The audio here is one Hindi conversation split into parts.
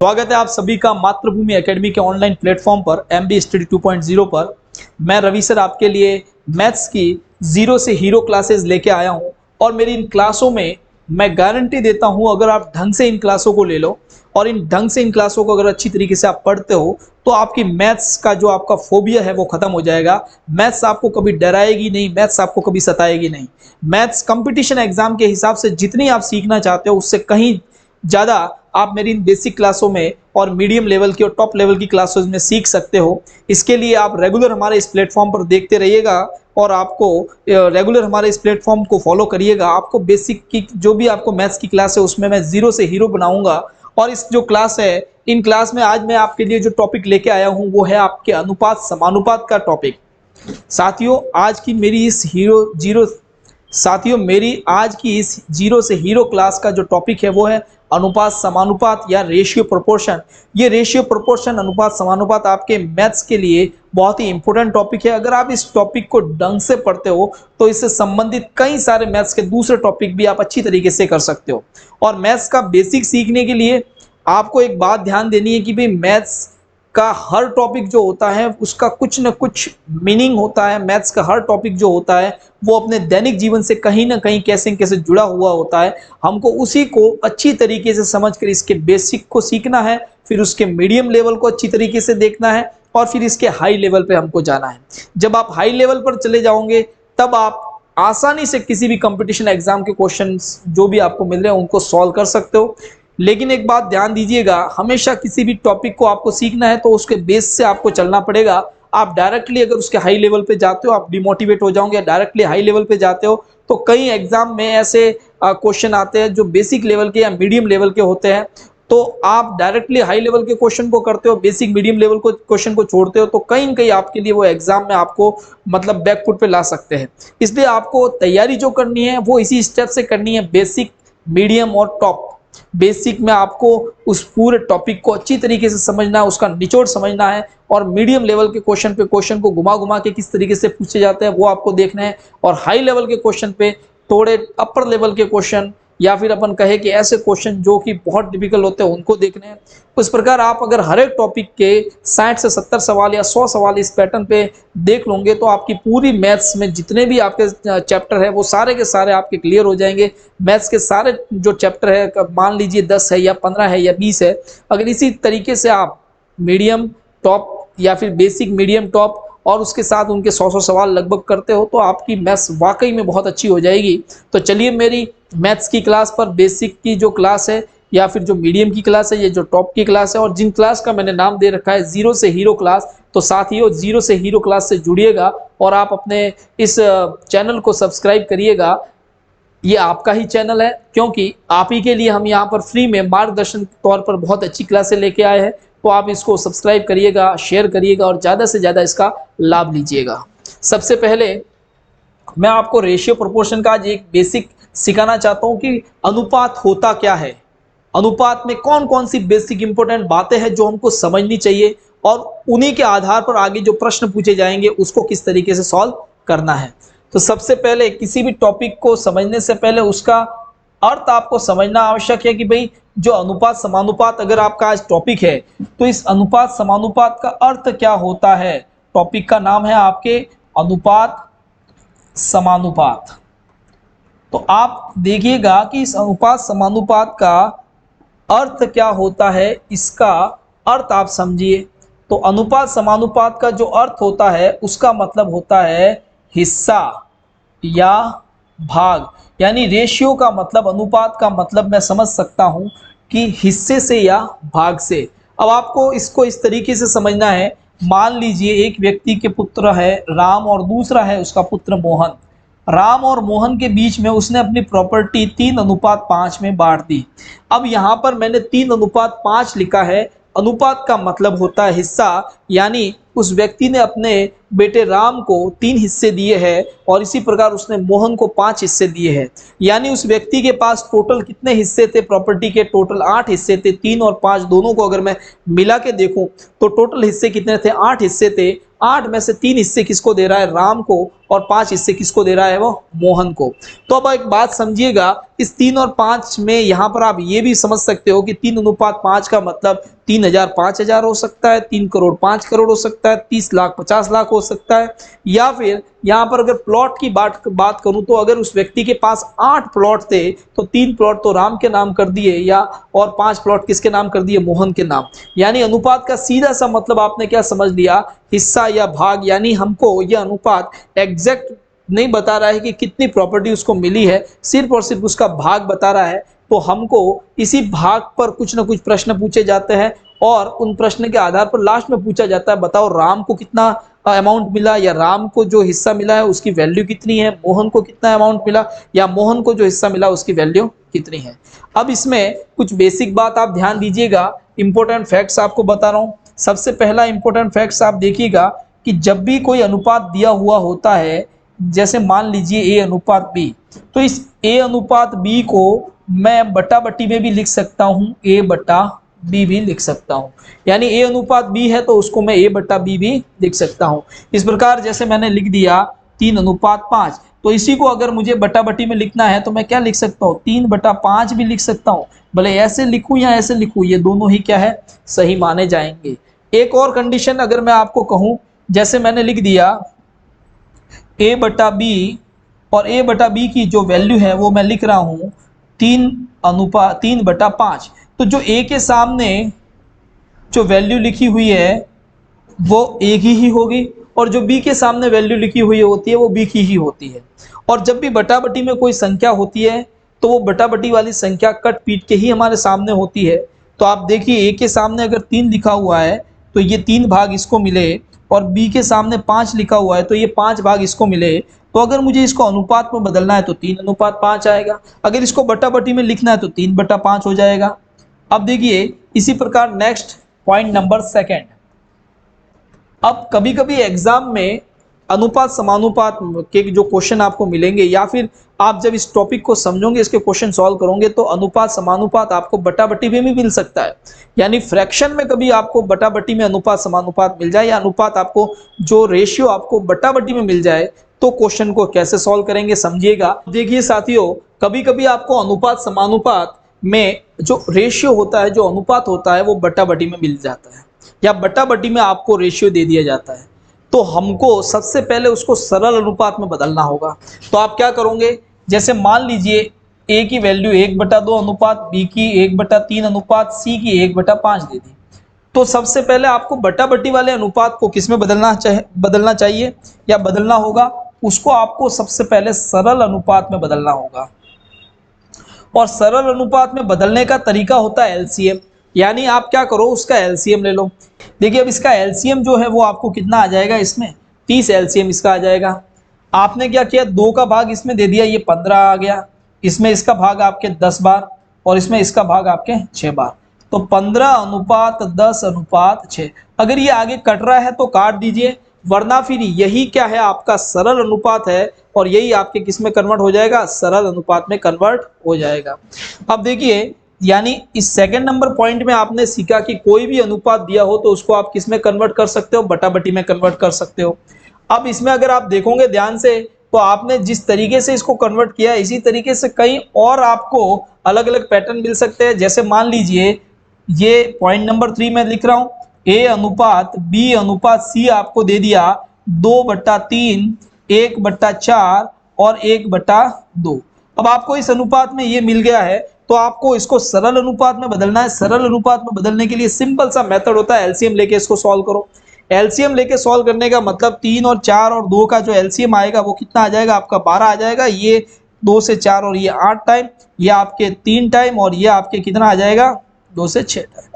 स्वागत है आप सभी का मातृभूमि एकेडमी के ऑनलाइन प्लेटफॉर्म पर MBA स्टडी 2.0 पर। मैं रवि सर आपके लिए मैथ्स की जीरो से हीरो क्लासेस लेके आया हूं और मेरी इन क्लासों में मैं गारंटी देता हूं, अगर आप ढंग से इन क्लासों को ले लो और इन क्लासों को अगर अच्छी तरीके से आप पढ़ते हो तो आपकी मैथ्स का जो आपका फोबिया है वो खत्म हो जाएगा। मैथ्स आपको कभी डराएगी नहीं, मैथ्स आपको कभी सताएगी नहीं। मैथ्स कंपटीशन एग्जाम के हिसाब से जितनी आप सीखना चाहते हो उससे कहीं ज़्यादा आप मेरी इन बेसिक क्लासों में और मीडियम लेवल की और टॉप लेवल की क्लासेस में सीख सकते हो। इसके लिए आप रेगुलर हमारे इस प्लेटफॉर्म पर देखते रहिएगा और आपको रेगुलर हमारे इस प्लेटफॉर्म को फॉलो करिएगा। आपको बेसिक की जो भी आपको मैथ्स की क्लास है उसमें मैं जीरो से हीरो बनाऊंगा। और इस जो क्लास है, इन क्लास में आज मैं आपके लिए जो टॉपिक लेके आया हूँ वो है आपके अनुपात समानुपात का टॉपिक। साथियों आज की मेरी इस जीरो से हीरो क्लास का जो टॉपिक है वो है अनुपात समानुपात या रेशियो प्रोपोर्शन। ये रेशियो प्रोपोर्शन अनुपात समानुपात आपके मैथ्स के लिए बहुत ही इंपॉर्टेंट टॉपिक है। अगर आप इस टॉपिक को ढंग से पढ़ते हो तो इससे संबंधित कई सारे मैथ्स के दूसरे टॉपिक भी आप अच्छी तरीके से कर सकते हो। और मैथ्स का बेसिक सीखने के लिए आपको एक बात ध्यान देनी है कि भाई मैथ्स का हर टॉपिक जो होता है उसका कुछ न कुछ मीनिंग होता है। मैथ्स का हर टॉपिक जो होता है वो अपने दैनिक जीवन से कहीं ना कहीं कैसे न कैसे जुड़ा हुआ होता है। हमको उसी को अच्छी तरीके से समझकर इसके बेसिक को सीखना है, फिर उसके मीडियम लेवल को अच्छी तरीके से देखना है और फिर इसके हाई लेवल पे हमको जाना है। जब आप हाई लेवल पर चले जाओगे तब आप आसानी से किसी भी कंपटीशन एग्जाम के क्वेश्चन जो भी आपको मिल रहे हैं उनको सॉल्व कर सकते हो। लेकिन एक बात ध्यान दीजिएगा, हमेशा किसी भी टॉपिक को आपको सीखना है तो उसके बेस से आपको चलना पड़ेगा। आप डायरेक्टली अगर उसके हाई लेवल पे जाते हो आप डिमोटिवेट हो जाओगे। डायरेक्टली हाई लेवल पे जाते हो तो कई एग्जाम में ऐसे क्वेश्चन आते हैं जो बेसिक लेवल के या मीडियम लेवल के होते हैं। तो आप डायरेक्टली हाई लेवल के क्वेश्चन को करते हो, बेसिक मीडियम लेवल को क्वेश्चन को छोड़ते हो तो कहीं न कहीं आपके लिए वो एग्जाम में आपको मतलब बैकफुट पे ला सकते हैं। इसलिए आपको तैयारी जो करनी है वो इसी स्टेप से करनी है, बेसिक, मीडियम और टॉप। बेसिक में आपको उस पूरे टॉपिक को अच्छी तरीके से समझना है, उसका निचोड़ समझना है और मीडियम लेवल के क्वेश्चन पे क्वेश्चन को घुमा घुमा के किस तरीके से पूछे जाते हैं वो आपको देखना है। और हाई लेवल के क्वेश्चन पे थोड़े अपर लेवल के क्वेश्चन या फिर अपन कहे कि ऐसे क्वेश्चन जो कि बहुत डिफिकल्ट होते हैं उनको देखने हैं। उस प्रकार आप अगर हर एक टॉपिक के 60 से 70 सवाल या 100 सवाल इस पैटर्न पे देख लोगे तो आपकी पूरी मैथ्स में जितने भी आपके चैप्टर है वो सारे के सारे आपके क्लियर हो जाएंगे। मैथ्स के सारे जो चैप्टर है, मान लीजिए 10 है या 15 है या 20 है, अगर इसी तरीके से आप मीडियम टॉप या फिर बेसिक मीडियम टॉप और उसके साथ उनके 100 सवाल लगभग करते हो तो आपकी मैथ्स वाकई में बहुत अच्छी हो जाएगी। तो चलिए मेरी मैथ्स की क्लास पर बेसिक की जो क्लास है या फिर जो मीडियम की क्लास है, ये जो टॉप की क्लास है और जिन क्लास का मैंने नाम दे रखा है जीरो से हीरो क्लास, तो साथियों जीरो से हीरो क्लास से जुड़िएगा और आप अपने इस चैनल को सब्सक्राइब करिएगा। ये आपका ही चैनल है क्योंकि आप ही के लिए हम यहाँ पर फ्री में मार्गदर्शन तौर पर बहुत अच्छी क्लासें लेके आए हैं। तो आप इसको सब्सक्राइब करिएगा, शेयर करिएगा और ज़्यादा से ज़्यादा इसका लाभ लीजिएगा। सबसे पहले मैं आपको रेशियो प्रोपोर्शन का आज एक बेसिक सिखाना चाहता हूँ कि अनुपात होता क्या है, अनुपात में कौन कौन सी बेसिक इंपॉर्टेंट बातें हैं जो हमको समझनी चाहिए और उन्हीं के आधार पर आगे जो प्रश्न पूछे जाएंगे उसको किस तरीके से सॉल्व करना है। तो सबसे पहले किसी भी टॉपिक को समझने से पहले उसका अर्थ आपको समझना आवश्यक है कि भाई जो अनुपात समानुपात अगर आपका आज टॉपिक है तो इस अनुपात समानुपात का अर्थ क्या होता है। टॉपिक का नाम है आपके अनुपात समानुपात। तो आप देखिएगा कि इस अनुपात समानुपात का अर्थ क्या होता है, इसका अर्थ आप समझिए। तो अनुपात समानुपात का जो अर्थ होता है उसका मतलब होता है हिस्सा या भाग। यानी रेशियो का मतलब, अनुपात का मतलब मैं समझ सकता हूं कि हिस्से से या भाग से। अब आपको इसको इस तरीके से समझना है, मान लीजिए एक व्यक्ति के पुत्र है राम और दूसरा है उसका पुत्र मोहन। राम और मोहन के बीच में उसने अपनी प्रॉपर्टी 3:5 में बांट दी। अब यहाँ पर मैंने 3:5 लिखा है। अनुपात का मतलब होता है हिस्सा, यानी उस व्यक्ति ने अपने बेटे राम को 3 हिस्से दिए हैं और इसी प्रकार उसने मोहन को 5 हिस्से दिए हैं। यानी उस व्यक्ति के पास टोटल कितने हिस्से थे प्रॉपर्टी के? टोटल 8 हिस्से थे। 3 और 5 दोनों को अगर मैं मिला के देखूं तो टोटल हिस्से कितने थे? 8 हिस्से थे। 8 में से 3 हिस्से किसको दे रहा है? राम को। और 5 हिस्से किसको दे रहा है? वो मोहन को। तो अब एक बात समझिएगा, इस 3 और 5 में यहाँ पर आप ये भी समझ सकते हो कि 3:5 का मतलब 3,000 5,000 हो सकता है, 3 करोड़ 5 करोड़ हो सकता है, 30 लाख 50 लाख हो सकता है। या फिर यहाँ पर अगर प्लॉट की बात करूं तो अगर उस व्यक्ति के पास 8 प्लॉट थे तो 3 प्लॉट तो राम के नाम कर दिए या और 5 प्लॉट किसके नाम कर दिए? मोहन के नाम। यानी अनुपात का सीधा सा मतलब आपने क्या समझ लिया? हिस्सा या भाग। यानी हमको यह अनुपात एग्जैक्ट नहीं बता रहा है कि कितनी प्रॉपर्टी उसको मिली है, सिर्फ और सिर्फ उसका भाग बता रहा है। तो हमको इसी भाग पर कुछ ना कुछ प्रश्न पूछे जाते हैं और उन प्रश्न के आधार पर लास्ट में पूछा जाता है, बताओ राम को कितना अमाउंट मिला, या राम को जो हिस्सा मिला है उसकी वैल्यू कितनी है, मोहन को कितना अमाउंट मिला, या मोहन को जो हिस्सा मिला उसकी वैल्यू कितनी है। अब इसमें कुछ बेसिक बात आप ध्यान दीजिएगा, इंपॉर्टेंट फैक्ट्स आपको बता रहा हूँ। सबसे पहला इंपॉर्टेंट फैक्ट्स आप देखिएगा कि जब भी कोई अनुपात दिया हुआ होता है, जैसे मान लीजिए A:B, तो इस A:B को मैं बटा बट्टी में भी लिख सकता हूँ, A/B भी लिख सकता हूँ। यानी A:B है तो उसको मैं A/B भी लिख सकता हूँ। इस प्रकार जैसे मैंने लिख दिया 3:5, तो इसी को अगर मुझे बटा बट्टी में लिखना है तो मैं क्या लिख सकता हूँ? 3/5 भी लिख सकता हूँ। भले ऐसे लिखूँ या ऐसे लिखूँ, ये दोनों ही क्या है? सही माने जाएंगे। एक और कंडीशन अगर मैं आपको कहूँ, जैसे मैंने लिख दिया A/B और A/B की जो वैल्यू है वो मैं लिख रहा हूँ 3/5। तो जो A के सामने जो वैल्यू लिखी हुई है वो A की ही होगी और जो B के सामने वैल्यू लिखी हुई होती है वो B की ही होती है। और जब भी बटा बटी में कोई संख्या होती है तो वो बटा बटी वाली संख्या कट पीट के ही हमारे सामने होती है। तो आप देखिए A के सामने अगर 3 लिखा हुआ है तो ये 3 भाग इसको मिले, और B के सामने 5 लिखा हुआ है तो ये 5 भाग इसको मिले। तो अगर मुझे इसको अनुपात में बदलना है तो 3:5 आएगा। अगर इसको बटा बटी में लिखना है तो 3/5 हो जाएगा। अब देखिए इसी प्रकार नेक्स्ट पॉइंट नंबर 2। अब कभी कभी एग्जाम में अनुपात समानुपात के जो क्वेश्चन आपको मिलेंगे, या फिर आप जब इस टॉपिक को समझोगे, इसके क्वेश्चन सॉल्व करोगे, तो अनुपात समानुपात आपको बटा बटी में भी मिल सकता है। यानी फ्रैक्शन में कभी आपको बटा बटी में अनुपात समानुपात मिल जाए, या अनुपात आपको जो रेशियो आपको बटा बटी में मिल जाए, तो क्वेश्चन को कैसे सॉल्व करेंगे समझिएगा। देखिए साथियों, कभी कभी आपको अनुपात समानुपात में जो रेशियो होता है, जो अनुपात होता है, वो बटा बटी में मिल जाता है या बटा बटी में आपको रेशियो दे दिया जाता है। तो हमको सबसे पहले उसको सरल अनुपात में बदलना होगा। तो आप क्या करोगे, जैसे मान लीजिए A की वैल्यू 1/2 अनुपात, B की 1/3 अनुपात, C की 1/5 दे दी। तो सबसे पहले आपको बटा बटी वाले अनुपात को किस में बदलना चाहिए या बदलना होगा? उसको आपको सबसे पहले सरल अनुपात में बदलना होगा। और सरल अनुपात में बदलने का तरीका होता है एलसीएम। यानी आप क्या करो, उसका एलसीएम ले लो। देखिए अब इसका एलसीएम जो है वो आपको कितना आ जाएगा, इसमें 30 एलसीएम इसका आ जाएगा। आपने क्या किया, 2 का भाग इसमें दे दिया, ये 15 आ गया। इसमें इसका भाग आपके 10 बार और इसमें इसका भाग आपके 6 बार। तो 15:10:6। अगर ये आगे कट रहा है तो काट दीजिए, वरना फिर यही क्या है, आपका सरल अनुपात है और यही आपके किस में कन्वर्ट हो जाएगा, सरल अनुपात में कन्वर्ट हो जाएगा। अब देखिए, यानी इस सेकंड नंबर पॉइंट में आपने सीखा कि कोई भी अनुपात दिया हो तो उसको आप किस में कन्वर्ट कर सकते हो, बटा बटी में कन्वर्ट कर सकते हो। अब इसमें अगर आप देखोगे ध्यान से तो आपने जिस तरीके से इसको कन्वर्ट किया, इसी तरीके से कई और आपको अलग अलग पैटर्न मिल सकते हैं। जैसे मान लीजिए ये पॉइंट नंबर 3 में लिख रहा हूं, A:B:C आपको दे दिया 2/3, 1/4 और 1/2। अब आपको इस अनुपात में ये मिल गया है तो आपको इसको सरल अनुपात में बदलना है। सरल अनुपात में बदलने के लिए सिंपल सा मेथड होता है, एलसीएम लेके इसको सॉल्व करो। एलसीएम लेके सॉल्व करने का मतलब 3 और 4 और 2 का जो एलसीएम आएगा वो कितना आ जाएगा, आपका 12 आ जाएगा। ये 2 से 4 और ये 8 टाइम, ये आपके 3 टाइम और ये आपके कितना आ जाएगा, 2 से 6 टाइम।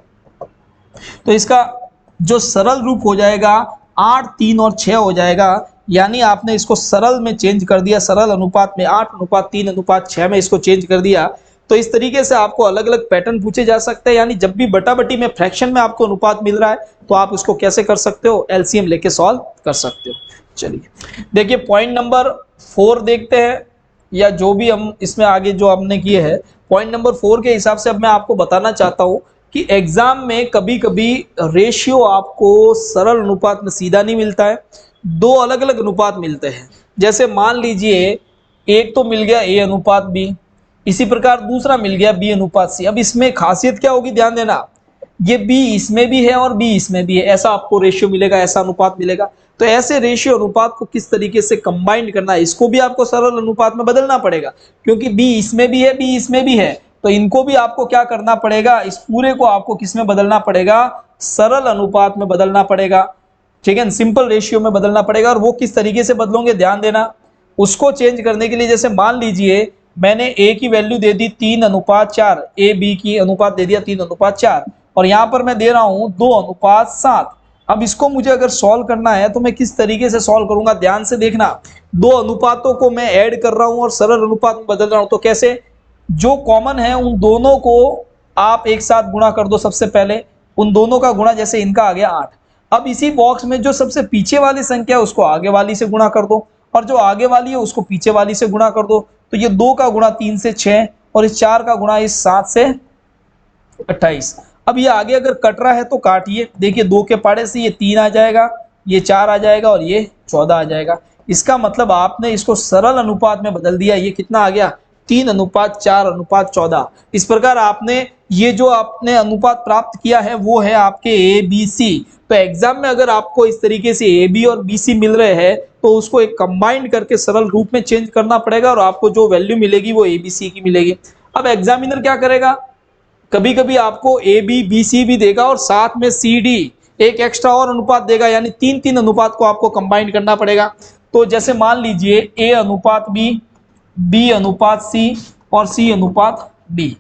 तो इसका जो सरल रूप हो जाएगा 8, 3 और 6 हो जाएगा। यानी आपने इसको सरल में चेंज कर दिया, सरल अनुपात में 8:3:6 में इसको चेंज कर दिया। तो इस तरीके से आपको अलग अलग पैटर्न पूछे जा सकते हैं। यानी जब भी बटा बटी में फ्रैक्शन में आपको अनुपात मिल रहा है तो आप उसको कैसे कर सकते हो, एलसीएम लेके सॉल्व कर सकते हो। चलिए देखिए पॉइंट नंबर 4 देखते हैं, या जो भी हम इसमें आगे जो हमने किए हैं पॉइंट नंबर 4 के हिसाब से अब मैं आपको बताना चाहता हूं कि एग्जाम में कभी कभी रेशियो आपको सरल अनुपात में सीधा नहीं मिलता है, दो अलग अलग अनुपात मिलते हैं। जैसे मान लीजिए एक तो मिल गया ए अनुपात बी, इसी प्रकार दूसरा मिल गया बी अनुपात सी। अब इसमें खासियत क्या होगी, ध्यान देना, ये बी इसमें भी है और बी इसमें भी है, ऐसा आपको रेशियो मिलेगा, ऐसा अनुपात मिलेगा। तो ऐसे रेशियो अनुपात को किस तरीके से कंबाइन करना है, इसको भी आपको सरल अनुपात में बदलना पड़ेगा, क्योंकि बी इसमें भी है बी इसमें भी है, तो इनको भी आपको क्या करना पड़ेगा, इस पूरे को आपको किस में बदलना पड़ेगा, सरल अनुपात में बदलना पड़ेगा। ठीक है, सिंपल रेशियो में बदलना पड़ेगा। और वो किस तरीके से बदलोगे, ध्यान देना, उसको चेंज करने के लिए जैसे मान लीजिए मैंने ए की value they the 3:4, A B की अनुपात दे दिया 3:4, और यहाँ पर मैं दे रहा हूँ 2:7। अब इसको मुझे अगर सॉल्व करना है तो मैं किस तरीके से सॉल्व करूंगा, ध्यान से देखना, दो अनुपातों को मैं ऐड कर रहा हूं और सरल अनुपात में बदल रहा हूं। तो कैसे, जो कॉमन है उन दोनों को आप एक साथ गुणा कर दो। सबसे पहले उन दोनों का गुणा, जैसे इनका आ गया 8। अब इसी बॉक्स में जो सबसे पीछे वाली संख्या है उसको आगे वाली से गुणा कर दो, और जो आगे वाली है उसको पीछे वाली से गुणा कर दो। तो ये 2 का गुणा 3 से 6, और इस 4 का गुणा इस 7 से 28। अब ये आगे अगर कट रहा है तो काटिए, देखिए 2 के पाड़े से ये 3 आ जाएगा, ये 4 आ जाएगा और ये 14 आ जाएगा। इसका मतलब आपने इसको सरल अनुपात में बदल दिया। ये कितना आ गया, 3:4:14। इस प्रकार आपने ये जो आपने अनुपात प्राप्त किया है वो है आपके ए बी सी। तो एग्जाम में अगर आपको इस तरीके से ए बी और बी सी मिल रहे हैं तो उसको एक कंबाइंड करके सरल रूप में चेंज करना पड़ेगा, और आपको जो वैल्यू मिलेगी वो ए बी सी की मिलेगी। अब एग्जामिनर क्या करेगा, कभी कभी आपको ए बी बी सी भी देगा और साथ में सी डी एक एक्स्ट्रा और अनुपात देगा, यानी 3 अनुपात को आपको कंबाइन करना पड़ेगा। तो जैसे मान लीजिए ए अनुपात बी, बी अनुपात सी और सी अनुपात डी।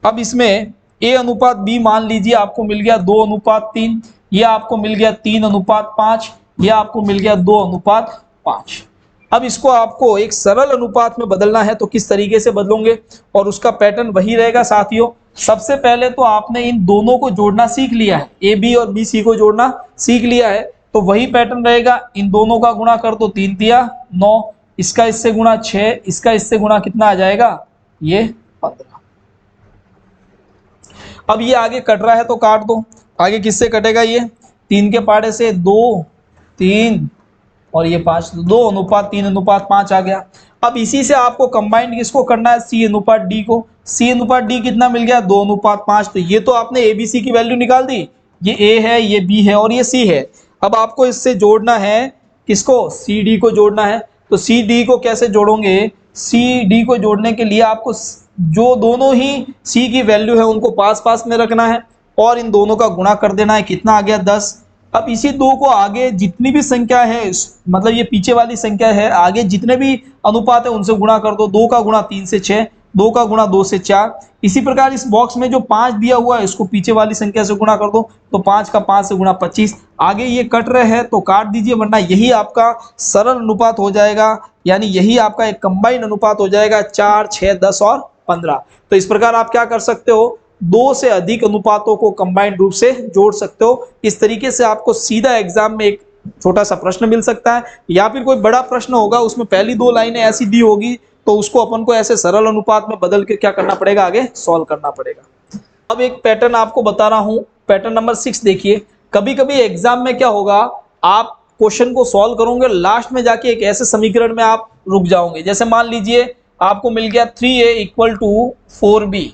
अब इसमें ए अनुपात बी मान लीजिए आपको मिल गया 2:3, यह आपको मिल गया 3:5, यह आपको मिल गया 2:5। अब इसको आपको एक सरल अनुपात में बदलना है, तो किस तरीके से बदलोगे, और उसका पैटर्न वही रहेगा साथियों। सबसे पहले तो आपने इन दोनों को जोड़ना सीख लिया है, ए बी और बी सी को जोड़ना सीख लिया है, तो वही पैटर्न रहेगा। इन दोनों का गुणा कर दो, 3 तिया 9, इसका इससे गुणा 6, इसका इससे गुणा कितना आ जाएगा, ये 15। अब ये आगे कट रहा है तो काट दो, आगे किससे कटेगा, ये 3 के पाड़े से 2, 3 और ये 5, 2:3:5 आ गया। अब इसी से आपको कंबाइंड किसको करना है, सी अनुपात डी को। सी अनुपात डी कितना मिल गया, 2:5। तो ये तो आपने ए बी सी की वैल्यू निकाल दी, ये ए है, ये बी है और ये सी है। अब आपको इससे जोड़ना है किसको, सी डी को जोड़ना है। तो सी डी को कैसे जोड़ोगे, सी डी को जोड़ने के लिए आपको जो दोनों ही सी की वैल्यू है उनको पास पास में रखना है और इन दोनों का गुणा कर देना है, कितना आ गया 10। अब इसी 2 को आगे जितनी भी संख्या है, मतलब ये पीछे वाली संख्या है, आगे जितने भी अनुपात है उनसे गुणा कर दो। 2 का गुणा 3 से 6, 2 का गुणा 2 से 4। इसी प्रकार इस बॉक्स में जो 5 दिया हुआ है इसको पीछे वाली संख्या से गुणा कर दो, तो 5 का 5 से गुणा 25। आगे ये कट रहे हैं तो काट दीजिए, वरना यही आपका सरल अनुपात हो जाएगा, यानी यही आपका एक कंबाइंड अनुपात हो जाएगा, 4, 6, 10 और 15। तो इस प्रकार आप क्या कर सकते हो, 2 से अधिक अनुपातों को कंबाइंड रूप से जोड़ सकते हो। इस तरीके से आपको सीधा एग्जाम में एक छोटा सा प्रश्न मिल सकता है, या फिर कोई बड़ा प्रश्न होगा उसमें पहली 2 लाइनें ऐसी दी होगी तो उसको अपन को ऐसे सरल अनुपात में बदल के क्या करना पड़ेगा, आगे सॉल्व करना पड़ेगा। अब एक पैटर्न आपको बता रहा हूं, पैटर्न नंबर 6 देखिए। कभी कभी एग्जाम में क्या होगा, आप क्वेश्चन को सॉल्व करोगे, लास्ट में जाके एक ऐसे समीकरण में आप रुक जाओगे। जैसे मान लीजिए आपको मिल गया 3a = 4b,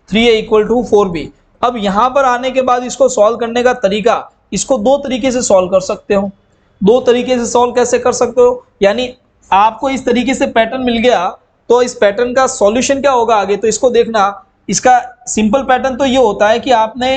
3a = 4b। अब यहां पर आने के बाद इसको सॉल्व करने का तरीका, इसको 2 तरीके से सॉल्व कर सकते हो। 2 तरीके से सॉल्व कैसे कर सकते हो, यानी आपको इस तरीके से पैटर्न मिल गया तो इस पैटर्न का सॉल्यूशन क्या होगा आगे, तो इसको देखना। इसका सिंपल पैटर्न तो ये होता है कि आपने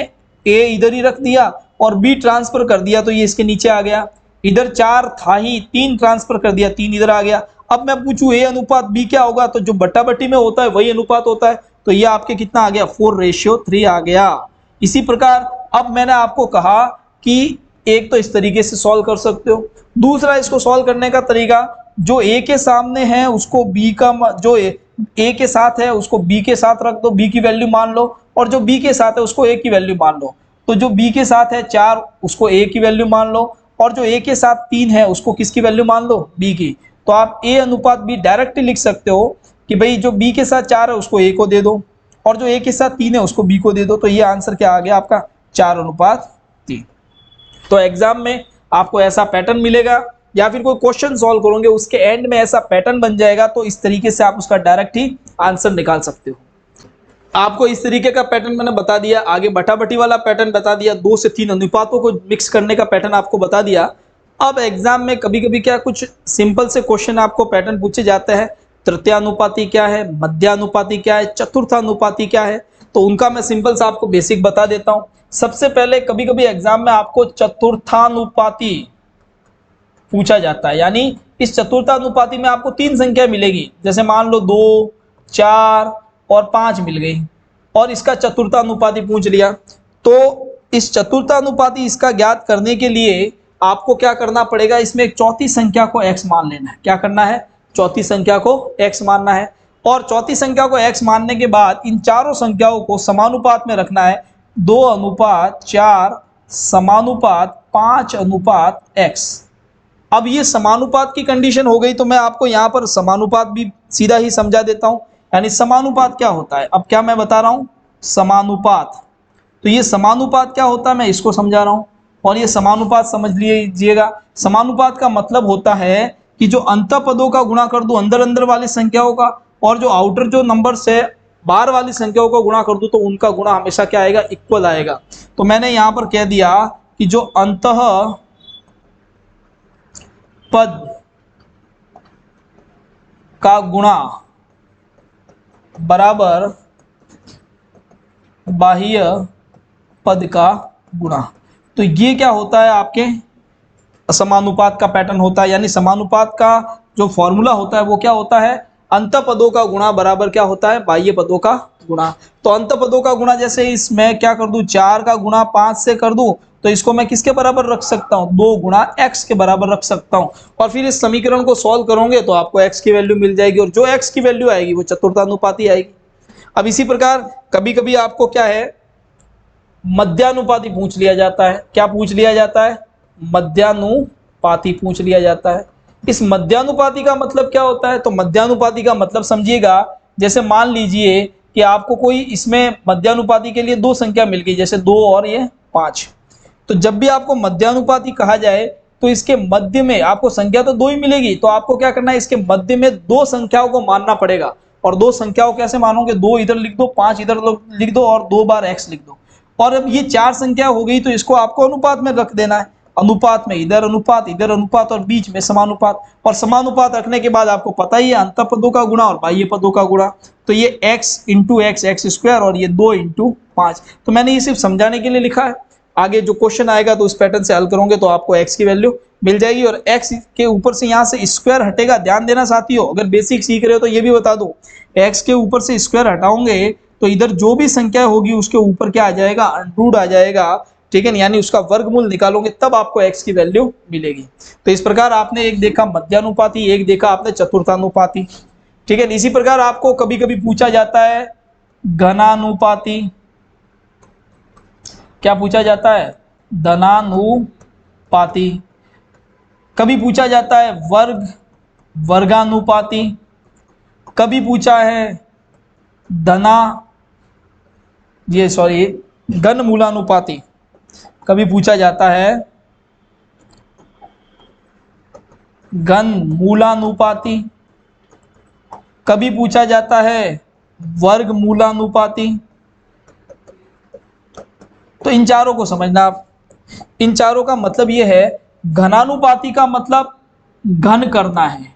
a इधर ही रख दिया और b ट्रांसफर कर दिया, तो ये इसके नीचे आ गया। इधर 4 था ही, 3 ट्रांसफर कर दिया, 3 इधर आ गया। अब मैं पूछूं a अनुपात b क्या होगा, तो जो बट्टा बट्टी में होता है वही अनुपात होता है, तो ये आपके कितना आ गया, 4:3 आ गया। इसी प्रकार अब मैंने आपको कहा कि एक तो इस तरीके से सॉल्व कर सकते हो, दूसरा इसको सॉल्व करने का तरीका, जो a के सामने है उसको b का, जो a के साथ है उसको b के साथ रख दो, b की वैल्यू मान लो, और जो b के साथ है उसको a की वैल्यू मान लो। तो जो b के साथ है 4 उसको a की वैल्यू मान लो, और जो a के साथ 3 है उसको किसकी वैल्यू मान लो, b की। तो आप a अनुपात b डायरेक्ट लिख सकते हो कि भाई जो b के साथ 4 है उसको a को दे दो, और जो a के साथ 3 है उसको b को दे दो। तो ये आंसर क्या आ गया आपका 4:3। तो एग्जाम में आपको ऐसा पैटर्न मिलेगा, या फिर कोई क्वेश्चन सॉल्व करोगे उसके एंड में ऐसा पैटर्न बन जाएगा, तो इस तरीके से आप उसका डायरेक्ट ही आंसर निकाल सकते हो। आपको इस तरीके का पैटर्न मैंने बता दिया, आगे बटाबटी वाला पैटर्न बता दिया, 2 से 3 अनुपातों को मिक्स करने का पैटर्न आपको बता दिया। अब एग्जाम में कभी कभी क्या कुछ सिंपल से क्वेश्चन आपको पैटर्न पूछे जाते हैं, तृतीयानुपाती क्या है, मध्यानुपाती क्या है, चतुर्थानुपाती क्या है, तो उनका मैं सिंपल सा आपको बेसिक बता देता हूं। सबसे पहले कभी कभी एग्जाम में आपको चतुर्थानुपाती पूछा जाता है, यानी इस चतुर्थानुपाती में आपको 3 संख्या मिलेगी, जैसे मान लो 2, 4 और 5 मिल गई, और इसका चतुर्थानुपाती पूछ लिया। तो इस चतुर्थानुपाती इसका ज्ञात करने के लिए आपको क्या करना पड़ेगा, इसमें एक चौथी संख्या को x मान लेना है। क्या करना है, चौथी संख्या को x मानना है, और चौथी संख्या को x मानने के बाद इन चारों संख्याओं को समानुपात में रखना है, 2:4 समानुपात 5:x। अब ये समानुपात की कंडीशन हो गई, तो मैं आपको यहाँ पर समानुपात भी सीधा ही समझा देता हूँ। यानी समानुपात क्या होता है, अब क्या मैं बता रहा हूँ, समानुपात। तो ये समानुपात क्या होता है मैं इसको समझा रहा हूँ, और ये समानुपात समझ लीजिएगा। समानुपात का मतलब होता है कि जो अंत पदों का गुणा कर दूं अंदर अंदर वाली संख्याओं का, और जो आउटर जो नंबर से बाहर वाली संख्याओं को गुणा कर दूं, तो उनका गुणा हमेशा क्या आएगा, इक्वल आएगा। तो मैंने यहाँ पर कह दिया कि जो अंतः पद का गुणा बराबर बाह्य पद का गुणा। तो ये क्या होता है, आपके समानुपात का पैटर्न होता है। यानी समानुपात का जो फॉर्मूला होता है वो क्या होता है, अंत पदों का गुणा बराबर क्या होता है, बाह्य पदों का गुणा। तो अंत पदों का गुणा, जैसे इसमें क्या कर दूं, 4 का गुणा 5 से कर दूं, तो इसको मैं किसके बराबर रख सकता हूं, 2 गुणा x के बराबर रख सकता हूं। और फिर इस समीकरण को सॉल्व करोगे तो आपको x की वैल्यू मिल जाएगी, और जो x की वैल्यू आएगी वो चतुर्थानुपाती आएगी। अब इसी प्रकार कभी कभी आपको क्या है, मध्यानुपाती पूछ लिया जाता है। क्या पूछ लिया जाता है, मध्यानुपाती पूछ लिया जाता है। इस मध्यानुपाती का मतलब क्या होता है, तो मध्यानुपाती का मतलब समझिएगा, जैसे मान लीजिए कि आपको कोई इसमें मध्यानुपाती के लिए 2 संख्या मिल गई, जैसे 2 और ये 5। तो जब भी आपको मध्यानुपाती कहा जाए तो इसके मध्य में आपको संख्या तो 2 ही मिलेगी, तो आपको क्या करना है, इसके मध्य में 2 संख्याओं को मानना पड़ेगा। और 2 संख्याओं कैसे मानोगे, 2 इधर लिख दो, 5 इधर लिख दो, और 2 बार x लिख दो। और अब ये 4 संख्या हो गई, तो इसको आपको अनुपात में रख देना है। अनुपात में इधर अनुपात और बीच में समानुपात। और समानुपात रखने के बाद आपको पता ही है अंत पदों का गुणा और बाह्य पदों का गुणा। तो ये x इंटू x स्क्वायर, और ये 2 इंटू 5। तो मैंने ये सिर्फ समझाने के लिए लिखा है। आगे जो क्वेश्चन आएगा तो उस पैटर्न से हल करोगे तो आपको x की वैल्यू मिल जाएगी, और x के ऊपर से यहाँ से स्क्वायर हटेगा। ध्यान देना साथियों, अगर बेसिक सीख रहे हो तो ये भी बता दो, x के ऊपर से स्क्वायर हटाओगे तो इधर जो भी संख्या होगी उसके ऊपर क्या आ जाएगा, अंडरूट आ जाएगा। ठीक है, यानी उसका वर्गमूल निकालोगे तब आपको x की वैल्यू मिलेगी। तो इस प्रकार आपने एक देखा मध्यानुपाती, एक देखा आपने चतुर्थानुपाती। ठीक है, इसी प्रकार आपको कभी कभी पूछा जाता है घनानुपाती। क्या पूछा जाता है, धनानुपाती। कभी पूछा जाता है वर्गानुपाती। कभी पूछा है घनमूलानुपाती। कभी पूछा जाता है घनमूलानुपाती। कभी पूछा जाता है वर्गमूलानुपाती। तो इन चारों को समझना आप। इन चारों का मतलब यह है, घनानुपाती का मतलब घन करना है,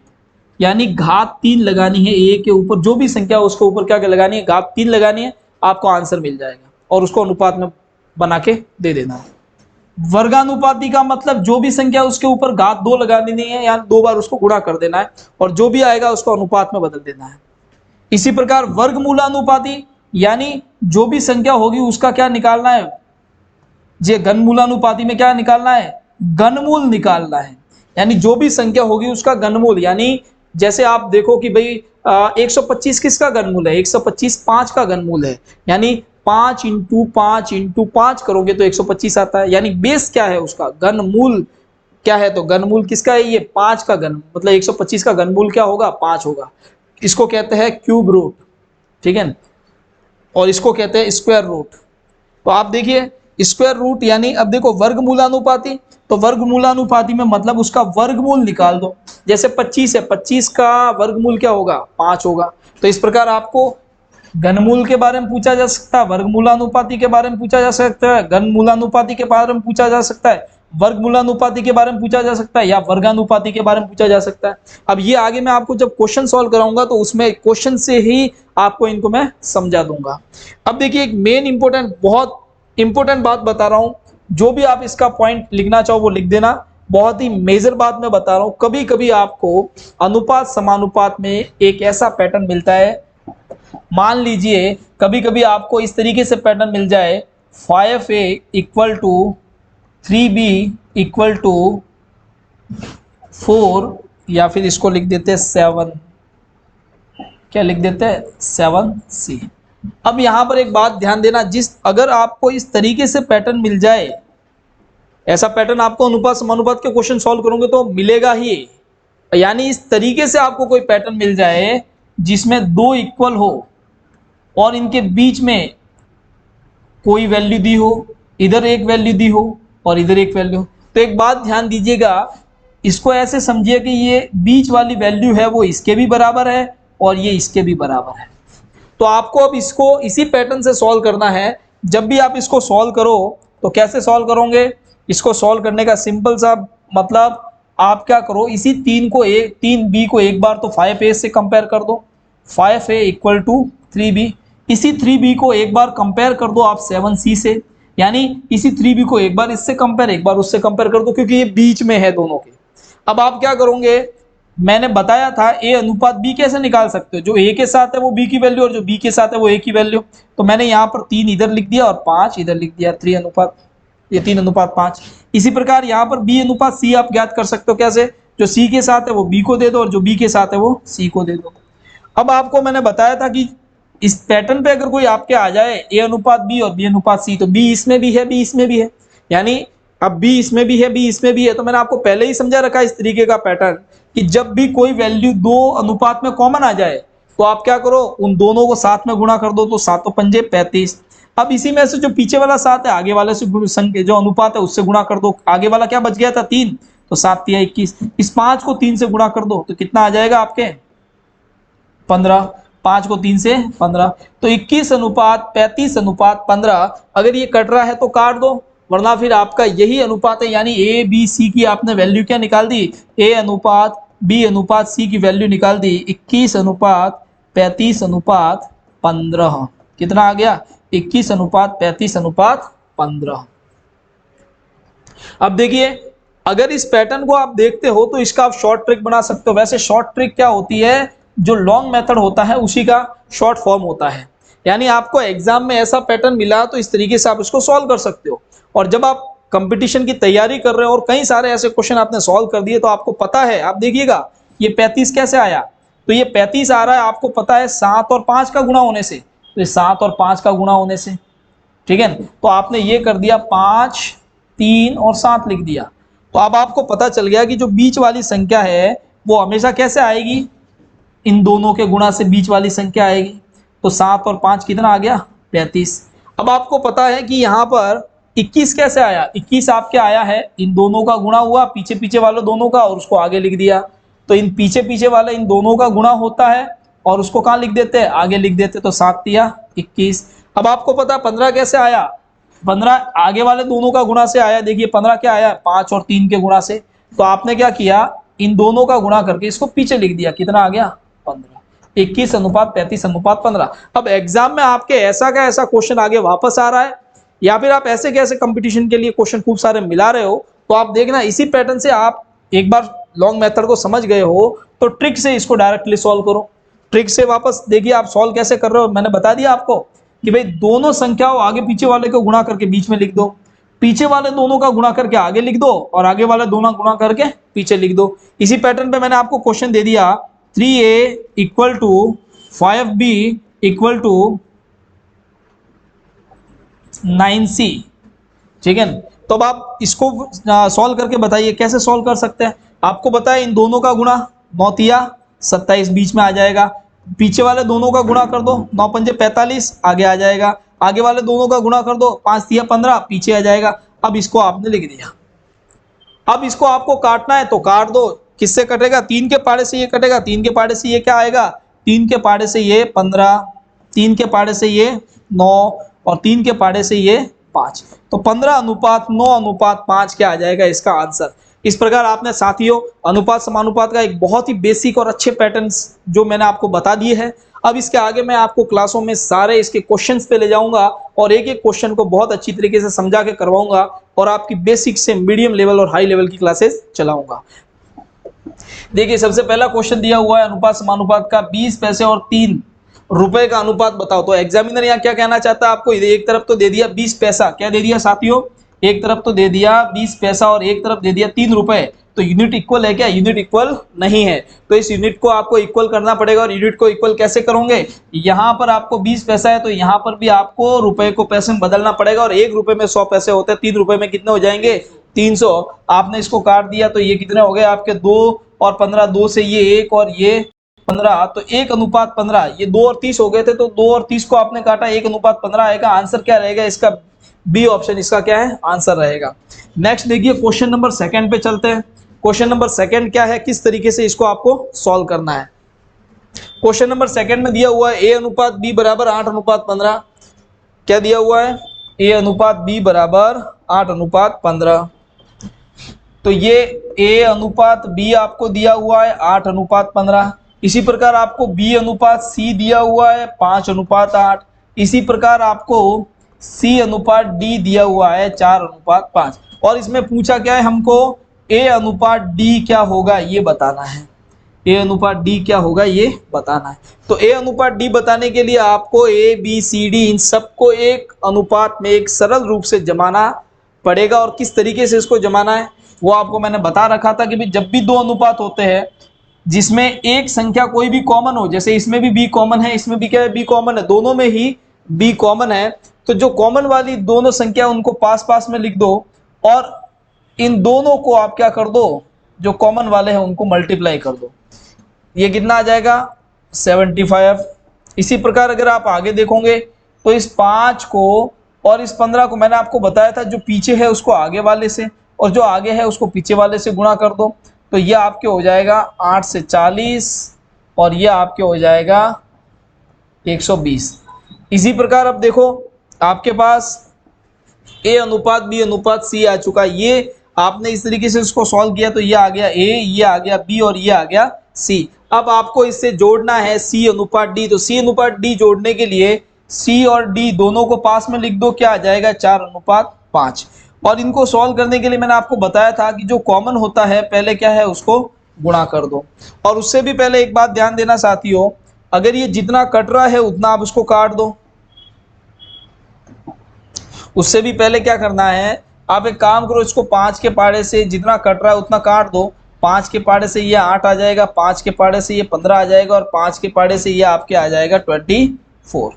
यानी घात 3 लगानी है a के ऊपर, जो भी संख्या उसके ऊपर क्या लगानी है, घात 3 लगानी है, आपको आंसर मिल जाएगा और उसको अनुपात में बना के दे देना है। वर्गानुपाती का मतलब जो भी संख्या उसके ऊपर घात 2 लगा देनी है, यानी 2 बार उसको गुणा कर देना है, और जो भी आएगा उसको अनुपात में बदल देना है। इसी प्रकार वर्गमूलानुपाती, यानी जो भी संख्या होगी उसका क्या निकालना है, जे घनमूलानुपाती में क्या निकालना है, घनमूल निकालना है। यानी जो भी संख्या होगी उसका घनमूल, यानी जैसे आप देखो कि भाई 125 किसका घनमूल है, 125 5 का घनमूल है, यानी 5 इंटू 5 इंटू 5 करोगे तो 125 आता है। यानी बेस क्या है उसका, घनमूल क्या है, तो घनमूल किसका है, ये 5 का घन, मतलब 125 का घनमूल क्या होगा, 5 होगा। इसको कहते हैं क्यूब रूट, ठीक है, और इसको कहते हैं स्क्वायर रूट। तो आप देखिए स्क्वायर रूट यानी, अब देखो वर्गमूलानुपाती, तो वर्गमूलानुपाती में मतलब उसका वर्गमूल निकाल दो। जैसे 25 है, 25 का वर्गमूल क्या होगा, 5 होगा। तो इस प्रकार आपको घनमूल के बारे में पूछा जा सकता है, वर्गमूलानुपाती के बारे में पूछा जा सकता है, घनमूलानुपाती के बारे में पूछा जा सकता है, वर्गमूलानुपाती के बारे में पूछा जा सकता है, या वर्गानुपाती के बारे में पूछा जा सकता है। अब ये आगे मैं आपको जब क्वेश्चन सॉल्व कराऊंगा तो उसमें क्वेश्चन से ही आपको इनको मैं समझा दूंगा। अब देखिए एक मेन इंपॉर्टेंट, बहुत इंपॉर्टेंट बात बता रहा हूं, जो भी आप इसका पॉइंट लिखना चाहो वो लिख देना। बहुत ही मेजर बात मैं बता रहा हूं, कभी कभी आपको अनुपात समानुपात में एक ऐसा पैटर्न मिलता है, मान लीजिए कभी कभी आपको इस तरीके से पैटर्न मिल जाए, 5a equal to 3b equal to 4, या फिर इसको लिख देते हैं 7, क्या लिख देते हैं 7c। अब यहां पर एक बात ध्यान देना, अगर आपको इस तरीके से पैटर्न मिल जाए, ऐसा पैटर्न आपको अनुपात समानुपात के क्वेश्चन सॉल्व करोगे तो मिलेगा ही। यानी इस तरीके से आपको कोई पैटर्न मिल जाए जिसमें दो इक्वल हो और इनके बीच में कोई वैल्यू दी हो, इधर एक वैल्यू दी हो और इधर एक वैल्यू हो, तो एक बात ध्यान दीजिएगा, इसको ऐसे समझिए कि ये बीच वाली वैल्यू है वो इसके भी बराबर है और ये इसके भी बराबर है। तो आपको अब इसको इसी पैटर्न से सॉल्व करना है। जब भी आप इसको सॉल्व करो तो कैसे सॉल्व करोगे, इसको सॉल्व करने का सिंपल सा मतलब, आप क्या करो, इसी 3b को एक बार तो 5a से कंपेयर कर दो, 5a इक्वल टू 3b। इसी 3b को एक बार कंपेयर कर दो आप 7c से, यानी इसी 3b को एक बार इससे कंपेयर, एक बार उससे कंपेयर कर दो, क्योंकि ये बीच में है दोनों के। अब आप क्या करोगे, मैंने बताया था a अनुपात b कैसे निकाल सकते हो, जो a के साथ है वो b की वैल्यू और जो b के साथ है वो a की वैल्यू। तो मैंने यहाँ पर 3 इधर लिख दिया और 5 इधर लिख दिया, 3 अनुपात, ये 3 अनुपात 5। इसी प्रकार यहाँ पर b अनुपात c आप ज्ञात कर सकते हो, कैसे, जो c के साथ है वो b को दे दो और जो b के साथ है वो c को दे दो। अब आपको मैंने बताया था कि इस पैटर्न पे अगर कोई आपके आ जाए a अनुपात b और b अनुपात c, तो b इसमें भी है b इसमें भी है, यानी अब b इसमें भी है b इसमें भी है। तो मैंने आपको पहले ही समझा रखा है इस तरीके का पैटर्न कि जब भी कोई वैल्यू दो अनुपात में कॉमन आ जाए तो आप क्या करो, उन दोनों को साथ में गुणा कर दो, तो 7 पंजे 35। अब इसी में से जो पीछे वाला 7 है आगे वाले से संख्या जो अनुपात है उससे गुणा कर दो, आगे वाला क्या बच गया था 3, तो 7 तिया 21, इस 5 को 3 से गुणा कर दो तो कितना आ जाएगा आपके 15, 5 को 3 से 15, तो 21 अनुपात 35 अनुपात 15। अगर ये कट रहा है तो काट दो, वरना फिर आपका यही अनुपात है, यानी ए बी सी की आपने वैल्यू क्या निकाल दी, ए अनुपात बी अनुपात सी की वैल्यू निकाल दी, 21 अनुपात 35 अनुपात 15। कितना आ गया, 21 अनुपात 35 अनुपात 15। अब देखिए अगर इस पैटर्न को आप देखते हो तो इसका आप शॉर्ट ट्रिक बना सकते हो। वैसे शॉर्ट ट्रिक क्या होती है, जो लॉन्ग मेथड होता है उसी का शॉर्ट फॉर्म होता है। यानी आपको एग्जाम में ऐसा पैटर्न मिला तो इस तरीके से आप इसको सॉल्व कर सकते हो। और जब आप कंपटीशन की तैयारी कर रहे हो और कई सारे ऐसे क्वेश्चन आपने सॉल्व कर दिए तो आपको पता है, आप देखिएगा ये 35 कैसे आया, तो ये 35 आ रहा है, आपको पता है 7 और 5 का गुणा होने से, तो ये 7 और 5 का गुणा होने से, ठीक है। तो आपने ये कर दिया 5 3 और 7 लिख दिया, तो अब आपको पता चल गया कि जो बीच वाली संख्या है वो हमेशा कैसे आएगी, इन दोनों के गुणा से बीच वाली संख्या आएगी। तो 7 और 5 कितना आ गया 35। अब आपको पता है कि यहाँ पर 21 कैसे आया, 21 आपके आया है, इन दोनों का गुणा हुआ पीछे पीछे वाले दोनों का और उसको आगे लिख दिया। तो इन पीछे पीछे वाले इन दोनों का गुणा होता है और उसको कहाँ लिख देते हैं, आगे लिख देते, तो 7 तिया 21। अब आपको पता 15 कैसे आया, 15 आगे वाले दोनों का गुणा से आया। देखिए 15 क्या आया, 5 और 3 के गुणा से। तो आपने क्या किया, इन दोनों का गुणा करके इसको पीछे लिख दिया, कितना आ गया 15। 21 अनुपात 35 अनुपात 15। अब एग्जाम में आपके ऐसा का ऐसा क्वेश्चन आगे वापस आ रहा है, या फिर आप ऐसे कैसे कंपटीशन के लिए क्वेश्चन खूब सारे मिला रहे हो, तो आप देखना इसी पैटर्न से आप एक बार लॉन्ग मेथड को समझ गए हो तो ट्रिक से इसको डायरेक्टली सॉल्व करो। ट्रिक से वापस देखिए आप सॉल्व कैसे कर रहे हो, मैंने बता दिया आपको कि भाई दोनों संख्याओं आगे पीछे वाले को गुणा करके बीच में लिख दो, पीछे वाले दोनों का गुणा करके आगे लिख दो और आगे वाले दोनों गुणा करके पीछे लिख दो। इसी पैटर्न पे मैंने आपको क्वेश्चन दे दिया 3a equal to 5b equal to 9C, ठीक है। तो अब आप इसको सॉल्व करके बताइए कैसे सॉल्व कर सकते हैं। आपको बताया इन दोनों का गुणा, 9 तिया 27 बीच में आ जाएगा, पीछे वाले दोनों का गुणा कर दो, 9 पंजे 45 आगे आ जाएगा, आगे वाले दोनों का गुणा कर दो, 5 तिया 15 पीछे आ जाएगा। अब इसको आपने लिख दिया। अब इसको आपको काटना है तो काट दो, किससे कटेगा, 3 के पाड़े से ये कटेगा, 3 के पाड़े से ये क्या आएगा, 3 के पाड़े से ये 15, 3 के पाड़े से ये 9 और 3 के पाड़े से ये 5, तो 15:9:5 क्या आ जाएगा इसका आंसर। इस प्रकार आपने साथियों अनुपात समानुपात का एक बहुत ही बेसिक और अच्छे पैटर्न्स जो मैंने आपको बता दिए हैं। अब इसके आगे मैं आपको क्लासों में सारे इसके क्वेश्चंस पे ले जाऊंगा और एक एक क्वेश्चन को बहुत अच्छी तरीके से समझा के करवाऊंगा और आपकी बेसिक से मीडियम लेवल और हाई लेवल की क्लासेस चलाऊंगा। देखिए सबसे पहला क्वेश्चन दिया हुआ है अनुपात समानुपात का, 20 पैसे और 3 रुपए का अनुपात बताओ। तो एग्जामिनर यहाँ क्या कहना चाहता है आपको, एक तरफ तो दे दिया 20 पैसा, क्या दे दिया साथियों, एक तरफ तो दे दिया 20 पैसा और एक तरफ दे दिया 3 रुपए, तो यूनिट इक्वल है क्या, यूनिट इक्वल नहीं है। तो इस यूनिट को आपको इक्वल करना पड़ेगा और यूनिट को इक्वल कैसे करोगे, यहाँ पर आपको 20 पैसा है तो यहाँ पर भी आपको रुपए को पैसे में बदलना पड़ेगा और 1 रुपए में 100 पैसे होते हैं, 3 रुपए में कितने हो जाएंगे 300। आपने इसको काट दिया तो ये कितने हो गए आपके 2 और 15, 2 से ये 1 और ये 15, तो 1:15, ये 2 और 30 हो गए थे, तो 2 और 30 को आपने काटा, 1:15 आएगा। आंसर क्या रहेगा इसका, बी ऑप्शन इसका क्या है आंसर रहेगा। नेक्स्ट देखिए क्वेश्चन नंबर सेकंड पे चलते हैं। क्वेश्चन नंबर सेकंड क्या है, किस तरीके से इसको आपको सॉल्व करना है। क्वेश्चन नंबर सेकंड में दिया हुआ है A अनुपात B बराबर 8:15, क्या दिया हुआ है, A अनुपात B बराबर 8:15, तो ये A अनुपात B आपको दिया हुआ है 8:15। इसी प्रकार आपको B अनुपात C दिया हुआ है 5:8। इसी प्रकार आपको C अनुपात D दिया हुआ है 4:5। और इसमें पूछा क्या है हमको, A अनुपात D क्या होगा ये बताना है, A अनुपात D क्या होगा ये बताना है। तो A अनुपात D बताने के लिए आपको A B C D इन सबको एक अनुपात में एक सरल रूप से जमाना पड़ेगा। और किस तरीके से इसको जमाना है वो आपको मैंने बता रखा था कि भाई जब भी 2 अनुपात होते हैं जिसमें एक संख्या कोई भी कॉमन हो, जैसे इसमें भी B कॉमन है, इसमें भी क्या है B कॉमन है, दोनों में ही B कॉमन है, तो जो कॉमन वाली दोनों संख्या उनको पास पास में लिख दो और इन दोनों को आप क्या कर दो, जो कॉमन वाले हैं उनको मल्टीप्लाई कर दो, ये कितना आ जाएगा 75। इसी प्रकार अगर आप आगे देखोगे तो इस 5 को और इस 15 को मैंने आपको बताया था जो पीछे है उसको आगे वाले से और जो आगे है उसको पीछे वाले से गुणा कर दो, तो ये आपके हो जाएगा 8 से 40 और ये आपके हो जाएगा 120। इसी प्रकार अब देखो आपके पास A अनुपात B अनुपात C आ चुका है, ये आपने इस तरीके से इसको सॉल्व किया तो ये आ गया A, ये आ गया B और ये आ गया C। अब आपको इससे जोड़ना है C अनुपात D, तो C अनुपात D जोड़ने के लिए C और D दोनों को पास में लिख दो, क्या आ जाएगा 4:5। और इनको सॉल्व करने के लिए मैंने आपको बताया था कि जो कॉमन होता है पहले क्या है उसको गुणा कर दो। और उससे भी पहले एक बात ध्यान देना साथियों, अगर ये जितना कट रहा है उतना आप उसको काट दो। उससे भी पहले क्या करना है, आप एक काम करो, इसको 5 के पाड़े से जितना कट रहा है उतना काट दो। 5 के पाड़े से ये 8 आ जाएगा, 5 के पाड़े से ये 15 आ जाएगा और 5 के पाड़े से ये आपके आ जाएगा 24।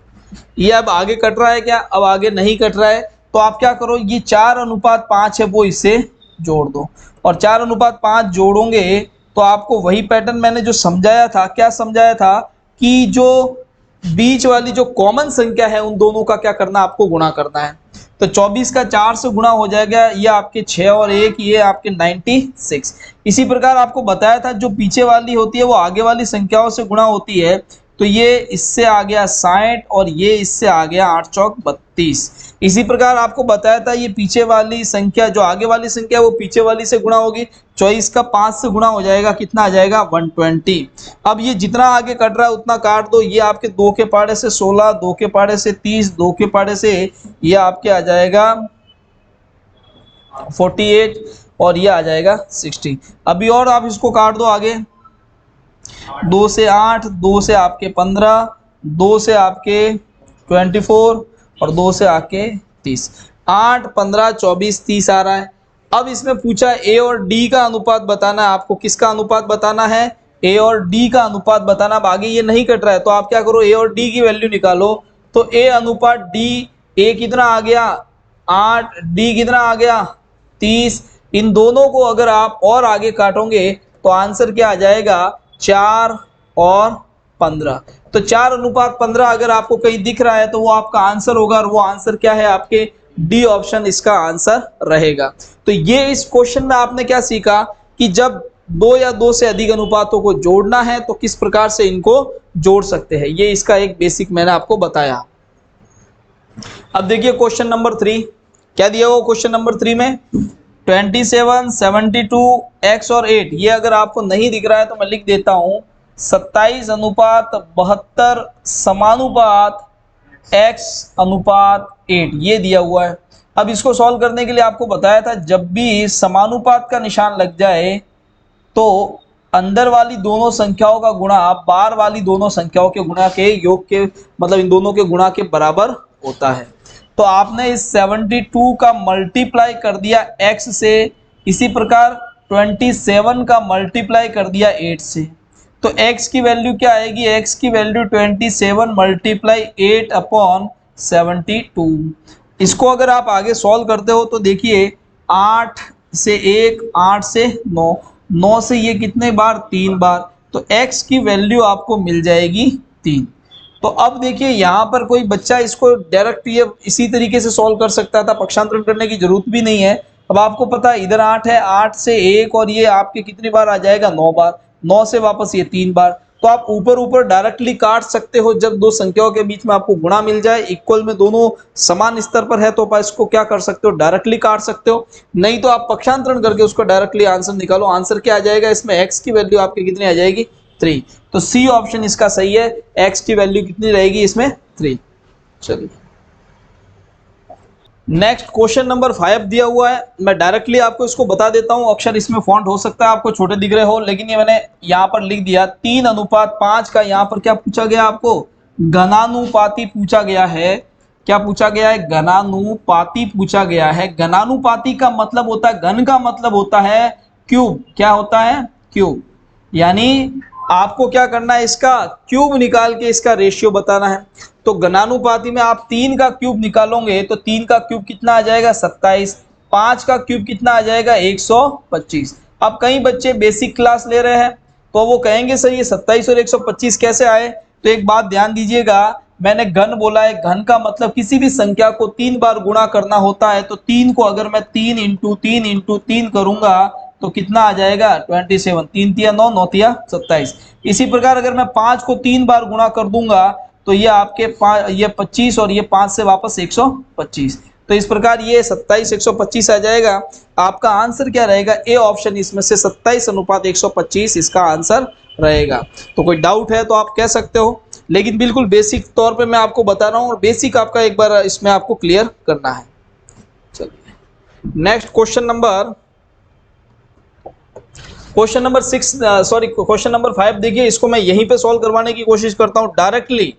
ये अब आगे कट रहा है क्या, अब आगे नहीं कट रहा है, तो आप क्या करो, ये 4:5 है वो इससे जोड़ दो और 4:5 जोड़ोगे तो आपको वही पैटर्न मैंने जो समझाया था, क्या समझाया था कि जो बीच वाली जो कॉमन संख्या है उन दोनों का क्या करना, आपको गुणा करना है। तो 24 का 4 से गुणा हो जाएगा, ये आपके 6 और 1 ये आपके 96। इसी प्रकार आपको बताया था जो पीछे वाली होती है वो आगे वाली संख्याओं से गुणा होती है, तो ये इससे आ गया 60 और ये इससे आ गया 8 चौक 32। इसी प्रकार आपको बताया था ये पीछे वाली संख्या जो आगे वाली संख्या वो पीछे वाली से गुणा होगी, 24 का 5 से गुणा हो जाएगा, कितना आ जाएगा 120। अब ये जितना आगे कट रहा है उतना काट दो, ये आपके 2 के पाड़े से 16, 2 के पाड़े से 30, 2 के पाड़े से ये आपके आ जाएगा 48 और ये आ जाएगा 60। अभी और आप इसको काट दो आगे, 2 से 8, 2 से आपके 15, 2 से आपके 24 और 2 से आके 30। 8, 15, 24, 30 आ रहा है। अब इसमें पूछा A और D का अनुपात बताना है आपको, किसका अनुपात बताना है, A और D का अनुपात बताना। अब आगे ये नहीं कट रहा है तो आप क्या करो, A और D की वैल्यू निकालो, तो A अनुपात D ए कितना आ गया 8, डी कितना आ गया 30। इन दोनों को अगर आप और आगे काटोगे तो आंसर क्या आ जाएगा 4 और 15। तो 4:15 अगर आपको कहीं दिख रहा है तो वो आपका आंसर होगा, और वो आंसर क्या है आपके डी ऑप्शन इसका आंसर रहेगा। तो ये इस क्वेश्चन में आपने क्या सीखा कि जब 2 या 2 से अधिक अनुपातों को जोड़ना है तो किस प्रकार से इनको जोड़ सकते हैं, ये इसका एक बेसिक मैंने आपको बताया। अब देखिए क्वेश्चन नंबर 3 क्या दिया हुआ क्वेश्चन नंबर 3 में 27, 72, x और 8। ये अगर आपको नहीं दिख रहा है तो मैं लिख देता हूं 27:72 समानुपात x/8 ये दिया हुआ है। अब इसको सॉल्व करने के लिए आपको बताया था जब भी समानुपात का निशान लग जाए तो अंदर वाली दोनों संख्याओं का गुणा बाहर वाली दोनों संख्याओं के गुणा के योग के मतलब इन दोनों के गुणा के बराबर होता है। तो आपने इस 72 का मल्टीप्लाई कर दिया x से, इसी प्रकार 27 का मल्टीप्लाई कर दिया 8 से। तो x की वैल्यू क्या आएगी, x की वैल्यू 27 मल्टीप्लाई 8/72। इसको अगर आप आगे सॉल्व करते हो तो देखिए 8 से 1, 8 से 9, 9 से ये कितने बार 3 बार, तो x की वैल्यू आपको मिल जाएगी 3। तो अब देखिए यहाँ पर कोई बच्चा इसको डायरेक्ट ये इसी तरीके से सॉल्व कर सकता था, पक्षांतरण करने की जरूरत भी नहीं है। अब आपको पता है इधर 8 है, 8 से 1 और ये आपके कितनी बार आ जाएगा 9 बार, 9 से वापस ये 3 बार। तो आप ऊपर ऊपर डायरेक्टली काट सकते हो जब दो संख्याओं के बीच में आपको गुणा मिल जाए, इक्वल में दोनों समान स्तर पर है तो आप इसको क्या कर सकते हो डायरेक्टली काट सकते हो, नहीं तो आप पक्षांतरण करके उसको डायरेक्टली आंसर निकालो। आंसर क्या आ जाएगा इसमें x की वैल्यू आपकी कितनी आ जाएगी 3। तो सी ऑप्शन इसका सही है, x की वैल्यू कितनी रहेगी इसमें 3। चलिए नेक्स्ट क्वेश्चन नंबर 5 दिया हुआ है, मैं डायरेक्टली आपको इसको बता देता हूं। अक्षर इसमें फॉन्ट हो सकता है आपको छोटे दिख रहे हो, लेकिन ये मैंने यहां पर लिख दिया 3:5 का। यहां पर क्या पूछा गया आपको घनानुपाती पूछा गया है। क्या पूछा गया है घनानुपाती पूछा गया है। घनानुपाती का मतलब होता है, घन का मतलब होता है क्यूब। क्या होता है क्यूब, यानी आपको क्या करना है इसका क्यूब निकाल के इसका रेशियो बताना है। तो घनानुपाती में आप 3 का क्यूब निकालोगे तो 3 का क्यूब कितना आ जाएगा 27, 5 का क्यूब कितना आ जाएगा 125। अब कई बच्चे बेसिक क्लास ले रहे हैं तो वो कहेंगे सर ये 27 और 125 कैसे आए। तो एक बात ध्यान दीजिएगा, मैंने घन बोला है, घन का मतलब किसी भी संख्या को 3 बार गुणा करना होता है। तो 3 को अगर मैं 3 × 3 × 3 करूंगा तो कितना आ जाएगा 27, 3 × 9, 9 × 27। इसी प्रकार अगर मैं 5 को 3 बार गुणा कर दूंगा तो ये आपके ये 25 और ये 5 से वापस 125। तो इस प्रकार ये 27, 125 आ जाएगा। आपका आंसर क्या रहेगा ए ऑप्शन, इसमें से 27:125 इसका आंसर रहेगा। तो कोई डाउट है तो आप कह सकते हो, लेकिन बिल्कुल बेसिक तौर पे मैं आपको बता रहा हूँ और बेसिक आपका एक बार इसमें आपको क्लियर करना है। चलिए नेक्स्ट क्वेश्चन नंबर 5 देखिए, इसको मैं यहीं पे सॉल्व करवाने की कोशिश करता हूं डायरेक्टली।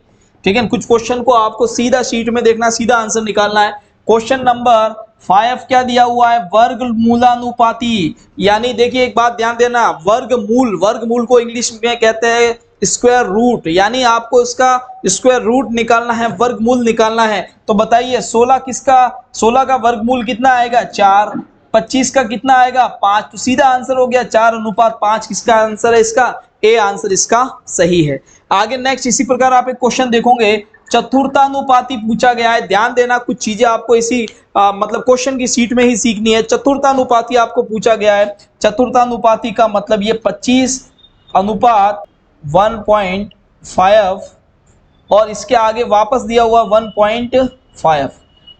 ठीक है, कुछ क्वेश्चन को आपको सीधा शीट में देखना, सीधा आंसर निकालना है। क्वेश्चन नंबर 5 क्या दिया हुआ है वर्गमूलानुपाती, यानी देखिए एक बात ध्यान देना, वर्गमूल को इंग्लिश में कहते हैं स्क्वायर रूट, यानी आपको इसका स्क्वायर रूट निकालना है, वर्गमूल निकालना है। तो बताइए 16 का वर्गमूल कितना आएगा 4, 25 का कितना आएगा 5। तो सीधा आंसर हो गया 4:5 किसका आंसर है इसका ए आंसर इसका सही है। आगे नेक्स्ट इसी प्रकार आप एक क्वेश्चन देखोगे चतुर्थानुपाती पूछा गया है। ध्यान देना, कुछ चीजें आपको इसी मतलब क्वेश्चन की सीट में ही सीखनी है। चतुर्थानुपाती आपको पूछा गया है। चतुर्थानुपाती का मतलब ये 25:1.5 और इसके आगे वापस दिया हुआ 1.5।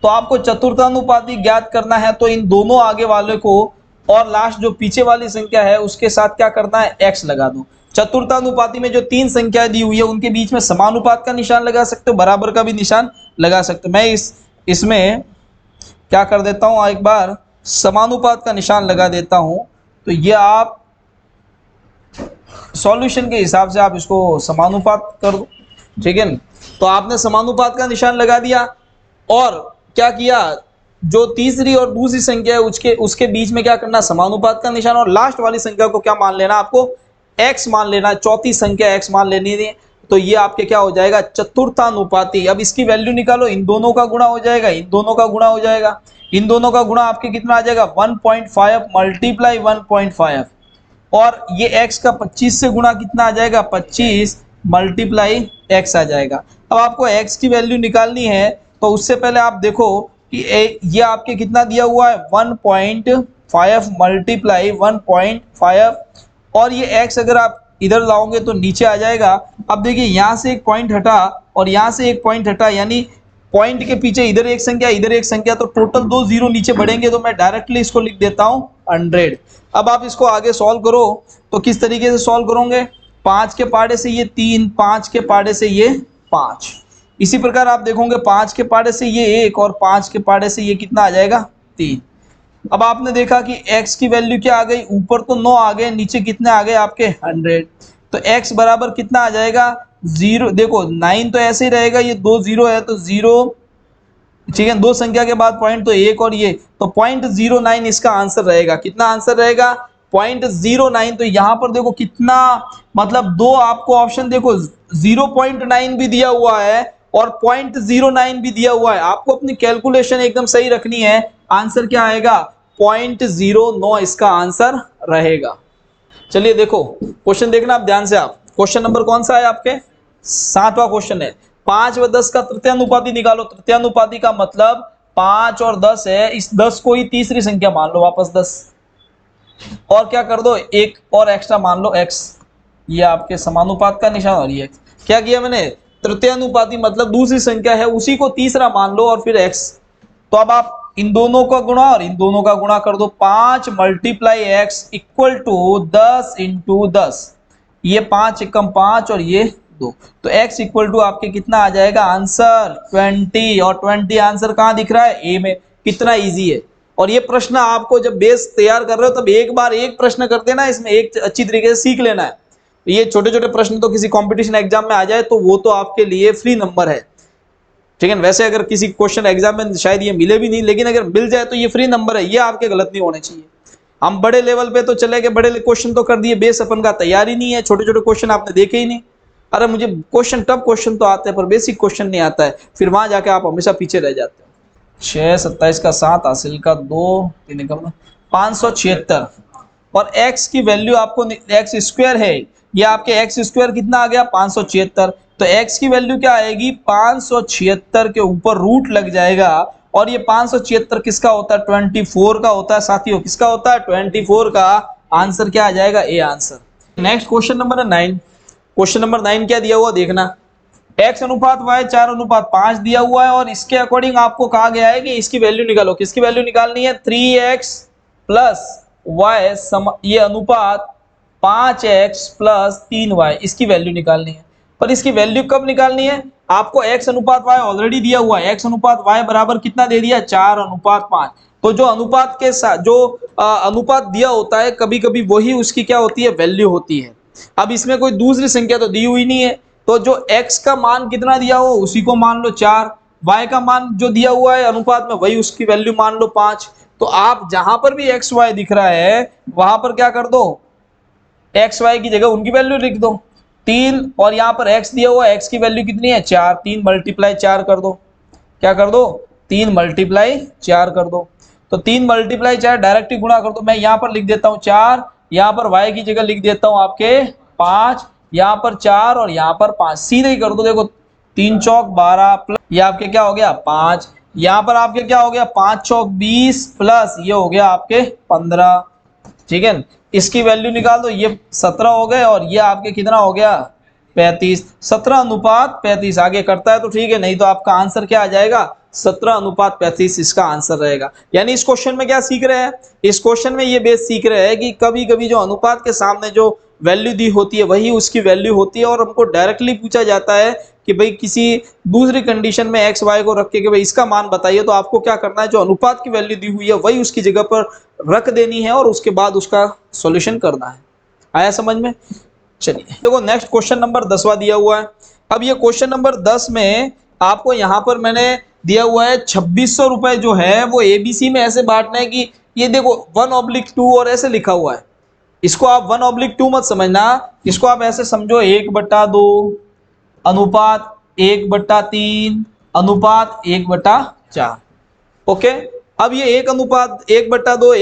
तो आपको चतुर्थानुपाती ज्ञात करना है तो इन दोनों आगे वाले को और लास्ट जो पीछे वाली संख्या है उसके साथ क्या करना है x लगा दो। चतुर्थानुपाती में जो 3 संख्याएं दी हुई है उनके बीच में समानुपात का निशान लगा सकते हो, बराबर का भी निशान लगा सकते हो। मैं इसमें क्या कर देता हूं, एक बार समानुपात का निशान लगा देता हूं। तो ये आप सॉल्यूशन के हिसाब से आप इसको समानुपात कर दो। ठीक है, तो आपने समानुपात का निशान लगा दिया और क्या किया, जो तीसरी और दूसरी संख्या है उसके बीच में क्या करना समानुपात का निशान, और लास्ट वाली संख्या को क्या मान लेना आपको x मान लेना, चौथी संख्या x मान लेनी है। तो ये आपके क्या हो जाएगा, चतुर्थानुपाती। अब इसकी वैल्यू निकालो, इन दोनों का गुणा हो जाएगा, इन दोनों का गुणा हो जाएगा, इन दोनों का गुणा आपके कितना आ जाएगा 1.5 मल्टीप्लाई 1.5, और ये x का 25 से गुणा कितना आ जाएगा 25 मल्टीप्लाई x आ जाएगा। अब आपको x की वैल्यू निकालनी है तो उससे पहले आप देखो कि ये आपके कितना दिया हुआ है 1.5 मल्टीप्लाई 1.5, और ये x अगर आप इधर लाओगे तो नीचे आ जाएगा। अब देखिए यहाँ से एक पॉइंट हटा और यहाँ से एक पॉइंट हटा, यानी पॉइंट के पीछे इधर एक संख्या इधर एक संख्या, तो टोटल 2 जीरो नीचे बढ़ेंगे, तो मैं डायरेक्टली इसको लिख देता हूँ 100। अब आप इसको आगे सॉल्व करो तो किस तरीके से सॉल्व करोगे, 5 के पाड़े से ये 3, 5 के पाड़े से ये 5, इसी प्रकार आप देखोगे 5 के पाड़े से ये 1 और 5 के पाड़े से ये कितना आ जाएगा 3। अब आपने देखा कि x की वैल्यू क्या आ गई, ऊपर तो 9 आ गए, नीचे कितने आ गए आपके 100, तो x बराबर कितना आ जाएगा 0। देखो 9 तो ऐसे ही रहेगा, ये 2 जीरो है तो 0, ठीक है, 2 संख्या के बाद पॉइंट तो 1 और ये, तो 0.09 इसका आंसर रहेगा। कितना आंसर रहेगा 0.09। तो यहाँ पर देखो कितना, मतलब 2 आपको ऑप्शन देखो 0.9 भी दिया हुआ है और 0.09 भी दिया हुआ है। आपको अपनी कैलकुलेशन एकदम सही रखनी है। आंसर क्या आएगा 0.09 इसका आंसर रहेगा। चलिए देखो क्वेश्चन देखना आप ध्यान से। आप क्वेश्चन नंबर कौन सा है आपके, 7वां क्वेश्चन है। 5 व 10 का तृतीयानुपाती निकालो। तृतीयानुपाती का मतलब 5 और 10 है, इस 10 को ही तीसरी संख्या मान लो वापस 10, और क्या कर दो एक और एक्स्ट्रा मान लो x, ये आपके समानुपात का निशान, और ये क्या किया मैंने, तृतीयानुपाती मतलब दूसरी संख्या है उसी को तीसरा मान लो और फिर x। तो अब आप इन दोनों का गुणा और इन दोनों का गुणा कर दो, 5 multiply x equal to 10 into 10, ये 5 एकम 5 और ये 2, तो x इक्वल टू आपके कितना आ जाएगा आंसर 20, और 20 आंसर कहाँ दिख रहा है ए में। कितना इजी है। और ये प्रश्न आपको जब बेस तैयार कर रहे हो तब एक बार एक प्रश्न कर देना, इसमें एक अच्छी तरीके से सीख लेना है। ये छोटे छोटे प्रश्न तो किसी कंपटीशन एग्जाम में आ जाए तो वो तो आपके लिए फ्री नंबर है, ठीक है। वैसे अगर किसी क्वेश्चन एग्जाम में शायद ये मिले भी नहीं, लेकिन अगर मिल जाए तो ये फ्री नंबर है, ये आपके गलत नहीं होने चाहिए। हम बड़े लेवल पे तो चले गए, बड़े क्वेश्चन तो कर दिए, बेस अपन का तैयार ही नहीं है, छोटे छोटे क्वेश्चन आपने देखे ही नहीं। अरे मुझे क्वेश्चन टफ क्वेश्चन तो आते हैं पर बेसिक क्वेश्चन नहीं आता है, फिर वहां जाके आप हमेशा पीछे रह जाते हो। 6 27 का 7 हासिल का 2 3 576, और x की वैल्यू आपको x स्क्वायर है, ये आपके x स्क्वायर कितना आ गया 576, तो x की वैल्यू क्या आएगी 576 के ऊपर रूट लग जाएगा, और ये 576 किसका होता है 24 का होता है साथियों, किसका होता है 24 का। आंसर क्या आ जाएगा A answer. Next question number 9। Question number 9 क्या दिया हुआ देखना, x अनुपात y 4 अनुपात 5 दिया हुआ है, और इसके अकॉर्डिंग आपको कहा गया है कि इसकी वैल्यू निकालो। किसकी वैल्यू निकालनी है 3x प्लस y, ये अनुपात 5x प्लस 3y, इसकी वैल्यू निकालनी है। पर इसकी वैल्यू कब निकालनी है, आपको x अनुपात y ऑलरेडी दिया हुआ है, x अनुपात y बराबर कितना दे दिया 4 अनुपात 5। तो जो अनुपात के साथ जो अनुपात दिया होता है कभी कभी वही उसकी क्या होती है वैल्यू होती है। अब इसमें कोई दूसरी संख्या तो दी हुई नहीं है, तो जो x का मान कितना दिया हो उसी को मान लो 4, y का मान जो दिया हुआ है अनुपात में वही उसकी वैल्यू मान लो 5। तो आप जहां पर भी x y दिख रहा है वहां पर क्या कर दो, x y की जगह उनकी वैल्यू लिख दो 3, और यहाँ पर x दिया हुआ है, x की वैल्यू कितनी है 4, 3 मल्टीप्लाई 4 कर दो, क्या कर दो 3 मल्टीप्लाई 4 कर दो, तो 3 मल्टीप्लाई 4 डायरेक्ट गुणा कर दो। मैं यहाँ पर लिख देता हूँ 4, यहाँ पर y की जगह लिख देता हूँ आपके 5, यहाँ पर 4 और यहाँ पर 5, सीधे ही कर दो। देखो 3 चौक 12 प्लस ये आपके क्या हो गया 5, यहाँ पर आपके क्या हो गया 5 चौक 20 प्लस ये हो गया आपके 15, ठीक है। इसकी वैल्यू निकाल दो, ये 17 हो गए और ये आपके कितना हो गया 35, 17 अनुपात 35 आगे करता है तो ठीक है, नहीं तो आपका आंसर क्या आ जाएगा 17 अनुपात 35 इसका आंसर रहेगा। यानी इस क्वेश्चन में क्या सीख रहे हैं, इस क्वेश्चन में ये बेस सीख रहे हैं कि कभी कभी जो अनुपात के सामने जो वैल्यू दी होती है वही उसकी वैल्यू होती है, और हमको डायरेक्टली पूछा जाता है कि भाई किसी दूसरी कंडीशन में एक्स वाई को रख के कि भाई इसका मान बताइए, तो आपको क्या करना है जो अनुपात की वैल्यू दी हुई है वही उसकी जगह पर रख देनी है और उसके बाद उसका सॉल्यूशन करना है। आया समझ में। चलिए देखो नेक्स्ट क्वेश्चन नंबर 10वां दिया हुआ है। अब ये क्वेश्चन नंबर 10 में आपको यहाँ पर मैंने दिया हुआ है 2600 रुपए जो है वो एबीसी में ऐसे बांटना है कि ये देखो 1/2 और ऐसे लिखा हुआ है, इसको आप 1/2 मत समझना, इसको आप ऐसे समझो 1/2 अनुपात 1/3 अनुपात 1/4। ओके, अब ये 1:1/2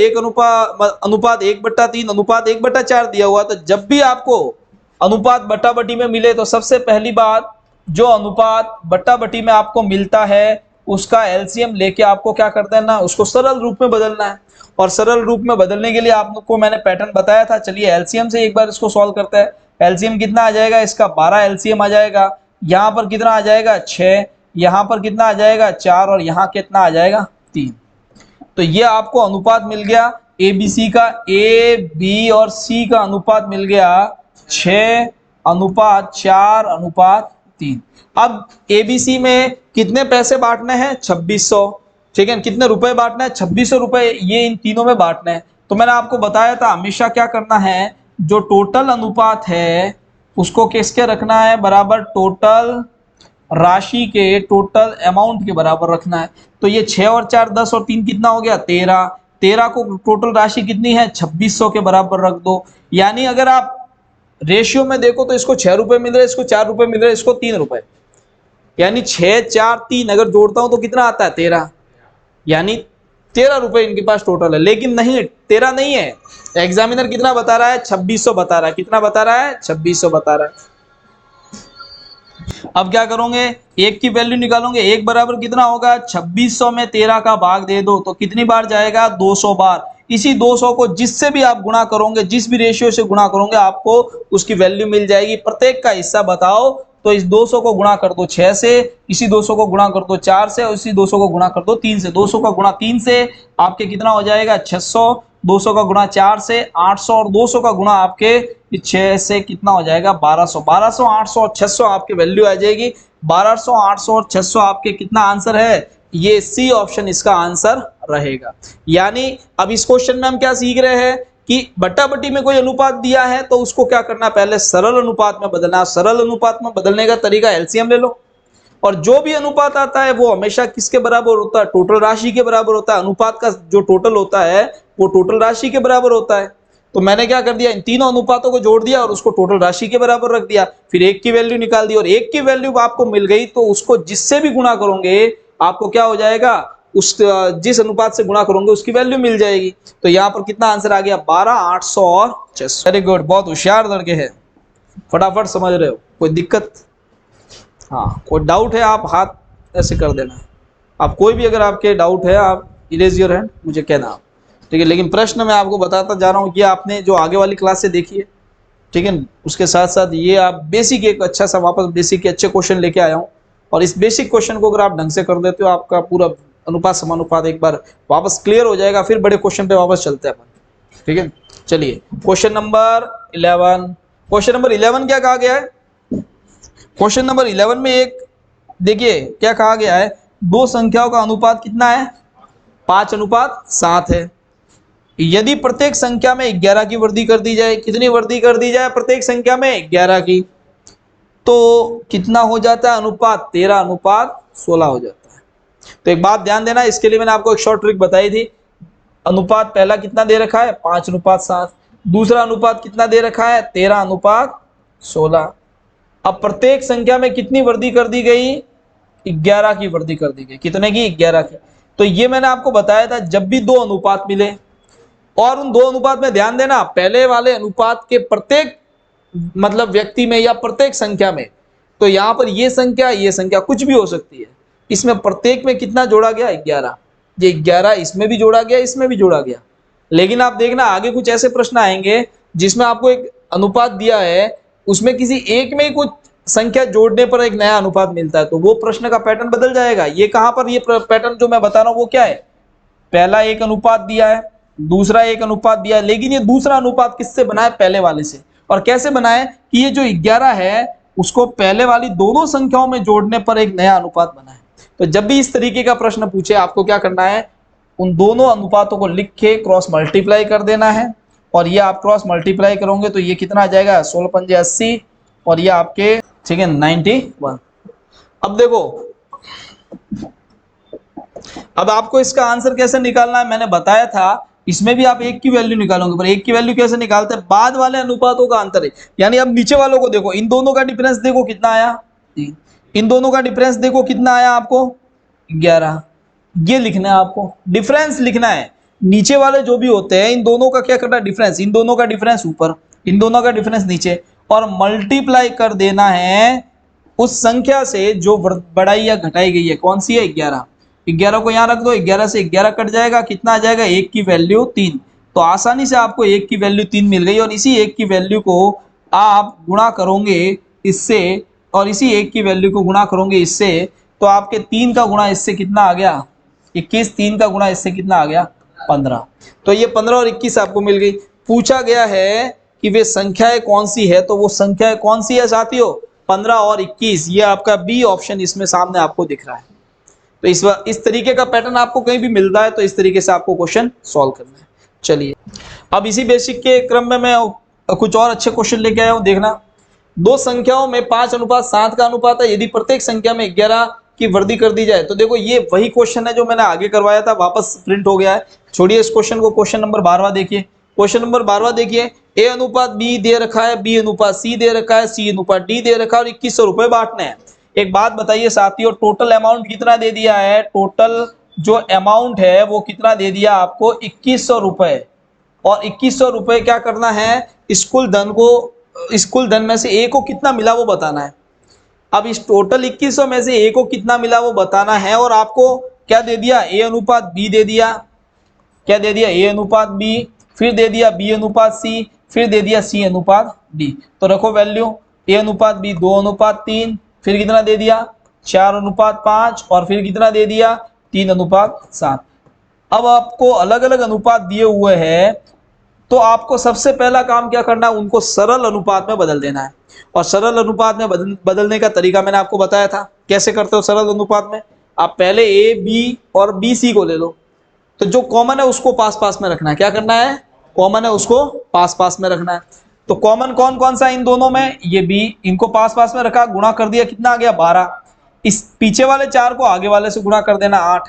अनुपात 1/3 अनुपात 1/4 दिया हुआ, तो जब भी आपको अनुपात बट्टा बटी में मिले तो सबसे पहली बात, जो अनुपात बट्टा बटी में आपको मिलता है उसका एलसीएम लेके आपको क्या कर देना, उसको सरल रूप में बदलना है। और सरल रूप में बदलने के लिए आपको मैंने पैटर्न बताया था। चलिए एलसीएम से एक बार इसको सॉल्व करते हैं। एलसीएम कितना आ जाएगा इसका, 12 एलसीएम आ जाएगा। यहाँ पर कितना आ जाएगा 6, यहाँ पर कितना आ जाएगा 4 और यहाँ कितना आ जाएगा 3। तो ये आपको अनुपात मिल गया ए बी सी का, ए बी और सी का अनुपात मिल गया 6:4:3। अब एबीसी में कितने पैसे बांटने हैं, 2600। ठीक है, कितने रुपए बांटना है, 2600 रुपए ये इन तीनों में बांटने हैं। तो मैंने आपको बताया था हमेशा क्या करना है, जो टोटल अनुपात है उसको किसके रखना है, बराबर टोटल राशि के, टोटल अमाउंट के बराबर रखना है। तो ये 6 और 4 10 और 3 कितना हो गया 13। 13 को टोटल राशि कितनी है 2600 के बराबर रख दो। यानी अगर आप रेशियो में देखो तो इसको 6 रुपए मिल रहे, इसको 4 रुपए मिल रहे, इसको 3 रुपए, यानी 6 4 3 अगर जोड़ता हूं तो कितना आता है 13, यानी 13 रुपए इनके पास टोटल है। लेकिन नहीं, 13 नहीं है, एग्जामिनर कितना बता रहा है 2600 बता रहा है। कितना बता रहा है 2600 बता रहा है। अब क्या करोगे, एक की वैल्यू निकालोगे, एक बराबर कितना होगा 2600 में 13 का भाग दे दो तो कितनी बार जाएगा 200 बार। इसी 200 को जिससे भी आप गुणा करोगे, जिस भी रेशियो से गुणा करोगे आपको उसकी वैल्यू मिल जाएगी। प्रत्येक का हिस्सा बताओ तो इस 200 को गुणा कर दो 6 से, इसी 200 को गुणा कर दो 4 से और इसी 200 को गुणा कर दो 3 से। 200 का गुणा 3 से आपके कितना हो जाएगा 600, 200 का गुणा 4 से 800 और 200 का गुणा आपके 6 से कितना हो जाएगा 1200। 1200 800 और 600 आपकी वैल्यू आ जाएगी। 1200 800 और 600 आपके कितना आंसर है, ये सी ऑप्शन इसका आंसर रहेगा। यानी अब इस क्वेश्चन में हम क्या सीख रहे हैं कि बट्टा बट्टी में कोई अनुपात दिया है तो उसको क्या करना, पहले सरल अनुपात में बदलना। सरल अनुपात में बदलने का तरीका एलसीएम ले लो, और जो भी अनुपात आता है वो हमेशा किसके बराबर होता है, टोटल राशि के बराबर होता है। अनुपात का जो टोटल होता है वो टोटल राशि के बराबर होता है। तो मैंने क्या कर दिया, इन तीनों अनुपातों को जोड़ दिया और उसको टोटल राशि के बराबर रख दिया। फिर एक की वैल्यू निकाल दी और एक की वैल्यू आपको मिल गई तो उसको जिससे भी गुणा करोगे आपको क्या हो जाएगा, उस जिस अनुपात से गुणा करोगे उसकी वैल्यू मिल जाएगी। तो यहाँ पर कितना आंसर आ गया 12 800 और 600। वेरी गुड, बहुत होशियार लड़के हैं, फटाफट समझ रहे हो। कोई दिक्कत, हाँ कोई डाउट है आप हाथ ऐसे कर देना। आप कोई भी अगर आपके डाउट है आप इरेज योर हैंड, मुझे कहना आप, ठीक है। लेकिन प्रश्न मैं आपको बताता जा रहा हूँ कि आपने जो आगे वाली क्लास से देखी है, ठीक है, उसके साथ साथ ये आप बेसिक एक अच्छा सा वापस बेसिक के अच्छे क्वेश्चन लेके आया हूँ। और इस बेसिक क्वेश्चन को अगर आप ढंग से कर देते हो आपका पूरा अनुपात समानुपात एक बार वापस क्लियर हो जाएगा। फिर बड़े क्वेश्चन पे वापस चलते हैं अपन, ठीक है। चलिए क्वेश्चन नंबर 11। क्वेश्चन नंबर 11 क्या कहा गया है, क्वेश्चन नंबर 11 में एक देखिए क्या कहा गया है, दो संख्याओं का अनुपात कितना है 5:7 है। यदि प्रत्येक संख्या में 11 की वृद्धि कर दी जाए, कितनी वृद्धि कर दी जाए प्रत्येक संख्या में 11 की, तो कितना हो जाता है अनुपात 13:16 हो जाता है। तो एक बात ध्यान देना, इसके लिए मैंने आपको एक शॉर्ट ट्रिक बताई थी। अनुपात पहला कितना दे रखा है 5:7, दूसरा अनुपात कितना दे रखा है 13:16। अब प्रत्येक संख्या में कितनी वृद्धि कर दी गई, 11 की वृद्धि कर दी गई। कितने की, 11 की। तो ये मैंने आपको बताया था, जब भी दो अनुपात मिले और उन दो अनुपात में ध्यान देना, पहले वाले अनुपात के प्रत्येक मतलब व्यक्ति में या प्रत्येक संख्या में, तो यहां पर ये संख्या कुछ भी हो सकती है, इसमें प्रत्येक में कितना जोड़ा गया 11। ये 11 इसमें भी जोड़ा गया, इसमें भी जोड़ा गया। लेकिन आप देखना आगे कुछ ऐसे प्रश्न आएंगे जिसमें आपको एक अनुपात दिया है, उसमें किसी एक में ही कुछ संख्या जोड़ने पर एक नया अनुपात मिलता है, तो वो प्रश्न का पैटर्न बदल जाएगा। ये कहां पर, ये पैटर्न जो मैं बता रहा हूं वो क्या है, पहला एक अनुपात दिया है, दूसरा एक अनुपात दिया है, लेकिन ये दूसरा अनुपात किससे बना है, पहले वाले से। और कैसे बना है कि ये जो 11 है उसको पहले वाली दोनों संख्याओं में जोड़ने पर एक नया अनुपात बना है। तो जब भी इस तरीके का प्रश्न पूछे आपको क्या करना है, उन दोनों अनुपातों को लिख के क्रॉस मल्टीप्लाई कर देना है। और ये आप क्रॉस मल्टीप्लाई करोगे तो ये कितना आ जाएगा 16 पंजे 80 और ये आपके, ठीक है, 91। अब देखो, अब आपको इसका आंसर कैसे निकालना है मैंने बताया था। इसमें भी आप एक की वैल्यू निकालोगे, पर एक की वैल्यू कैसे निकालते हैं, बाद वाले अनुपातों का अंतर है। यानी अब नीचे वालों को देखो, इन दोनों का डिफरेंस देखो कितना आया 3। इन दोनों का डिफरेंस देखो कितना आया आपको 11। ये लिखना है आपको, डिफरेंस लिखना है। नीचे वाले जो भी होते हैं इन दोनों का क्या करना है डिफरेंस, इन दोनों का डिफरेंस ऊपर, इन दोनों का डिफरेंस नीचे, और मल्टीप्लाई कर देना है उस संख्या से जो बढ़ाई या घटाई गई है। कौन सी है 11। 11 को यहाँ रख दो, 11 से 11 कट जाएगा, कितना आ जाएगा 1 की वैल्यू 3। तो आसानी से आपको 1 की वैल्यू 3 मिल गई, और इसी 1 की वैल्यू को आप गुणा करोगे इससे, और इसी 1 की वैल्यू को गुणा करोगे इससे, तो आपके 3 का गुणा इससे कितना आ गया 21, 3 का गुणा इससे कितना आ गया 15। तो ये 15 और 21 आपको मिल गई। पूछा गया है कि वे संख्याएं कौन सी है, तो वो संख्याएं कौन सी है साथियों 15 और 21। ये आपका बी ऑप्शन इसमें सामने आपको दिख रहा है। तो इस तरीके का पैटर्न आपको कहीं भी मिलता है तो इस तरीके से आपको क्वेश्चन सॉल्व करना है। चलिए अब इसी बेसिक के क्रम में मैं कुछ और अच्छे क्वेश्चन लेके आया हूं। देखना, दो संख्याओं में 5:7 का अनुपात है, यदि प्रत्येक संख्या में 11 की वृद्धि कर दी जाए। तो देखो ये वही क्वेश्चन है जो मैंने आगे करवाया था, वापस प्रिंट हो गया है। छोड़िए इस क्वेश्चन को, क्वेश्चन नंबर 12वां देखिए। क्वेश्चन नंबर 12वां देखिए, ए अनुपात बी दे रखा है, बी अनुपात सी दे रखा है, सी अनुपात डी दे रखा है, और 2100 रुपए बांटने हैं। एक बात बताइए साथियों, टोटल अमाउंट कितना दे दिया है, टोटल जो अमाउंट है वो कितना दे दिया आपको 2100 रुपए। और 2100 रुपए क्या करना है, स्कूल धन को, स्कूल धन में से ए को कितना मिला वो बताना है। अब इस टोटल 2100 में से ए को कितना मिला वो बताना है, और आपको क्या दे दिया ए अनुपात बी दे दिया, क्या दे दिया ए अनुपात बी, फिर दे दिया बी अनुपात सी, फिर दे दिया सी अनुपात डी। तो रखो वैल्यू, ए अनुपात बी 2:3, फिर कितना दे दिया 4:5, और फिर कितना दे दिया 3:7। अब आपको अलग अलग अनुपात दिए हुए हैं, तो आपको सबसे पहला काम क्या करना है, उनको सरल अनुपात में बदल देना है। और सरल अनुपात में बदलने का तरीका मैंने आपको बताया था। कैसे करते हो सरल अनुपात में, आप पहले ए बी और बी सी को ले लो, तो जो कॉमन है उसको पास पास में रखना है। क्या करना है, कॉमन है उसको पास पास में रखना है। तो कॉमन कौन कौन सा इन दोनों में, ये बी, इनको पास पास में रखा, गुणा कर दिया, कितना आ गया 12। इस पीछे वाले 4 को आगे वाले से गुणा कर देना 8,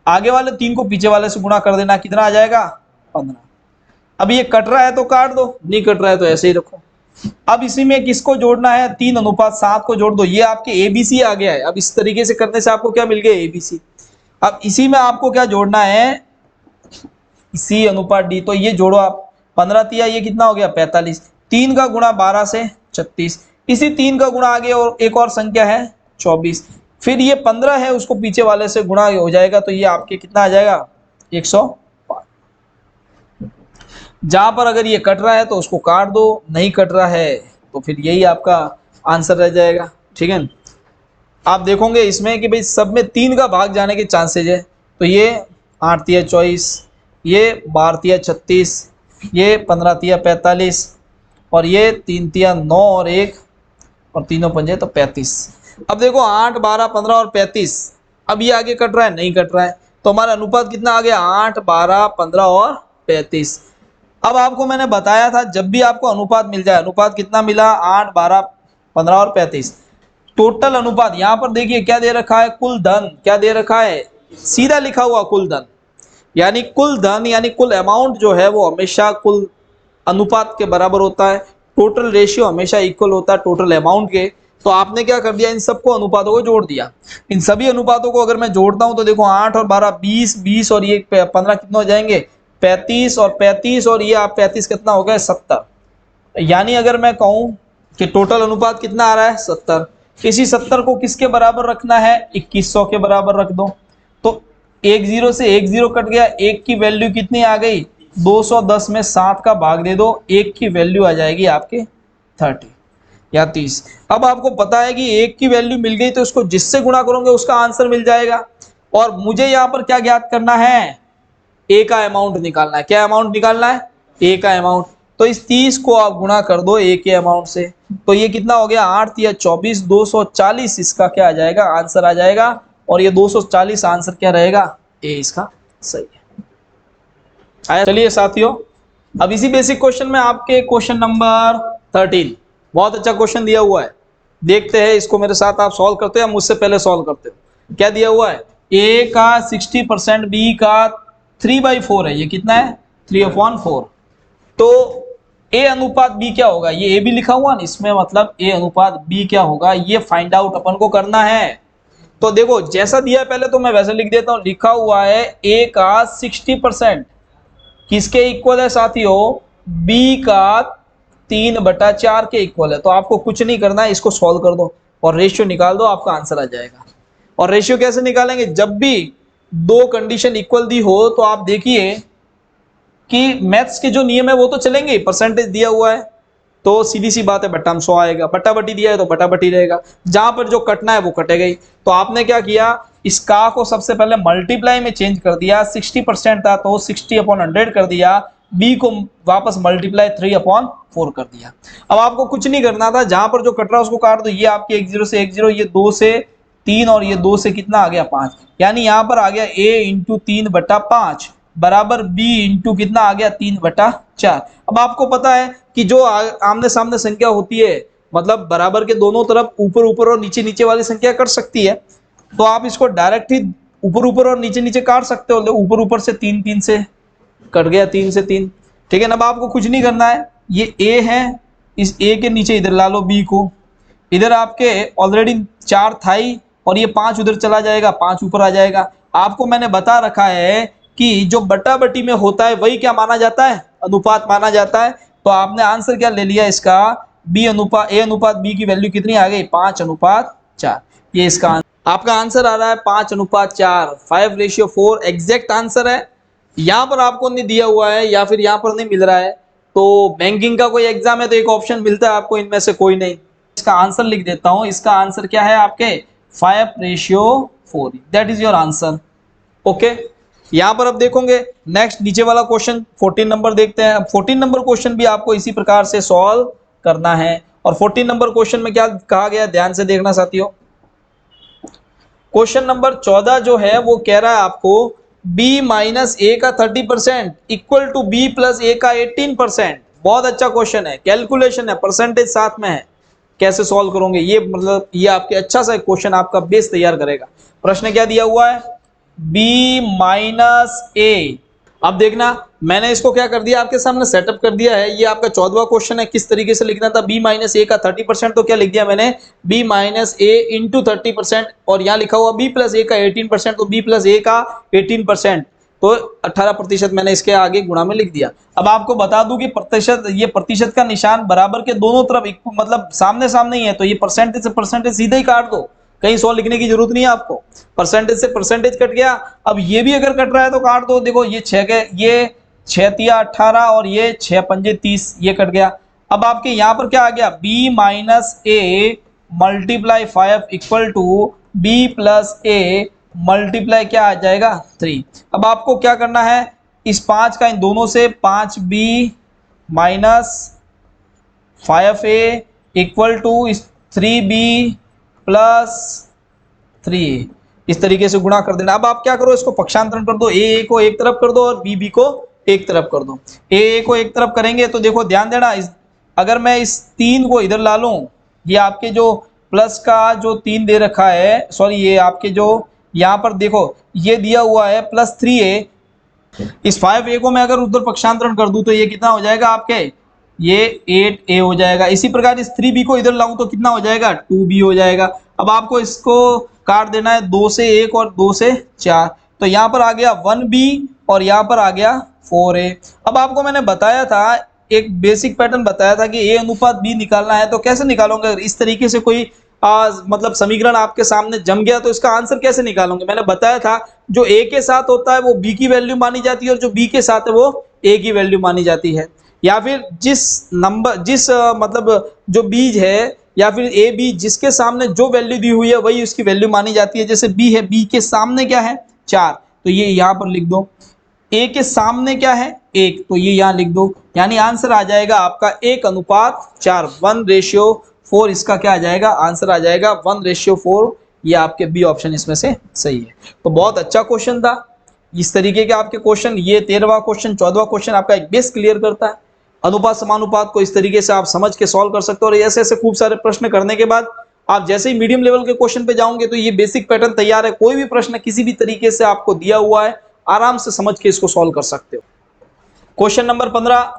आगे वाले 3 को पीछे वाले से गुणा कर देना, कितना आ जाएगा 15। अब ये कट रहा है तो काट दो, नहीं कट रहा है तो ऐसे ही रखो। अब इसी में किसको जोड़ना है, 3:7 को जोड़ दो, ये आपके एबीसी आ गया है। अब इस तरीके से करने से आपको क्या मिल गया एबीसी। अब इसी में आपको क्या जोड़ना है, सी अनुपात डी। तो ये जोड़ो आप, 15 तिया ये कितना हो गया 45, 3 का गुणा 12 से 36, इसी 3 का गुणा आगे और एक और संख्या है 24, फिर ये 15 है उसको पीछे वाले से गुणा हो जाएगा, तो ये आपके कितना आ जाएगा 105। जहां पर अगर ये कट रहा है तो उसको काट दो, नहीं कट रहा है तो फिर यही आपका आंसर रह जाएगा। ठीक है, आप देखोगे इसमें कि भाई सब में 3 का भाग जाने के चांसेज है। तो ये 8 तिया 24, ये 12 तिया 36, ये 15 तिया 45, और ये 3 तिया 9 और 1, और तीनों पंजे तो 35। अब देखो 8, 12, 15 और 35, अब ये आगे कट रहा है, नहीं कट रहा है, तो हमारा अनुपात कितना आ गया 8, 12, 15 और 35। अब आपको मैंने बताया था जब भी आपको अनुपात मिल जाए, अनुपात कितना मिला 8, 12, 15 और 35, टोटल अनुपात। यहां पर देखिए क्या दे रखा है, कुल धन क्या दे रखा है, सीधा लिखा हुआ कुल धन, यानी कुल धन यानी कुल अमाउंट जो है वो हमेशा कुल अनुपात के बराबर होता है। टोटल रेशियो हमेशा इक्वल होता है टोटल अमाउंट के। तो आपने क्या कर दिया, इन सबको अनुपातों को जोड़ दिया। इन सभी अनुपातों को अगर मैं जोड़ता हूं तो देखो 8 और 12 20, 20 और ये 15 कितना हो जाएंगे 35, और 35 और ये आप 35 कितना हो गया 70। यानी अगर मैं कहूं कि टोटल अनुपात कितना आ रहा है 70, इसी 70 को किसके बराबर रखना है 2100 के बराबर रख दो। तो 1 0 से 1 0 कट गया, 1 की वैल्यू कितनी आ गई 210 में 7 का भाग दे दो, 1 की वैल्यू आ जाएगी आपके 30 या 30। अब आपको पता है कि 1 की वैल्यू मिल गई तो उसको जिससे गुणा करोगे उसका आंसर मिल जाएगा। और मुझे यहाँ पर क्या ज्ञात करना है, ए का अमाउंट निकालना है। क्या अमाउंट निकालना है, ए का अमाउंट। तो इस 30 को आप गुणा कर दो ए के अमाउंट से, तो ये कितना हो गया 8 या 24, 240 इसका क्या आ जाएगा आंसर आ जाएगा। और ये 240 आंसर क्या रहेगा, ए इसका सही है। आया। चलिए साथियों, अब इसी बेसिक क्वेश्चन में आपके क्वेश्चन नंबर 13, बहुत अच्छा क्वेश्चन दिया हुआ है, देखते हैं इसको मेरे साथ आप सॉल्व करते हो या मुझसे पहले सॉल्व करते हो। क्या दिया हुआ है, ए का 60%, बी का 3/4 है, ये कितना है 3/4। तो ए अनुपात बी क्या होगा, ये ए भी लिखा हुआ ना इसमें, मतलब ए अनुपात बी क्या होगा, ये फाइंड आउट अपन को करना है। तो देखो जैसा दिया है पहले तो मैं वैसे लिख देता हूं, लिखा हुआ है ए का 60% किसके इक्वल है साथियों, बी का 3/4 के इक्वल है। तो आपको कुछ नहीं करना है, इसको सॉल्व कर दो और रेशियो निकाल दो, आपका आंसर आ जाएगा। और रेशियो कैसे निकालेंगे, जब भी दो कंडीशन इक्वल दी हो तो आप देखिए कि मैथ्स के जो नियम है वो तो चलेंगे, परसेंटेज दिया हुआ है तो सीधी सी बात है बट्टा में 100 आएगा, बट्टा बट्टी दिया है तो बट्टा बट्टी रहेगा, जहां पर जो कटना है वो कटेगा ही। तो आपने क्या किया, इस का को सबसे पहले मल्टीप्लाई में चेंज कर दिया, 60% था तो 60/100 कर दिया, बी को वापस मल्टीप्लाई 3/4 कर दिया। अब आपको कुछ नहीं करना था, जहां पर जो कट रहा है उसको काट दो, ये आपके 1 0 से 1 0, ये 2 से 3 और ये 2 से कितना आ गया 5, यानी यहां पर आ गया a इंटू 3/5 बराबर b इंटू कितना आ गया 3/4। अब आपको पता है कि जो आमने सामने संख्या होती है, मतलब बराबर के दोनों तरफ ऊपर ऊपर और नीचे नीचे वाली संख्या कट सकती है, तो आप इसको डायरेक्ट ही ऊपर ऊपर और नीचे नीचे काट सकते हो। ऊपर ऊपर से 3 3 से कट गया, 3 से 3, ठीक है ना। अब आपको कुछ नहीं करना है, ये a है, इस a के नीचे इधर ला लो b को, इधर आपके ऑलरेडी 4 था ही और ये 5 उधर चला जाएगा, 5 ऊपर आ जाएगा। आपको मैंने बता रखा है कि जो बट्टा बट्टी में होता है वही क्या माना जाता है, अनुपात माना जाता है। तो आपने आंसर क्या ले लिया इसका, a अनुपात b की वैल्यू कितनी आ गई, 5/4। ये इसका आपका आंसर आ रहा है 5/4, 5:4 एग्जैक्ट आंसर है। यहाँ पर आपको नहीं दिया हुआ है या फिर यहाँ पर नहीं मिल रहा है, तो बैंकिंग का कोई एग्जाम है तो एक ऑप्शन मिलता है आपको, इनमें से कोई नहीं। इसका आंसर लिख देता हूं, इसका आंसर क्या है आपके 5:4, that is your answer. Okay, यहां पर अब देखोगे नेक्स्ट नीचे वाला क्वेश्चन 14 नंबर देखते हैं। 14 नंबर क्वेश्चन भी आपको इसी प्रकार से सॉल्व करना है। और 14 नंबर क्वेश्चन में क्या कहा गया, ध्यान से देखना साथियों। क्वेश्चन नंबर 14 जो है वो कह रहा है आपको b माइनस a का 30% equal to b plus a का 18%। बहुत अच्छा क्वेश्चन है, कैलकुलेशन है, परसेंटेज साथ में है, कैसे सॉल्व करोगे ये, मतलब ये आपके अच्छा सा क्वेश्चन आपका बेस तैयार करेगा। प्रश्न क्या दिया हुआ है, b माइनस a। अब देखना मैंने इसको क्या कर दिया, आपके सामने सेटअप कर दिया है। ये आपका 14वां क्वेश्चन है, किस तरीके से लिखना था, b माइनस a का 30%, तो क्या लिख दिया मैंने b माइनस a इंटू 30%, और यहाँ लिखा हुआ b प्लस a का 18%, तो b प्लस a का 18%, तो 18% मैंने इसके आगे गुणा में लिख दिया। अब आपको बता दूं कि प्रतिशत, ये प्रतिशत का निशान बराबर के दोनों तरफ मतलब सामने सामने ही है, तो ये परसेंटेज से परसेंटेज सीधे ही काट दो, कहीं 100 लिखने की जरूरत नहीं है आपको, परसेंटेज से परसेंटेज कट गया। अब ये भी अगर कट रहा है तो काट दो, देखो ये 6 के, ये 6 तिया 18 और ये 6 पंजे 30, ये कट गया। अब आपके यहाँ पर क्या आ गया, b minus a multiply 5 equal to b plus a multiply क्या आ जाएगा 3। अब आपको क्या करना है, इस 5 का इन दोनों से 5b minus 5a equal to 3b plus 3, इस तरीके से गुणा कर देना। अब आप क्या करो, इसको पक्षांतरण कर दो, a को एक तरफ कर दो और b को एक तरफ कर दो। a को एक तरफ करेंगे तो देखो ध्यान देना, अगर मैं इस 3 को इधर ला लूं, ये आपके जो प्लस का जो 3 दे रखा है, सॉरी ये आपके जो यहाँ पर देखो ये दिया हुआ है प्लस 3a, इस 5a को मैं अगर उधर पक्षांतरण कर दूं तो ये कितना हो जाएगा आपके, ये 8a हो जाएगा। इसी प्रकार इस 3b को इधर लाऊं तो कितना हो जाएगा 2b हो जाएगा। अब आपको इसको काट देना है, 2 से 1 और 2 से 4, तो यहाँ पर आ गया 1b और यहाँ पर आ गया 4a। अब आपको मैंने बताया था, एक बेसिक पैटर्न बताया था कि a अनुपात b निकालना है, तो कैसे निकालोगे, अगर इस तरीके से कोई मतलब समीकरण आपके सामने जम गया तो इसका आंसर कैसे निकालोगे। मैंने बताया था जो a के साथ होता है वो b की वैल्यू मानी जाती है और जो b के साथ है वो a की वैल्यू मानी जाती है, या फिर जिस मतलब जो बीज है या फिर ए बी जिसके सामने जो वैल्यू दी हुई है वही उसकी वैल्यू मानी जाती है। जैसे बी है, बी के सामने क्या है 4, तो ये यहाँ पर लिख दो। ए के सामने क्या है 1, तो ये यहाँ लिख दो, यानी आंसर आ जाएगा आपका 1:4, 1:4, इसका क्या आ जाएगा, आंसर आ जाएगा 1:4। ये आपके बी ऑप्शन इसमें से सही है। तो बहुत अच्छा क्वेश्चन था, इस तरीके के आपके क्वेश्चन, ये 13वां क्वेश्चन 14वां क्वेश्चन आपका एक बेस क्लियर करता है। अनुपात समानुपात को इस तरीके से आप समझ के सॉल्व कर सकते हो, और ऐसे ऐसे खूब सारे प्रश्न करने के बाद आप जैसे ही मीडियम लेवल के क्वेश्चन पे जाओगे तो ये बेसिक पैटर्न तैयार है। कोई भी प्रश्न किसी भी तरीके से आपको दिया हुआ है, आराम से समझ के इसको सॉल्व कर सकते हो। क्वेश्चन नंबर 15,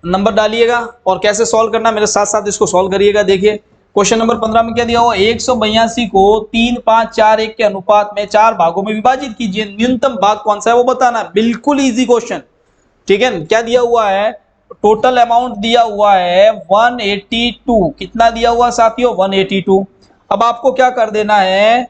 नंबर डालिएगा और कैसे सॉल्व करना मेरे साथ साथ इसको सॉल्व करिएगा। देखिए क्वेश्चन नंबर 15 में क्या दिया हुआ, 182 को 3, 5, 4, 1 के अनुपात में 4 भागों में विभाजित कीजिए, न्यूनतम भाग कौन सा है वो बताना। बिल्कुल इजी क्वेश्चन, ठीक है। क्या दिया हुआ है, टोटल अमाउंट दिया हुआ है 182, कितना दिया हुआ साथियों 182। अब आपको क्या कर देना है,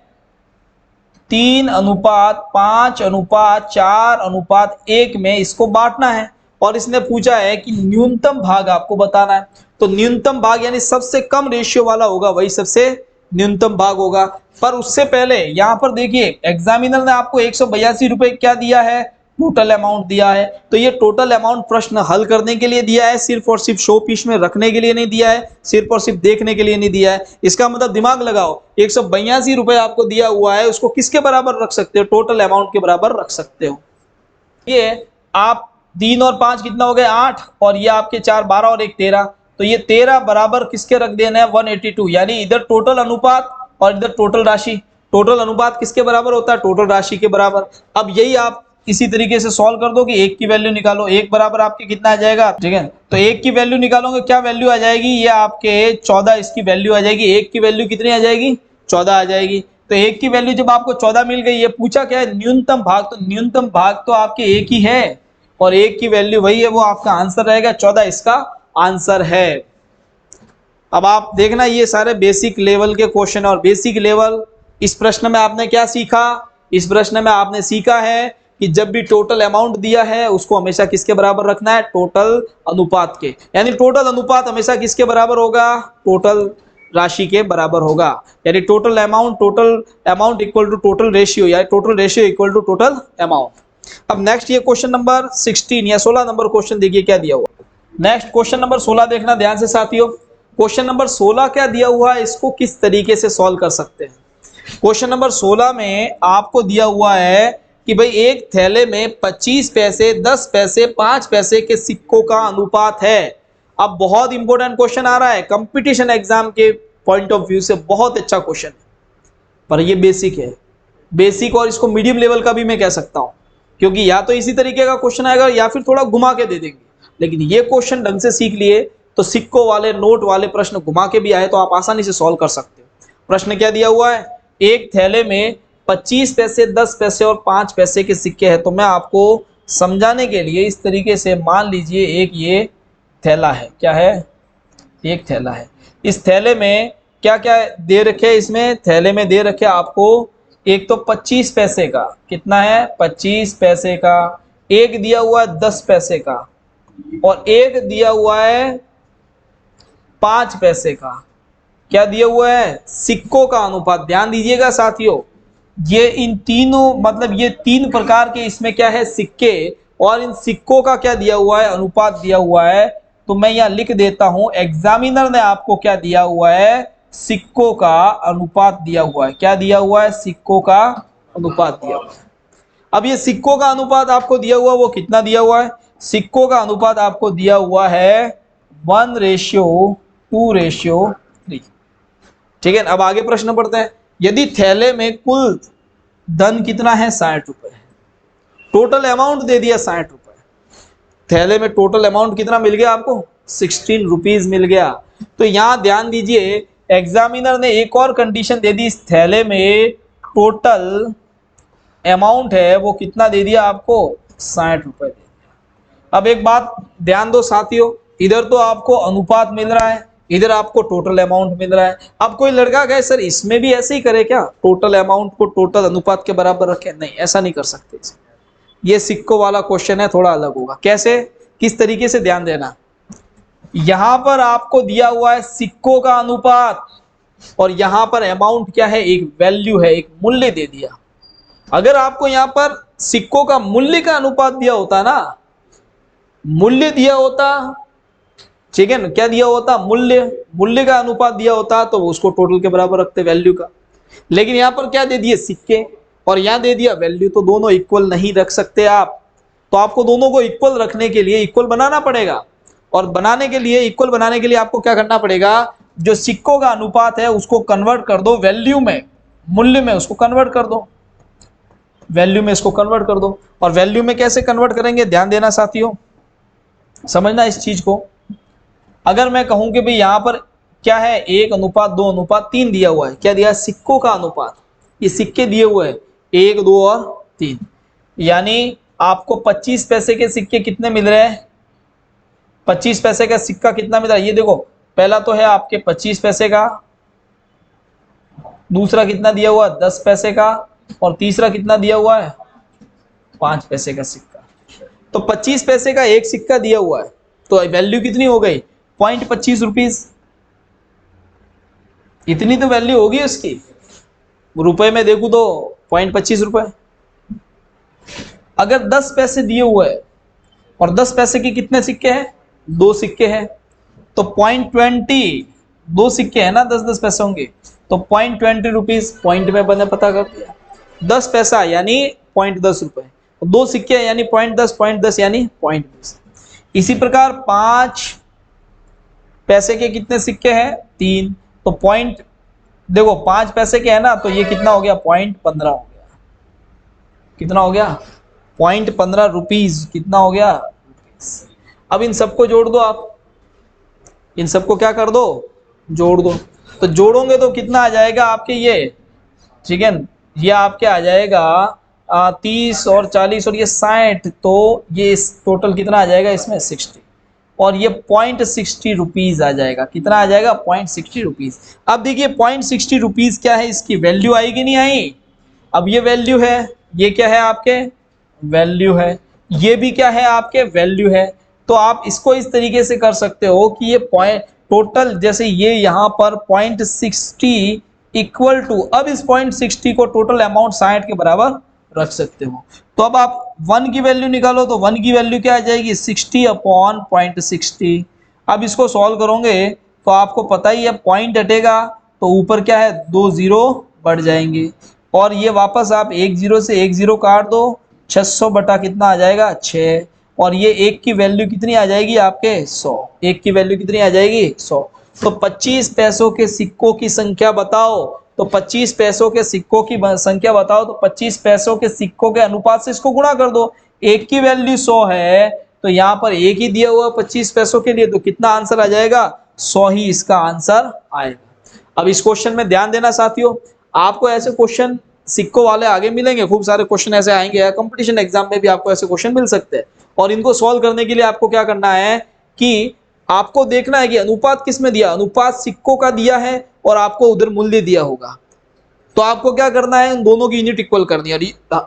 3:5:4:1 में इसको बांटना है और इसने पूछा है कि न्यूनतम भाग आपको बताना है। तो न्यूनतम भाग यानी सबसे कम रेशियो वाला होगा वही सबसे न्यूनतम भाग होगा। पर उससे पहले यहां पर देखिए एग्जामिनर ने आपको 182 रुपए क्या दिया है, टोटल अमाउंट दिया है। तो ये टोटल अमाउंट प्रश्न हल करने के लिए दिया है, सिर्फ और सिर्फ शो पीस में रखने के लिए नहीं दिया है, सिर्फ और सिर्फ देखने के लिए नहीं दिया है। इसका मतलब दिमाग लगाओ, 182 रुपए आपको दिया हुआ है, उसको किसके बराबर रख सकते हो, टोटल अमाउंट के बराबर रख सकते हो। ये आप 3 और 5 कितना हो गया 8, और ये आपके 4 12 और 1 13, तो ये 13 बराबर किसके रख देना है 182, यानी इधर टोटल अनुपात और इधर टोटल राशि। टोटल अनुपात किसके बराबर होता है, टोटल राशि के बराबर। अब यही आप इसी तरीके से सॉल्व कर दो कि 1 की वैल्यू निकालो, 1 बराबर आपके कितना आ जाएगा, ठीक है। तो 1 की वैल्यू निकालोगे, क्या वैल्यू आ जाएगी, ये आपके 14 इसकी वैल्यू आ जाएगी। 1 की वैल्यू कितनी आ जाएगी, 14 आ जाएगी। तो 1 की वैल्यू जब आपको 14 मिल गई, ये पूछा क्या है न्यूनतम भाग, तो न्यूनतम भाग तो आपके 1 ही है और 1 की वैल्यू वही है, वो आपका आंसर रहेगा, 14 इसका आंसर है। अब आप देखना ये सारे बेसिक लेवल के क्वेश्चन है, और बेसिक लेवल इस प्रश्न में आपने क्या सीखा, इस प्रश्न में आपने सीखा है कि जब भी टोटल अमाउंट दिया है उसको हमेशा किसके बराबर रखना है, टोटल अनुपात के। यानी टोटल अनुपात हमेशा किसके बराबर होगा, टोटल राशि के बराबर होगा। यानी total amount equal to total ratio, यानी total ratio equal to total amount. अब नेक्स्ट ये क्वेश्चन नंबर 16 या 16 नंबर क्वेश्चन देखिए क्या दिया हुआ। नेक्स्ट क्वेश्चन नंबर 16 देखना ध्यान से साथियों। क्वेश्चन नंबर 16 क्या दिया हुआ है, इसको किस तरीके से सॉल्व कर सकते हैं। क्वेश्चन नंबर 16 में आपको दिया हुआ है कि भाई एक थैले में 25 पैसे, 10 पैसे, 5 पैसे के सिक्कों का अनुपात है। अब बहुत इंपॉर्टेंट क्वेश्चन आ रहा है, कंपटीशन एग्जाम के पॉइंट ऑफ व्यू से बहुत अच्छा क्वेश्चन है, पर ये बेसिक है, बेसिक और इसको मीडियम लेवल का भी मैं कह सकता हूं, क्योंकि या तो इसी तरीके का क्वेश्चन आएगा या फिर थोड़ा घुमा के दे देंगे। लेकिन ये क्वेश्चन ढंग से सीख लिए तो सिक्कों वाले, नोट वाले प्रश्न घुमा के भी आए तो आप आसानी से सॉल्व कर सकते हो। प्रश्न क्या दिया हुआ है, एक थैले में 25 पैसे, 10 पैसे और 5 पैसे के सिक्के हैं। तो मैं आपको समझाने के लिए इस तरीके से, मान लीजिए एक ये थैला है, क्या है, एक थैला है। इस थैले में क्या क्या दे रखे, इसमें थैले में दे रखे आपको एक तो 25 पैसे का, कितना है 25 पैसे का, एक दिया हुआ है 10 पैसे का, और एक दिया हुआ है 5 पैसे का। क्या दिया हुआ है, सिक्कों का अनुपात। ध्यान दीजिएगा साथियों, ये इन तीनों मतलब ये 3 प्रकार के इसमें क्या है सिक्के, और इन सिक्कों का क्या दिया हुआ है, अनुपात दिया हुआ है। तो मैं यहां लिख देता हूं, एग्जामिनर ने आपको क्या दिया हुआ है, सिक्कों का अनुपात दिया हुआ है। क्या दिया हुआ है, सिक्कों का अनुपात दिया हुआ है। अब ये सिक्कों का अनुपात आपको दिया हुआ वो कितना दिया हुआ है, सिक्कों का अनुपात आपको दिया हुआ है 1:2:3। ठीक है, अब आगे प्रश्न पढ़ते हैं। यदि थैले में कुल धन कितना है 60 रुपए, टोटल अमाउंट दे दिया 60 रुपए, थैले में टोटल अमाउंट कितना मिल गया आपको 16 रुपीज मिल गया। तो यहां ध्यान दीजिए, एग्जामिनर ने एक और कंडीशन दे दी, इस थैले में टोटल अमाउंट है वो कितना दे दिया आपको 60 रुपए दे दिया। अब एक बात ध्यान दो साथियों, इधर तो आपको अनुपात मिल रहा है, इधर आपको टोटल अमाउंट मिल रहा है। अब कोई लड़का कहे सर इसमें भी ऐसे ही करे क्या, टोटल अमाउंट को टोटल अनुपात के बराबर रखे, नहीं ऐसा नहीं कर सकते। ये सिक्कों वाला क्वेश्चन है, थोड़ा अलग होगा। कैसे, किस तरीके से, ध्यान देना। यहां पर आपको दिया हुआ है सिक्कों का अनुपात, और यहां पर अमाउंट क्या है, एक वैल्यू है, एक मूल्य दे दिया। अगर आपको यहां पर सिक्कों का मूल्य का अनुपात दिया होता ना, मूल्य दिया होता, ठीक है ना, क्या दिया होता, मूल्य का अनुपात दिया होता तो उसको टोटल के बराबर रखते, वैल्यू का। लेकिन यहां पर क्या दे दिए, सिक्के, और यहां दे दिया वैल्यू, तो दोनों इक्वल नहीं रख सकते आप। तो आपको दोनों को इक्वल रखने के लिए इक्वल बनाना पड़ेगा, और बनाने के लिए, इक्वल बनाने के लिए आपको क्या करना पड़ेगा, जो सिक्कों का अनुपात है उसको कन्वर्ट कर दो वैल्यू में, मूल्य में उसको कन्वर्ट कर दो, वैल्यू में इसको कन्वर्ट कर दो। और वैल्यू में कैसे कन्वर्ट करेंगे, ध्यान देना साथियों। समझना इस चीज को। अगर मैं कहूं कि भाई यहां पर क्या है 1:2:3 दिया हुआ है, क्या दिया है सिक्कों का अनुपात, ये सिक्के दिए हुए हैं 1, 2 और 3, यानी आपको 25 पैसे के सिक्के कितने मिल रहे हैं, 25 पैसे का सिक्का कितना मिल रहा है, ये देखो पहला तो है आपके 25 पैसे का, दूसरा कितना दिया हुआ 10 पैसे का, और तीसरा कितना दिया हुआ है 5 पैसे का सिक्का। तो 25 पैसे का एक सिक्का दिया हुआ है, तो वैल्यू कितनी हो गई 0.25 रुपीज, इतनी तो वैल्यू होगी उसकी, रुपए में देखूं तो 0.25 रुपए। अगर 10 पैसे दिए हुए हैं और 10 पैसे के कितने सिक्के हैं, 2 सिक्के हैं, तो 0.20, 2 सिक्के हैं ना 10-10 पैसे होंगे, तो 0.20 रुपीज, पॉइंट में बने पता कर दिया, 10 पैसा यानी 0.10 रुपए, 2 सिक्के यानी 0.10 यानी 0.20। इसी प्रकार 5 पैसे के कितने सिक्के हैं 3, तो पॉइंट देखो 5 पैसे के है ना, तो ये कितना हो गया 0.15 हो गया, कितना हो गया 0.15 रुपीज, कितना हो गया। अब इन सबको जोड़ दो आप, इन सबको क्या कर दो जोड़ दो, तो जोड़ोगे तो कितना आ जाएगा आपके ये, ठीक है, ये आपके आ जाएगा 30 और 40 और ये 60, तो ये टोटल कितना आ जाएगा इसमें 60, और ये 0.60 रुपीज आ जाएगा, कितना आ जाएगा 0.60 रुपीज। अब देखिए 0.60 रुपीज क्या है, इसकी वैल्यू आई कि नहीं आई, अब ये वैल्यू है, ये क्या है आपके वैल्यू है, ये भी क्या है आपके वैल्यू है। तो आप इसको इस तरीके से कर सकते हो कि ये पॉइंट टोटल, जैसे ये यहाँ पर 0.60 इक्वल टू, अब इस 0.60 को टोटल अमाउंट 60 के बराबर रख सकते हो। तो अब आप 1 की वैल्यू निकालो, तो 1 की वैल्यू क्या आ जाएगी 60/0.60। अब इसको सॉल्व करोगे तो आपको पता ही है पॉइंट हटेगा तो ऊपर क्या है 2 जीरो बढ़ जाएंगे, और ये वापस आप 1 जीरो से 1 जीरो काट दो, 600 बटा कितना आ जाएगा 6, और ये 1 की वैल्यू कितनी आ जाएगी आपके 100, 1 की वैल्यू कितनी आ जाएगी 100। तो 25 पैसों के सिक्कों की संख्या बताओ, तो 25 पैसों के सिक्कों की संख्या बताओ, तो 25 पैसों के सिक्कों के अनुपात से इसको गुणा कर दो, 1 की वैल्यू 100 है, तो यहाँ पर 1 ही दिया हुआ 25 पैसों के लिए, तो कितना आंसर आ जाएगा 100 ही इसका आंसर आएगा। अब इस क्वेश्चन में ध्यान देना साथियों, आपको ऐसे क्वेश्चन सिक्कों वाले आगे मिलेंगे, खूब सारे क्वेश्चन ऐसे आएंगे, कंपटीशन एग्जाम में भी आपको ऐसे क्वेश्चन मिल सकते हैं, और इनको सॉल्व करने के लिए आपको क्या करना है कि आपको देखना है कि अनुपात किसमें दिया, अनुपात सिक्कों का दिया है और आपको उधर मूल्य दिया होगा, तो आपको क्या करना है इन दोनों की यूनिट इक्वल करनी है।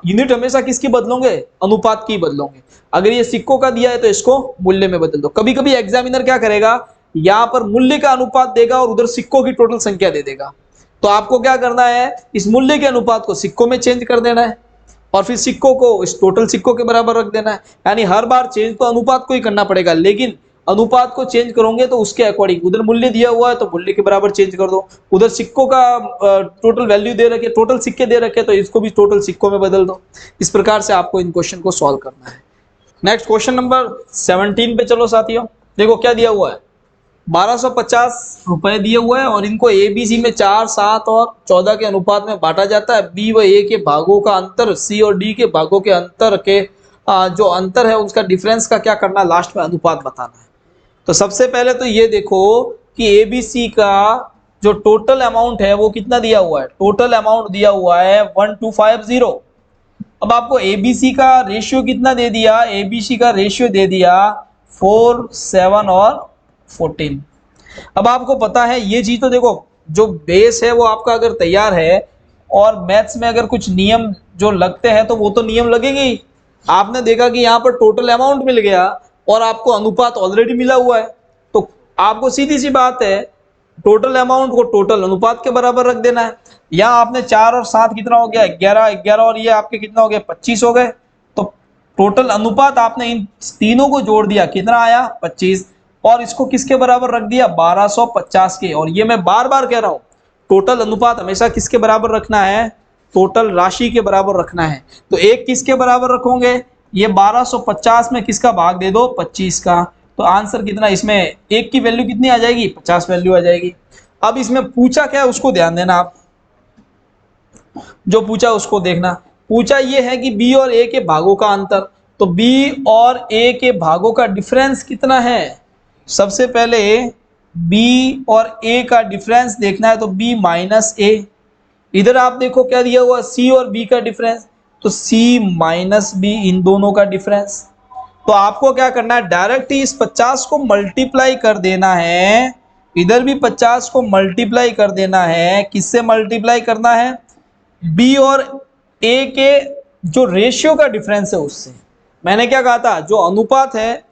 यूनिट हमेशा किसकी बदलोगे, अनुपात की बदलोगे। अगर ये सिक्कों का दिया है तो इसको मूल्य में बदल दो। कभी कभी एग्जामिनर क्या करेगा, यहाँ पर मूल्य का अनुपात देगा और उधर सिक्कों की टोटल संख्या दे देगा, तो आपको क्या करना है इस मूल्य के अनुपात को सिक्कों में चेंज कर देना है, और फिर सिक्कों को इस टोटल सिक्कों के बराबर रख देना है। यानी हर बार चेंज तो अनुपात को ही करना पड़ेगा, लेकिन अनुपात को चेंज करोगे तो उसके अकॉर्डिंग, उधर मूल्य दिया हुआ है तो मूल्य के बराबर चेंज कर दो, उधर सिक्कों का टोटल वैल्यू दे रखे, टोटल सिक्के दे रखे, तो इसको भी टोटल सिक्कों में बदल दो। इस प्रकार से आपको इन क्वेश्चन को सॉल्व करना है। नेक्स्ट क्वेश्चन नंबर 17 पे चलो साथियों, देखो क्या दिया हुआ है, 1250 रुपए दिए हुए हैं और इनको ABC में 4, 7 और 14 के अनुपात में बांटा जाता है। B व A के भागों का अंतर C और D के भागों के अंतर के जो अंतर है उसका डिफरेंस का क्या करना है, लास्ट में अनुपात बताना है। तो सबसे पहले तो ये देखो कि ABC का जो टोटल अमाउंट है वो कितना दिया हुआ है, टोटल अमाउंट दिया हुआ है 1250। अब आपको ABC का रेशियो कितना दे दिया, ABC का रेशियो दे दिया 4, 7 और 14। अब आपको पता है ये चीज, तो देखो जो बेस है वो आपका अगर तैयार है, और मैथ्स में अगर कुछ नियम जो लगते हैं तो वो तो नियम लगेंगे ही। आपने देखा कि यहाँ पर टोटल अमाउंट मिल गया और आपको अनुपात ऑलरेडी मिला हुआ है, तो आपको सीधी सी बात है टोटल अमाउंट को टोटल अनुपात के बराबर रख देना है। यहाँ आपने 4 और 7 कितना हो गया 11, 11 और ये आपके कितना हो गया 25 हो गए, तो टोटल अनुपात आपने इन तीनों को जोड़ दिया, कितना आया 25, और इसको किसके बराबर रख दिया 1250 के। और ये मैं बार बार कह रहा हूं टोटल अनुपात हमेशा किसके बराबर रखना है, टोटल राशि के बराबर रखना है। तो एक किसके बराबर रखोगे, ये 1250 में किसका भाग दे दो 25 का, तो आंसर कितना, इसमें एक की वैल्यू कितनी आ जाएगी 50 वैल्यू आ जाएगी। अब इसमें पूछा क्या है उसको ध्यान देना, आप जो पूछा उसको देखना। पूछा ये है कि बी और ए के भागों का अंतर, तो बी और ए के भागों का डिफरेंस कितना है? सबसे पहले बी और ए का डिफरेंस देखना है, तो बी माइनस ए। इधर आप देखो क्या दिया हुआ, सी और बी का डिफरेंस, तो सी माइनस बी, इन दोनों का डिफरेंस। तो आपको क्या करना है, डायरेक्ट ही इस 50 को मल्टीप्लाई कर देना है, इधर भी 50 को मल्टीप्लाई कर देना है। किससे मल्टीप्लाई करना है? बी और ए के जो रेशियो का डिफरेंस है उससे। मैंने क्या कहा था, जो अनुपात है,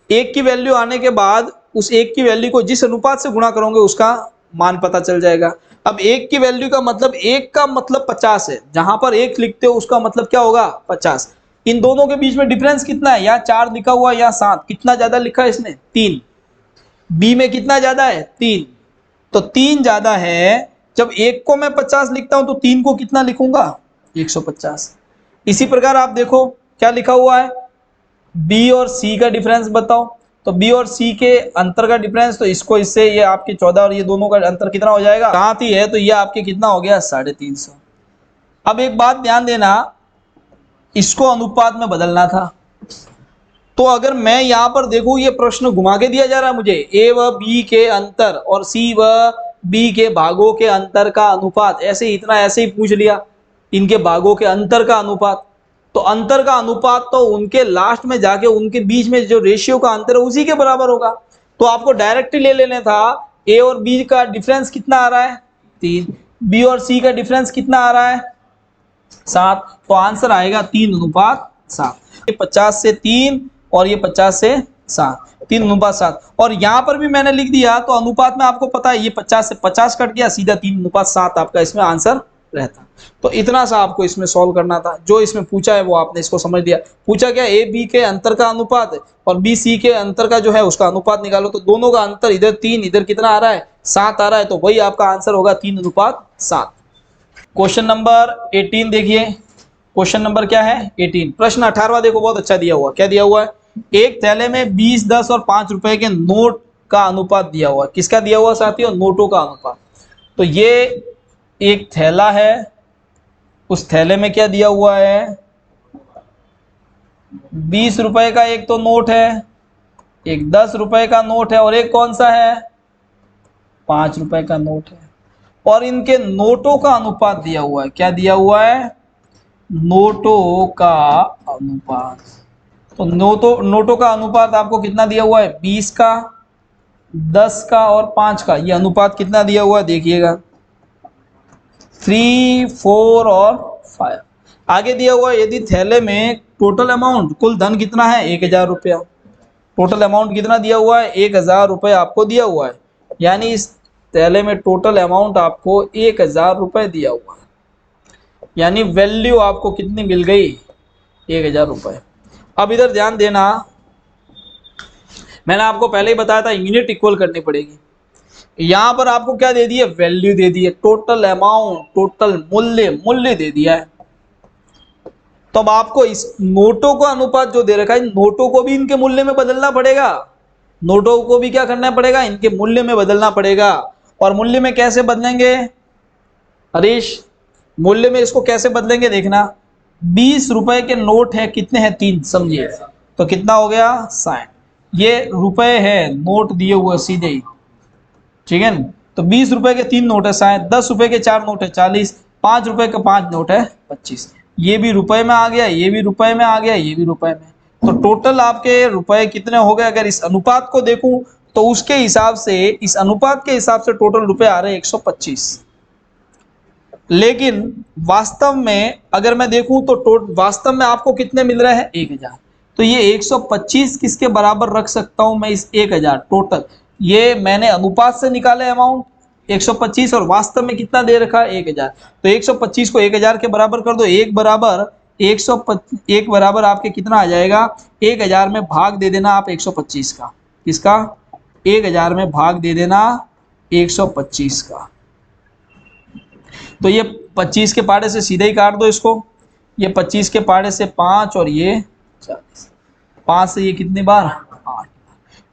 एक की वैल्यू आने के बाद उस एक की वैल्यू को जिस अनुपात से गुणा करोगे उसका मान पता चल जाएगा। अब एक की वैल्यू का मतलब, एक का मतलब 50 है, जहां पर एक लिखते हो उसका मतलब क्या होगा, 50। इन दोनों के बीच में डिफरेंस कितना है, यहाँ 4 लिखा हुआ है, यहाँ 7, कितना ज्यादा लिखा है इसने, 3। बी में कितना ज्यादा है, 3, तो 3 ज्यादा है। जब एक को मैं 50 लिखता हूं तो 3 को कितना लिखूंगा, 150। इसी प्रकार आप देखो क्या लिखा हुआ है, बी और सी का डिफरेंस बताओ, तो बी और सी के अंतर का डिफरेंस, तो इसको इससे ये आपके 14 और ये दोनों का अंतर कितना हो जाएगा, 7 ही है, तो ये आपके कितना हो गया, 350। अब एक बात ध्यान देना, इसको अनुपात में बदलना था, तो अगर मैं यहां पर देखूं, ये प्रश्न घुमा के दिया जा रहा है मुझे, ए व बी के अंतर और सी व बी के भागों के अंतर का अनुपात, ऐसे इतना ऐसे ही पूछ लिया, इनके भागों के अंतर का अनुपात, तो अंतर का अनुपात तो उनके लास्ट में जाके उनके बीच में जो रेशियो का अंतर है उसी के बराबर होगा। तो आपको डायरेक्ट ले लेना था, ए और बी का डिफरेंस कितना आ रहा है, 3, बी और सी का डिफरेंस कितना आ रहा है, 7, तो आंसर आएगा 3:7। ये 50 से 3 और ये 50 से 7, 3:7। और यहां पर भी मैंने लिख दिया, तो अनुपात में आपको पता है ये 50 से 50 कट गया, सीधा 3:7 आपका इसमें आंसर रहता। तो इतना सा आपको इसमें सॉल्व करना था, जो इसमें पूछा है वो आपने इसको समझ दिया। पूछा क्या, ए बी के अंतर का अनुपात और बी सी के अंतर का जो है उसका अनुपात निकालो, तो दोनों का अंतर इधर 3, इधर कितना आ रहा है, 7 आ रहा है, तो वही आपका आंसर होगा 3:7। क्वेश्चन नंबर 18 देखिए, क्वेश्चन नंबर क्या है, 18। प्रश्न 18वां देखो, बहुत अच्छा दिया हुआ, क्या दिया हुआ है, एक थैले में 20, 10 और 5 रुपए के नोट का अनुपात दिया हुआ। किसका दिया हुआ साथियों, नोटों का अनुपात। तो ये एक थैला है, उस थैले में क्या दिया हुआ है, 20 रुपए का एक तो नोट है, एक 10 रुपए का नोट है, और एक कौन सा है, 5 रुपए का नोट है। और इनके नोटों का अनुपात दिया हुआ है, क्या दिया हुआ है, नोटों का अनुपात। तो नोटों का अनुपात आपको कितना दिया हुआ है, 20 का, 10 का और 5 का। ये अनुपात कितना दिया हुआ है देखिएगा, 3, 4 और 5। आगे दिया हुआ है, यदि थैले में टोटल अमाउंट, कुल धन कितना है, 1000 रुपया। टोटल अमाउंट कितना दिया हुआ है, 1000 रुपये आपको दिया हुआ है, यानी इस थैले में टोटल अमाउंट आपको 1000 रुपये दिया हुआ है, यानी वैल्यू आपको कितनी मिल गई, 1000 रुपये। अब इधर ध्यान देना, मैंने आपको पहले ही बताया था यूनिट इक्वल करनी पड़ेगी। यहां पर आपको क्या दे दिया, वैल्यू दे दी है, टोटल अमाउंट, टोटल मूल्य दे दिया है। तो अब आपको इस नोटों का अनुपात जो दे रखा है, नोटों को भी इनके मूल्य में बदलना पड़ेगा, नोटों को भी क्या करना पड़ेगा, इनके मूल्य में बदलना पड़ेगा। और मूल्य में कैसे बदलेंगे हरीश, मूल्य में इसको कैसे बदलेंगे देखना, 20 रुपए के नोट है, कितने हैं, 3, समझिए, तो कितना हो गया, 60। ये रुपए है, नोट दिए हुए सीधे ही, ठीक है ना। तो 20 रुपए के 3 नोट है 60, 10 रुपए के 4 नोट है 40, 5 रुपए का 5 नोट है 25। ये भी रुपए में आ गया, ये भी रुपए में आ गया, ये भी रुपए में। तो टोटल आपके रुपए कितने हो गए, अगर इस अनुपात को देखूं तो उसके हिसाब से, इस अनुपात के हिसाब से टोटल रुपए आ रहे हैं 125। लेकिन वास्तव में अगर मैं देखूं तो वास्तव में आपको कितने मिल रहे हैं, 1000। तो ये 125 किसके बराबर रख सकता हूं मैं, इस 1000 टोटल, ये मैंने अनुपात से निकाले अमाउंट 125, और वास्तव में कितना दे रखा है, 1000। तो 125 को 1000 के बराबर कर दो, एक बराबर आपके कितना आ जाएगा, 1000 में भाग दे देना आप 125 का, किसका, 1000 में भाग दे देना 125 का। तो ये 25 के पाड़े से सीधे ही काट दो इसको, ये 25 के पाड़े से 5 और ये 40, 5 से ये कितनी बार, 8।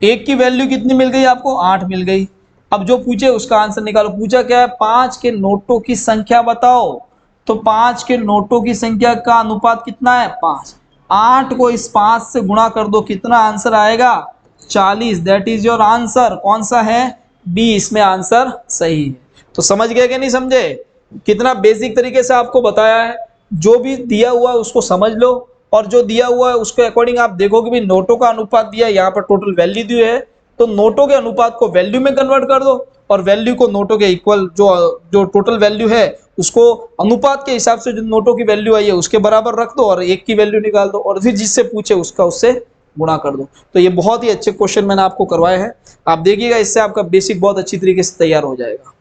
एक की वैल्यू कितनी मिल गई आपको, 8 मिल गई। अब जो पूछे उसका आंसर निकालो। पूछा क्या है, 5 के नोटों की संख्या बताओ, तो 5 के नोटों की संख्या का अनुपात कितना है, 5। 8 को इस 5 से गुणा कर दो, कितना आंसर आएगा 40। That is your answer. कौन सा है? बी इसमें आंसर सही है। तो समझ गए कि नहीं समझे? कितना बेसिक तरीके से आपको बताया है। जो भी दिया हुआ है उसको समझ लो, और जो दिया हुआ है उसके अकॉर्डिंग आप देखो कि भी नोटों का अनुपात दिया है, यहाँ पर टोटल वैल्यू दी है, तो नोटों के अनुपात को वैल्यू में कन्वर्ट कर दो, और वैल्यू को नोटों के इक्वल, जो टोटल वैल्यू है उसको अनुपात के हिसाब से जो नोटों की वैल्यू आई है उसके बराबर रख दो, और एक की वैल्यू निकाल दो, और फिर जिससे पूछे उसका उससे गुणा कर दो। तो ये बहुत ही अच्छे क्वेश्चन मैंने आपको करवाए हैं। आप देखिएगा, इससे आपका बेसिक बहुत अच्छी तरीके से तैयार हो जाएगा।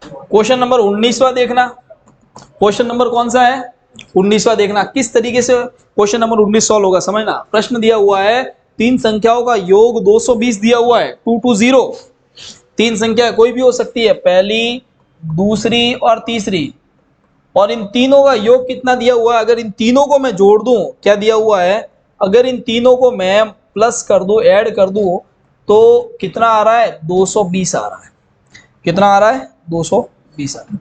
क्वेश्चन नंबर 19वां देखना। क्वेश्चन नंबर कौन सा है? 19वां देखना। किस तरीके से क्वेश्चन नंबर 19 सॉल्व होगा समझना। प्रश्न दिया हुआ है, तीन संख्याओं का योग 220 दिया हुआ है, 220। तीन संख्या कोई भी हो सकती है, पहली, दूसरी और तीसरी, और इन तीनों का योग कितना दिया हुआ है। अगर इन तीनों को मैं जोड़ दूं, क्या दिया हुआ है, अगर इन तीनों को मैं प्लस कर दूं, ऐड कर दूं, तो कितना आ रहा है? 220 आ रहा है। कितना आ रहा है? 220 आ रहा है।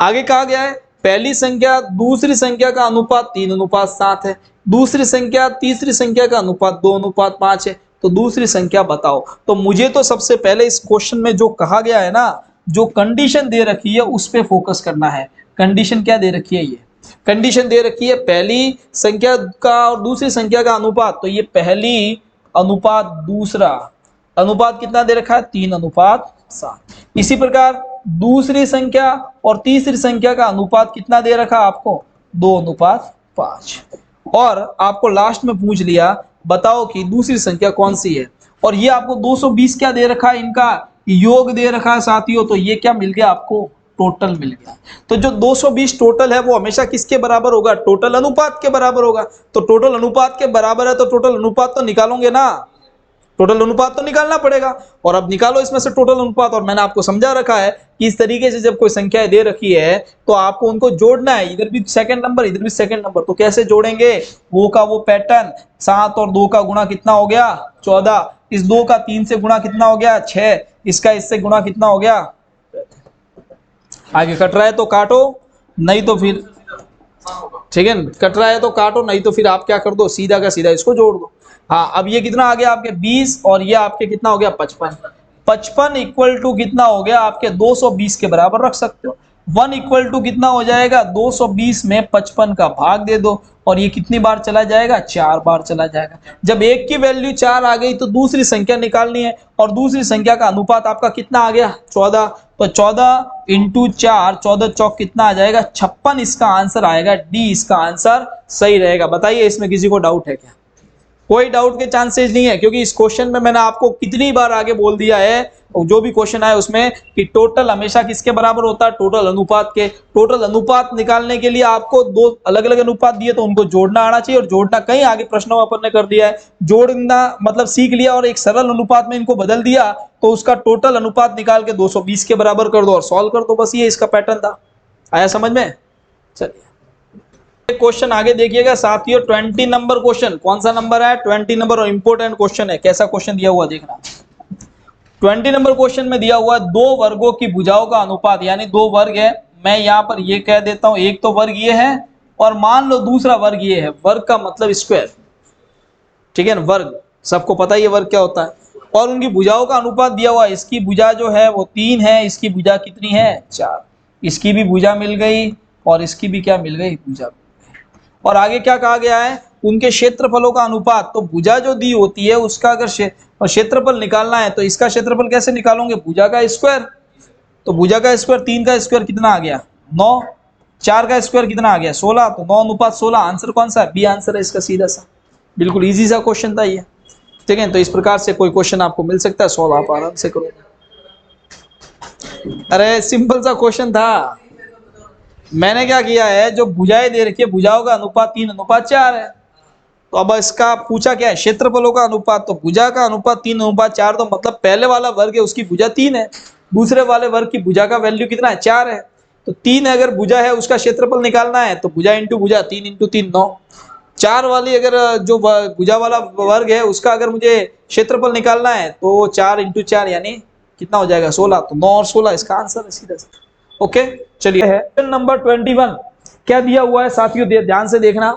आगे कहा गया है, पहली संख्या दूसरी संख्या का अनुपात 3:7 है, दूसरी संख्या तीसरी संख्या का अनुपात 2:5 है, तो दूसरी संख्या बताओ। तो मुझे तो सबसे पहले इस क्वेश्चन में जो कहा गया है ना, जो कंडीशन दे रखी है उस पे फोकस करना है। कंडीशन क्या दे रखी है? ये कंडीशन दे रखी है पहली संख्या का और दूसरी संख्या का अनुपात, तो ये पहली अनुपात दूसरा अनुपात कितना दे रखा है? 3:7। इसी प्रकार दूसरी संख्या और तीसरी संख्या का अनुपात कितना दे रखा आपको? 2:5। और आपको लास्ट में पूछ लिया, बताओ कि दूसरी संख्या कौन सी है, और ये आपको 220 क्या दे रखा है? इनका योग दे रखा है साथियों। तो ये क्या मिल गया आपको? टोटल मिल गया। तो जो 220 टोटल है वो हमेशा किसके बराबर होगा? टोटल अनुपात के बराबर होगा। तो टोटल अनुपात के बराबर है तो टोटल अनुपात तो निकालोगे ना, टोटल अनुपात तो निकालना पड़ेगा। और अब निकालो इसमें से टोटल अनुपात। और मैंने आपको समझा रखा है कि इस तरीके से जब कोई संख्याएं दे रखी है तो आपको उनको जोड़ना है, इधर भी सेकंड नंबर इधर भी सेकंड नंबर। तो कैसे जोड़ेंगे? वो का वो पैटर्न, 7 और 2 का गुणा कितना हो गया? 14। इस 2 का 3 से गुणा कितना हो गया? 6। इसका इससे गुणा कितना हो गया? आगे कट रहा है तो काटो, नहीं तो फिर ठीक है, कट रहा है तो काटो, नहीं तो फिर आप क्या कर दो, सीधा का सीधा इसको जोड़ दो। हाँ, अब ये कितना आ गया आपके 20, और ये आपके कितना हो गया 55। 55 इक्वल टू कितना हो गया आपके? 220 के बराबर रख सकते हो। 1 इक्वल टू कितना हो जाएगा? 220 में 55 का भाग दे दो, और ये कितनी बार चला जाएगा? 4 बार चला जाएगा। जब एक की वैल्यू 4 आ गई तो दूसरी संख्या निकालनी है, और दूसरी संख्या का अनुपात आपका कितना आ गया? 14। तो 14 इंटू 4, 14 चौक कितना आ जाएगा? 56 इसका आंसर आएगा। डी इसका आंसर सही रहेगा। बताइए, इसमें किसी को डाउट है क्या? कोई डाउट के चांसेस नहीं है, क्योंकि इस क्वेश्चन में मैंने आपको कितनी बार आगे बोल दिया है, जो भी क्वेश्चन आए उसमें, कि टोटल हमेशा किसके बराबर होता है? टोटल अनुपात के। टोटल अनुपात निकालने के लिए आपको दो अलग अलग अनुपात दिए तो उनको जोड़ना आना चाहिए, और जोड़ना कहीं आगे प्रश्नों में अपन ने कर दिया है। जोड़ना मतलब सीख लिया और एक सरल अनुपात में इनको बदल दिया, तो उसका टोटल अनुपात निकाल के 220 के बराबर कर दो और सॉल्व कर दो। बस ये इसका पैटर्न था। आया समझ में? चलिए क्वेश्चन आगे देखिएगा साथियों। 20 नंबर क्वेश्चन। कौन सा नंबर है? 20 नंबर, और इंपोर्टेंट क्वेश्चन है। कैसा क्वेश्चन दिया हुआ देखना। 20 नंबर क्वेश्चन में दिया हुआ है, दो वर्गों की भुजाओं का अनुपात, यानी दो वर्ग है। मैं यहाँ पर ये कह देता हूं, एक तो वर्ग ये है, और मान लो दूसरा वर्ग ये है। वर्ग का मतलब स्क्वायर, ठीक है ना? वर्ग सबको पता ही है वर्ग क्या होता है। और उनकी भुजाओं का अनुपात दिया हुआ है। इसकी भुजा जो है वो 3 है, इसकी भुजा कितनी है? 4। इसकी भी भुजा मिल गई, और इसकी भी क्या मिल गई? भुजा। और आगे क्या कहा गया है? उनके क्षेत्रफलों का अनुपात। तो भुजा जो दी होती है उसका अगर क्षेत्रफल निकालना है तो इसका क्षेत्रफल कैसे निकालोगे? भुजा का स्क्वायर। तो भुजा का स्क्वायर, 3 का स्क्वायर कितना आ गया? 9। 4 का स्क्वायर कितना आ गया? 16। तो 9:16। आंसर कौन सा है? बी आंसर है इसका, सीधा सा। बिल्कुल इजी सा क्वेश्चन था ये, ठीक है। तो इस प्रकार से कोई क्वेश्चन आपको मिल सकता है, सॉल्व आप आराम से करो। अरे सिंपल सा क्वेश्चन था। मैंने क्या किया है, जो भुजाएं दे रखी है, भुजाओं का अनुपात 3:4 है। तो अब इसका पूछा क्या है? क्षेत्रफलों का अनुपात। तो भुजा का अनुपात 3:4, तो मतलब पहले वाला वर्ग है उसकी भुजा 3 है, दूसरे वाले वर्ग की भुजा का वैल्यू कितना है? 4 है। तो 3 अगर भुजा है उसका क्षेत्रफल निकालना है तो भुजा इंटू भुजा, 3 इंटू 3 9। 4 वाली अगर जो भुजा वाला वर्ग है उसका अगर मुझे क्षेत्रफल निकालना है तो 4 इंटू 4 यानी कितना हो जाएगा? 16। तो 9 और 16 इसका आंसर है सीधा। ओके चलिए, क्वेश्चन नंबर 21 क्या दिया हुआ है साथियों? ध्यान से देखना।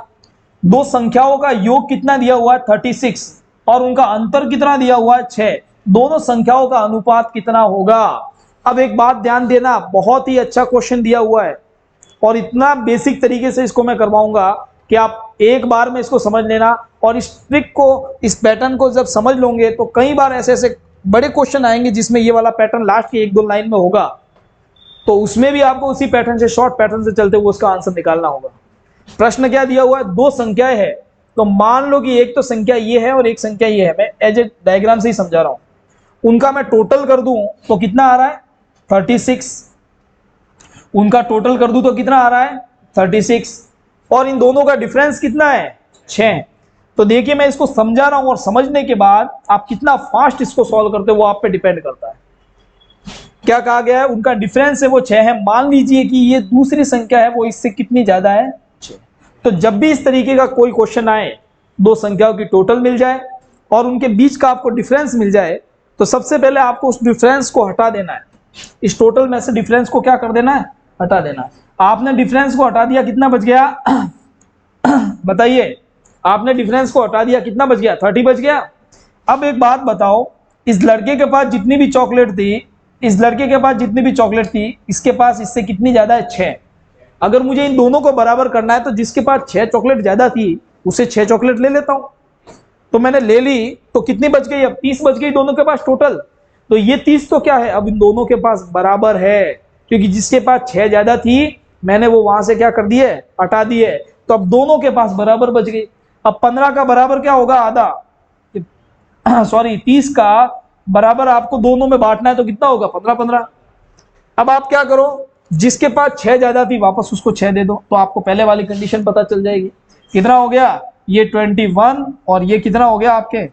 दो संख्याओं का योग कितना दिया हुआ है 36 और उनका अंतर कितना दिया हुआ है 6, दोनों संख्याओं का अनुपात कितना होगा। अब एक बात ध्यान देना, बहुत ही अच्छा क्वेश्चन दिया हुआ है और इतना बेसिक तरीके से इसको मैं करवाऊंगा कि आप एक बार में इसको समझ लेना, और इस ट्रिक को, इस पैटर्न को जब समझ लोगे तो कई बार ऐसे ऐसे बड़े क्वेश्चन आएंगे जिसमें ये वाला पैटर्न लास्ट की 1-2 लाइन में होगा, तो उसमें भी आपको उसी पैटर्न से, शॉर्ट पैटर्न से चलते हुए उसका आंसर निकालना होगा। प्रश्न क्या दिया हुआ है, दो संख्याएं है, तो मान लो कि एक तो संख्या ये है और एक संख्या ये है, मैं एज ए डायग्राम से ही समझा रहा हूं। उनका मैं टोटल कर दूं तो कितना आ रहा है 36, उनका टोटल कर दूं तो कितना आ रहा है 36, और इन दोनों का डिफरेंस कितना है 6। तो देखिए मैं इसको समझा रहा हूं और समझने के बाद आप कितना फास्ट इसको सॉल्व करते हो वो आप पे डिपेंड करता है। क्या कहा गया है, उनका डिफरेंस है वो 6 है। मान लीजिए कि ये दूसरी संख्या है वो इससे कितनी ज्यादा है 6। तो जब भी इस तरीके का कोई क्वेश्चन आए, दो संख्याओं की टोटल मिल जाए और उनके बीच का आपको डिफरेंस मिल जाए, तो सबसे पहले आपको उस डिफरेंस को हटा देना है। इस टोटल में से डिफरेंस को क्या कर देना है, हटा देना है। आपने डिफरेंस को हटा दिया, कितना बच गया बताइए, आपने डिफरेंस को हटा दिया, कितना बच गया 30 बच गया। अब एक बात बताओ, इस लड़के के पास जितनी भी चॉकलेट थी, इस लड़के के पास जितनी भी चॉकलेट थी, इसके पास इससे कितनी ज्यादा है 6। अगर मुझे इन दोनों को बराबर करना है तो जिसके पास 6 चॉकलेट ज्यादा थी उसे 6 चॉकलेट ले लेता हूं। तो मैंने ले ली तो कितनी बच गई, अब 30 बच गई दोनों के पास टोटल। तो ये 30 तो क्या है, अब इन दोनों के पास बराबर है, क्योंकि जिसके पास 6 ज्यादा थी मैंने वो वहां से क्या कर दिए, हटा दिए, तो अब दोनों के पास बराबर बच गई। अब 15 का बराबर क्या होगा, आधा सॉरी 30 का बराबर आपको दोनों में बांटना है तो कितना होगा 15-15। अब आप क्या करो, जिसके पास 6 ज्यादा थी वापस उसको 6 दे दो, तो आपको पहले वाली कंडीशन पता चल जाएगी। कितना हो गया, ये 21 और ये कितना हो गया आपके,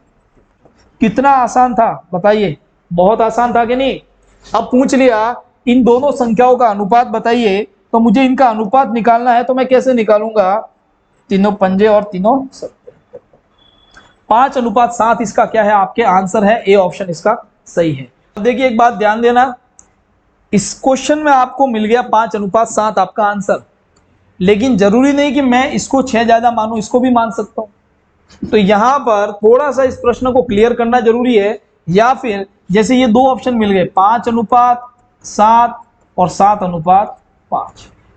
कितना आसान था बताइए, बहुत आसान था कि नहीं। अब पूछ लिया इन दोनों संख्याओं का अनुपात बताइए, तो मुझे इनका अनुपात निकालना है, तो मैं कैसे निकालूंगा, तीनों पंजे और तीनों 5:7 इसका क्या है, आपके आंसर है ए ऑप्शन इसका सही है। अब देखिए एक बात ध्यान देना, इस क्वेश्चन में आपको मिल गया 5:7 आपका आंसर, लेकिन जरूरी नहीं कि मैं इसको 6 ज्यादा मानूं, इसको भी मान सकता हूं। तो यहां पर थोड़ा सा इस प्रश्न को क्लियर करना जरूरी है, या फिर जैसे ये दो ऑप्शन मिल गए 5:7 और 7:5,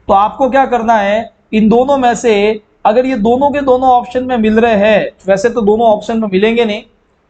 तो आपको क्या करना है, इन दोनों में से अगर ये दोनों के दोनों ऑप्शन में मिल रहे हैं, वैसे तो दोनों ऑप्शन में मिलेंगे नहीं,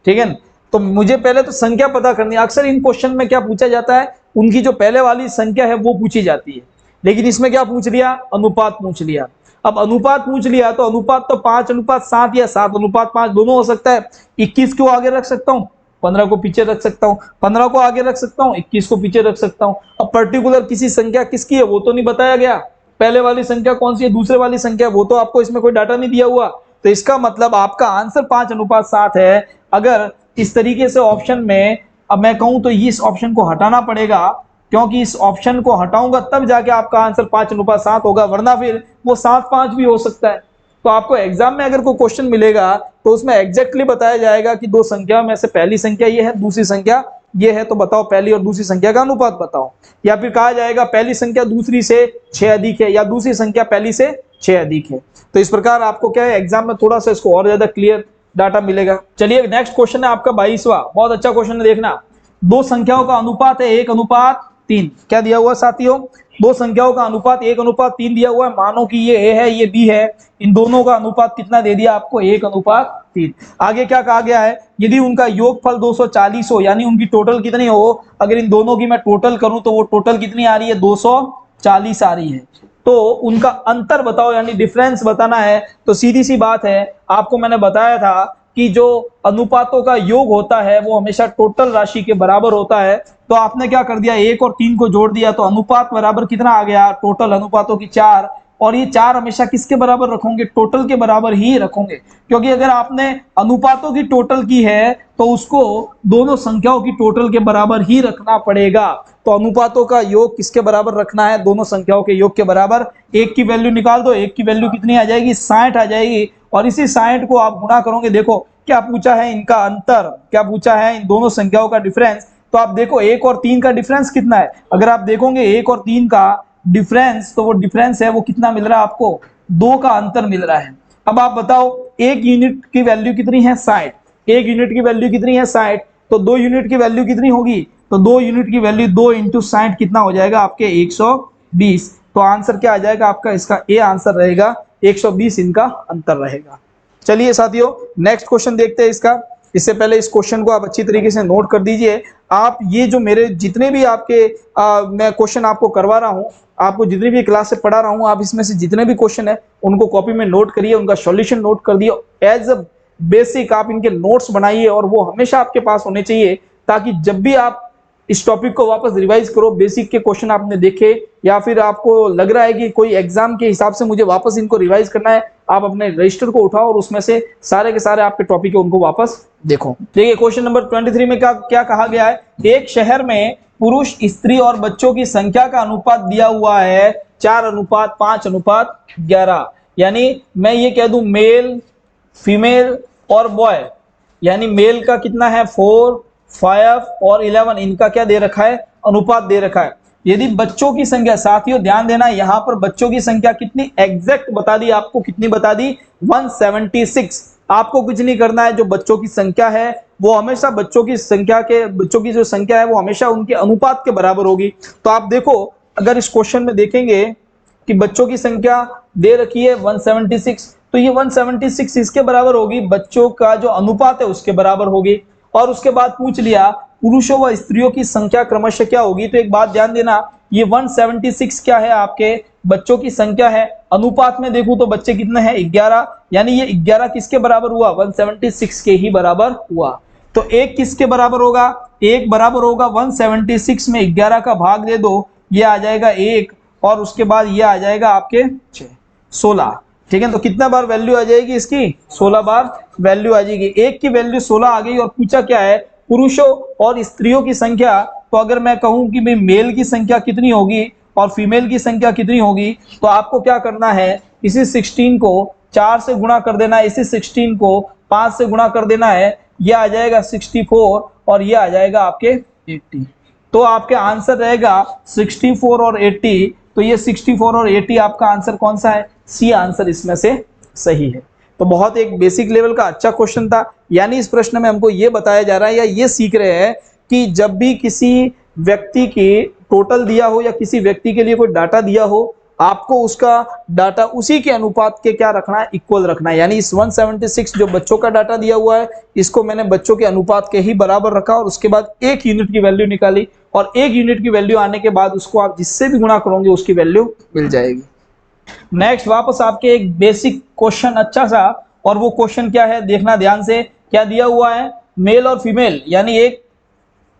ठीक है ना, तो मुझे पहले तो संख्या पता करनी है। अक्सर इन क्वेश्चन में क्या पूछा जाता है, उनकी जो पहले वाली संख्या है वो पूछी जाती है, लेकिन इसमें क्या पूछ लिया, अनुपात पूछ लिया। अब अनुपात पूछ लिया तो अनुपात तो 5:7 या 7:5 दोनों हो सकता है। 21 को आगे रख सकता हूँ, 15 को पीछे रख सकता हूँ, 15 को आगे रख सकता हूँ, 21 को पीछे रख सकता हूँ। अब पर्टिकुलर किसी संख्या किसकी है वो तो नहीं बताया गया, पहले वाली संख्या कौन सी है, दूसरे वाली संख्या, वो तो आपको इसमें कोई डाटा नहीं दिया हुआ। तो इसका मतलब आपका आंसर 5:7 है। अगर इस तरीके से ऑप्शन में अब मैं कहूं तो इस ऑप्शन को हटाना पड़ेगा, क्योंकि इस ऑप्शन को हटाऊंगा तब जाके आपका आंसर 5:7 होगा, वरना फिर वो 7:5 भी हो सकता है। तो आपको एग्जाम में अगर कोई क्वेश्चन मिलेगा तो उसमें एग्जैक्टली बताया जाएगा कि दो संख्या में से पहली संख्या ये है, दूसरी संख्या ये है, तो बताओ पहली और दूसरी संख्या का अनुपात बताओ। या फिर कहा जाएगा पहली संख्या दूसरी से 6 अधिक है, या दूसरी संख्या पहली से 6 अधिक है। तो इस प्रकार आपको क्या है, एग्जाम में थोड़ा सा इसको और ज्यादा क्लियर डाटा मिलेगा। चलिए नेक्स्ट क्वेश्चन है आपका 22वां, बहुत अच्छा क्वेश्चन है, देखना। दो संख्याओं का अनुपात है 1:3। क्या दिया हुआ साथियों, दो संख्याओं का अनुपात 1:3 दिया हुआ है। मानो कि ये ए है ये बी है, इन दोनों का अनुपात कितना दे दिया आपको 1:3। आगे क्या कहा गया है, यदि उनका योगफल 240 हो, यानी उनकी टोटल कितनी हो, अगर इन दोनों की मैं टोटल करूं तो वो टोटल कितनी आ रही है 240 आ रही है, तो उनका अंतर बताओ, यानी डिफरेंस बताना है। तो सीधी सी बात है, आपको मैंने बताया था कि जो अनुपातों का योग होता है वो हमेशा टोटल राशि के बराबर होता है। तो आपने क्या कर दिया, 1 और 3 को जोड़ दिया, तो अनुपात बराबर कितना आ गया, टोटल अनुपातों की 4। और ये 4 हमेशा किसके बराबर रखोगे, टोटल के बराबर ही रखोगे, क्योंकि अगर आपने अनुपातों की टोटल की है तो उसको दोनों संख्याओं की टोटल के बराबर ही रखना पड़ेगा। तो अनुपातों का योग किसके बराबर रखना है, दोनों संख्याओं के योग के बराबर। 1 की वैल्यू निकाल दो, 1 की वैल्यू कितनी आ जाएगी 60 आ जाएगी, और इसी 60 को आप गुणा करोगे। देखो क्या पूछा है, इनका अंतर, क्या पूछा है, इन दोनों संख्याओं का डिफरेंस। तो आप देखो 1 और 3 का डिफरेंस कितना है, अगर आप देखोगे 1 और 3 का डिफरेंस, तो वो डिफरेंस है वो कितना मिल रहा है आपको, 2 का अंतर मिल रहा है। अब आप बताओ एक यूनिट की वैल्यू कितनी है 60, एक यूनिट की वैल्यू कितनी है 60, तो 2 यूनिट की वैल्यू कितनी होगी, तो 2 यूनिट की वैल्यू 2 इंटू 60 कितना हो जाएगा आपके 120। तो आंसर क्या आ जाएगा आपका, इसका ए आंसर रहेगा 120, इनका अंतर रहेगा। चलिए साथियों नेक्स्ट क्वेश्चन देखते हैं इसका। इससे पहले इस क्वेश्चन को आप अच्छी तरीके से नोट कर दीजिए। आप ये जो मेरे जितने भी आपके मैं क्वेश्चन आपको करवा रहा हूँ, आपको जितनी भी क्लास से पढ़ा रहा हूँ, आप इसमें से जितने भी क्वेश्चन है उनको कॉपी में नोट करिए, उनका सॉल्यूशन नोट कर दिए। एज अ बेसिक आप इनके नोट्स बनाइए और वो हमेशा आपके पास होने चाहिए, ताकि जब भी आप इस टॉपिक को वापस रिवाइज करो, बेसिक के क्वेश्चन आपने देखे या फिर आपको लग रहा है कि कोई एग्जाम के हिसाब से मुझे वापस इनको रिवाइज करना है, आप अपने रजिस्टर को उठाओ और उसमें से सारे के सारे आपके टॉपिक है उनको वापस देखो। देखिए क्वेश्चन नंबर 23 में क्या कहा गया है, एक शहर में पुरुष, स्त्री और बच्चों की संख्या का अनुपात दिया हुआ है 4:5:11। यानी मैं ये कह दूं मेल, फीमेल और बॉय, यानी मेल का कितना है 4, 5 और 11, इनका क्या दे रखा है, अनुपात दे रखा है। यदि बच्चों की संख्या, साथियों ध्यान देना, यहां पर बच्चों की संख्या कितनी एग्जैक्ट बता दी आपको, कितनी बता दी 176। आपको कुछ नहीं करना है, जो बच्चों की संख्या है वो हमेशा बच्चों की जो संख्या है वो हमेशा उनके अनुपात के बराबर होगी। तो आप देखो अगर इस क्वेश्चन में देखेंगे कि बच्चों की संख्या दे रखी है 176, तो ये 176 इसके बराबर होगी, बच्चों का जो अनुपात है उसके बराबर होगी। और उसके बाद पूछ लिया पुरुषों व स्त्रियों की संख्या क्रमशः क्या होगी, तो एक बात ध्यान देना, ये 176 क्या है, आपके बच्चों की संख्या है। अनुपात में देखूं तो बच्चे कितने हैं 11, यानी ये 11 किसके बराबर हुआ, 176 के ही बराबर हुआ। तो एक किसके बराबर होगा, एक बराबर होगा 176 में 11 का भाग दे दो, ये आ जाएगा 1, और उसके बाद ये आ जाएगा आपके 16। ठीक है, तो कितना बार वैल्यू आ जाएगी इसकी, 16 बार वैल्यू आ जाएगी। एक की वैल्यू 16 आ गई और पूछा क्या है, पुरुषों और स्त्रियों की संख्या। तो अगर मैं कहूं कि भाई मेल की संख्या कितनी होगी और फीमेल की संख्या कितनी होगी, तो आपको क्या करना है, इसी 16 को 4 से गुणा कर देना है, इसी 16 को 5 से गुणा कर देना है, ये आ जाएगा 64 और ये आ जाएगा आपके 80। तो आपके आंसर रहेगा 64 और 80। तो ये 64 और 80 आपका आंसर कौन सा है, सी आंसर इसमें से सही है। तो बहुत एक बेसिक लेवल का अच्छा क्वेश्चन था। यानी इस प्रश्न में हमको ये बताया जा रहा है या ये सीख रहे हैं कि जब भी किसी व्यक्ति की टोटल दिया हो या किसी व्यक्ति के लिए कोई डाटा दिया हो, आपको उसका डाटा उसी के अनुपात के क्या रखना है, इक्वल रखना है। यानी इस 176 जो बच्चों का डाटा दिया हुआ है, इसको मैंने बच्चों के अनुपात के ही बराबर रखा और उसके बाद 1 यूनिट की वैल्यू निकाली, और 1 यूनिट की वैल्यू आने के बाद उसको आप जिससे भी गुणा करोगे उसकी वैल्यू मिल जाएगी। नेक्स्ट वापस आपके एक बेसिक क्वेश्चन अच्छा सा, और वो क्वेश्चन क्या है देखना ध्यान से, क्या दिया हुआ है, मेल और फीमेल, यानी एक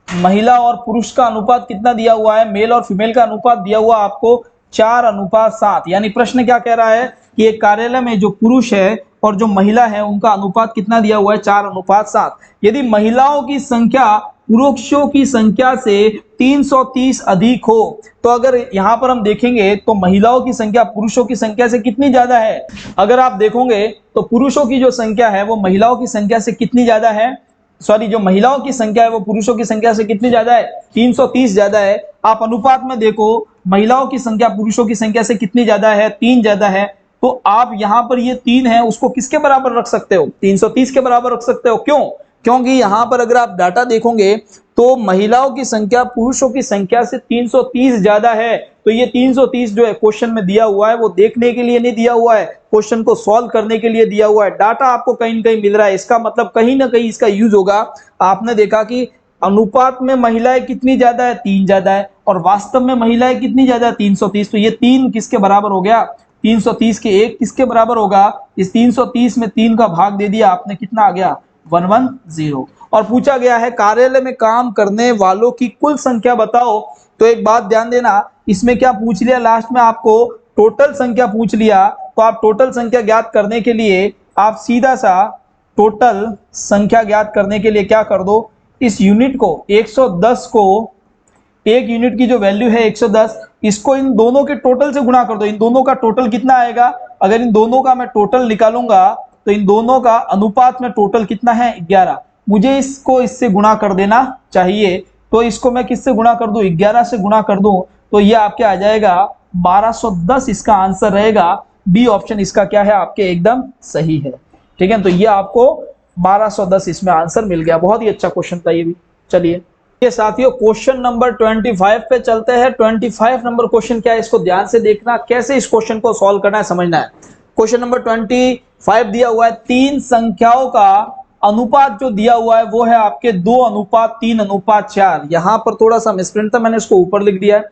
महिला और पुरुष का अनुपात कितना दिया हुआ है, मेल और फीमेल का अनुपात दिया हुआ आपको 4:7। यानी प्रश्न क्या कह रहा है कि एक कार्यालय में जो पुरुष है और जो महिला है उनका अनुपात कितना दिया हुआ है, 4:7। यदि महिलाओं की संख्या पुरुषों की संख्या से 330 अधिक हो, तो अगर यहां पर हम देखेंगे तो महिलाओं की संख्या पुरुषों की संख्या से कितनी ज्यादा है। अगर आप देखोगे तो पुरुषों की जो संख्या है वो महिलाओं की संख्या से कितनी ज्यादा है, सॉरी जो महिलाओं की संख्या है वो पुरुषों की संख्या से कितनी ज्यादा है, 330 ज्यादा है। आप अनुपात में देखो महिलाओं की संख्या पुरुषों की संख्या से कितनी ज्यादा है, 3 ज्यादा है। तो आप यहां पर ये 3 है उसको किसके बराबर रख सकते हो, 330 के बराबर रख सकते हो। क्यों, क्योंकि यहां पर अगर आप डाटा देखोगे तो महिलाओं की संख्या पुरुषों की संख्या से 330 ज्यादा है। तो ये 330 जो है क्वेश्चन में दिया हुआ है वो देखने के लिए नहीं दिया हुआ है, क्वेश्चन को सॉल्व करने के लिए दिया हुआ है। डाटा आपको कहीं न कहीं मिल रहा है, इसका मतलब कहीं ना कहीं इसका यूज होगा। आपने देखा कि अनुपात में महिलाएं कितनी ज्यादा है, 3 ज्यादा है, और वास्तव में महिलाएं कितनी ज्यादा है, 330। तो ये 3 किसके बराबर हो गया, 330 के 1 किसके बराबर होगा, इस 330 में 3 का भाग दे दिया आपने, कितना आ गया 110। और पूछा गया है कार्यालय में काम करने वालों की कुल संख्या बताओ। तो एक बात ध्यान देना, इसमें क्या पूछ लिया, लास्ट में आपको टोटल संख्या पूछ लिया। तो आप टोटल संख्या ज्ञात करने के लिए आप सीधा सा टोटल संख्या ज्ञात करने के लिए क्या कर दो, इस यूनिट को 110 को, एक यूनिट की जो वैल्यू है 110, इसको इन दोनों के टोटल से गुणा कर दो। इन दोनों का टोटल कितना आएगा, अगर इन दोनों का मैं टोटल निकालूंगा तो इन दोनों का अनुपात में टोटल कितना है 11। मुझे इसको इससे गुणा कर देना चाहिए, तो इसको मैं किससे गुणा कर दूं, 11 से गुणा कर दूं, तो ये आपके आ जाएगा 1210 इसका आंसर रहेगा। बी ऑप्शन इसका क्या है आपके एकदम सही है। ठीक है, तो ये आपको 1210 इसमें आंसर मिल गया। बहुत ही अच्छा क्वेश्चन था ये भी। चलिए ये साथियों क्वेश्चन नंबर 25 पे चलते हैं। 25 नंबर क्वेश्चन क्या है इसको ध्यान से देखना, कैसे इस क्वेश्चन को सॉल्व करना है समझना है। क्वेश्चन नंबर 25 दिया हुआ है, तीन संख्याओं का अनुपात जो दिया हुआ है वो है आपके 2:3:4। यहां पर थोड़ा सा मिसप्रिंट था, मैंने इसको ऊपर लिख दिया है।